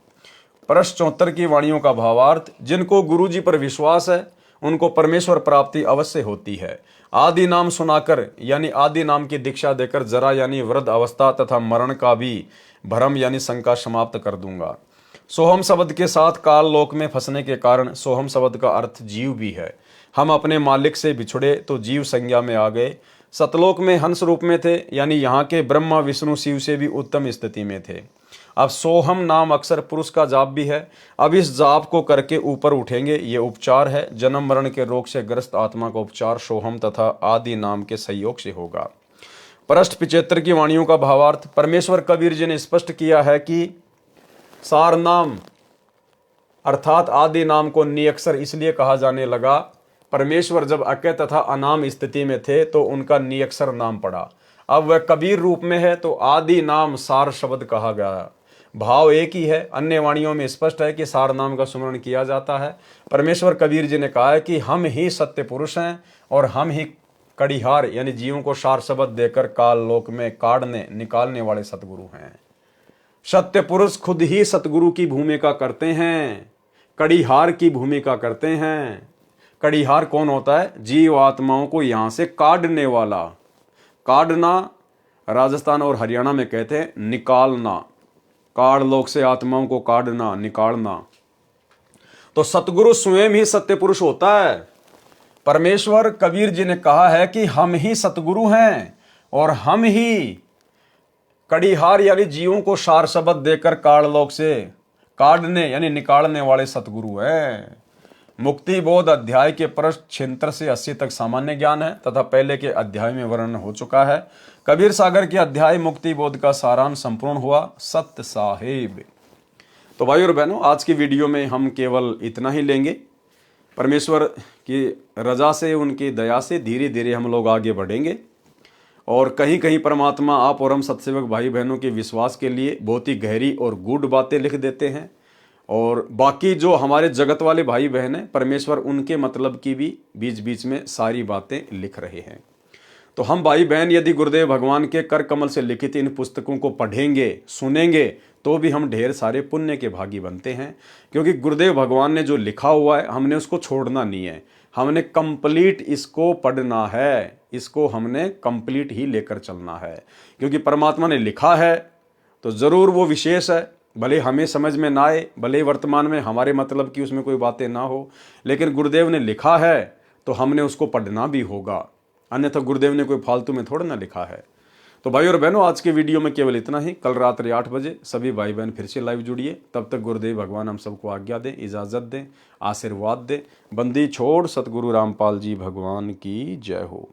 S1: प्रश्न 74 की वाणियों का भावार्थ, जिनको गुरु जी पर विश्वास है उनको परमेश्वर प्राप्ति अवश्य होती है। आदि नाम सुनाकर यानी आदि नाम की दीक्षा देकर जरा यानी वृद्ध अवस्था तथा मरण का भी भ्रम यानी शंका समाप्त कर दूंगा। सोहम शब्द के साथ काल लोक में फंसने के कारण सोहम शब्द का अर्थ जीव भी है। हम अपने मालिक से बिछुड़े तो जीव संज्ञा में आ गए। सतलोक में हंस रूप में थे यानी यहाँ के ब्रह्मा विष्णु शिव से भी उत्तम स्थिति में थे। अब सोहम नाम अक्सर पुरुष का जाप भी है। अब इस जाप को करके ऊपर उठेंगे, ये उपचार है। जन्म मरण के रोग से ग्रस्त आत्मा का उपचार सोहम तथा आदि नाम के सहयोग से होगा। प्रश्न 75 की वाणियों का भावार्थ, परमेश्वर कबीर जी ने स्पष्ट किया है कि सार नाम अर्थात आदि नाम को निअक्षर इसलिए कहा जाने लगा, परमेश्वर जब अके तथा अनाम स्थिति में थे तो उनका निअक्षर नाम पड़ा। अब वह कबीर रूप में है तो आदि नाम सार शब्द कहा गया। भाव एक ही है। अन्य वाणियों में स्पष्ट है कि सार नाम का सुमरण किया जाता है। परमेश्वर कबीर जी ने कहा है कि हम ही सत्य पुरुष हैं और हम ही कड़िहार यानी जीवों को सार शब्द देकर काल लोक में काढ़ने निकालने वाले सतगुरु हैं। सत्य पुरुष खुद ही सतगुरु की भूमिका करते हैं, कड़िहार की भूमिका करते हैं। कड़िहार कौन होता है? जीव आत्माओं को यहां से काढ़ने वाला। काढ़ना राजस्थान और हरियाणा में कहते हैं निकालना। काढ़ लोक से आत्माओं को काढ़ना, निकालना। तो सतगुरु स्वयं ही सत्य पुरुष होता है। परमेश्वर कबीर जी ने कहा है कि हम ही सतगुरु हैं और हम ही कड़िहार यानी जीवों को सार शब्द देकर काढ़ लोक से काढ़ने यानी निकालने वाले सतगुरु हैं। मुक्ति बोध अध्याय के प्रश्न 76 से 80 तक सामान्य ज्ञान है तथा पहले के अध्याय में वर्णन हो चुका है। कबीर सागर के अध्याय मुक्ति बोध का सारांश संपूर्ण हुआ। सत्य साहेब। तो भाई और बहनों, आज की वीडियो में हम केवल इतना ही लेंगे। परमेश्वर की रजा से, उनकी दया से धीरे धीरे हम लोग आगे बढ़ेंगे और कहीं कहीं परमात्मा आप और हम सत्सेवक भाई बहनों के विश्वास के लिए बहुत ही गहरी और गूढ़ बातें लिख देते हैं और बाकी जो हमारे जगत वाले भाई बहन हैं, परमेश्वर उनके मतलब की भी बीच बीच में सारी बातें लिख रहे हैं। तो हम भाई बहन यदि गुरुदेव भगवान के कर कमल से लिखित इन पुस्तकों को पढ़ेंगे, सुनेंगे तो भी हम ढेर सारे पुण्य के भागी बनते हैं, क्योंकि गुरुदेव भगवान ने जो लिखा हुआ है हमने उसको छोड़ना नहीं है। हमने कंप्लीट इसको पढ़ना है, इसको हमने कंप्लीट ही लेकर चलना है, क्योंकि परमात्मा ने लिखा है तो ज़रूर वो विशेष है। भले हमें समझ में ना आए, भले वर्तमान में हमारे मतलब की उसमें कोई बातें ना हो, लेकिन गुरुदेव ने लिखा है तो हमने उसको पढ़ना भी होगा, अन्यथा गुरुदेव ने कोई फालतू में थोड़ा ना लिखा है। तो भाई और बहनों, आज के वीडियो में केवल इतना ही। कल रात्रि 8 बजे सभी भाई बहन फिर से लाइव जुड़िए। तब तक गुरुदेव भगवान हम सबको आज्ञा दें, इजाज़त दें, आशीर्वाद दें। बंदी छोड़ सतगुरु रामपाल जी भगवान की जय हो।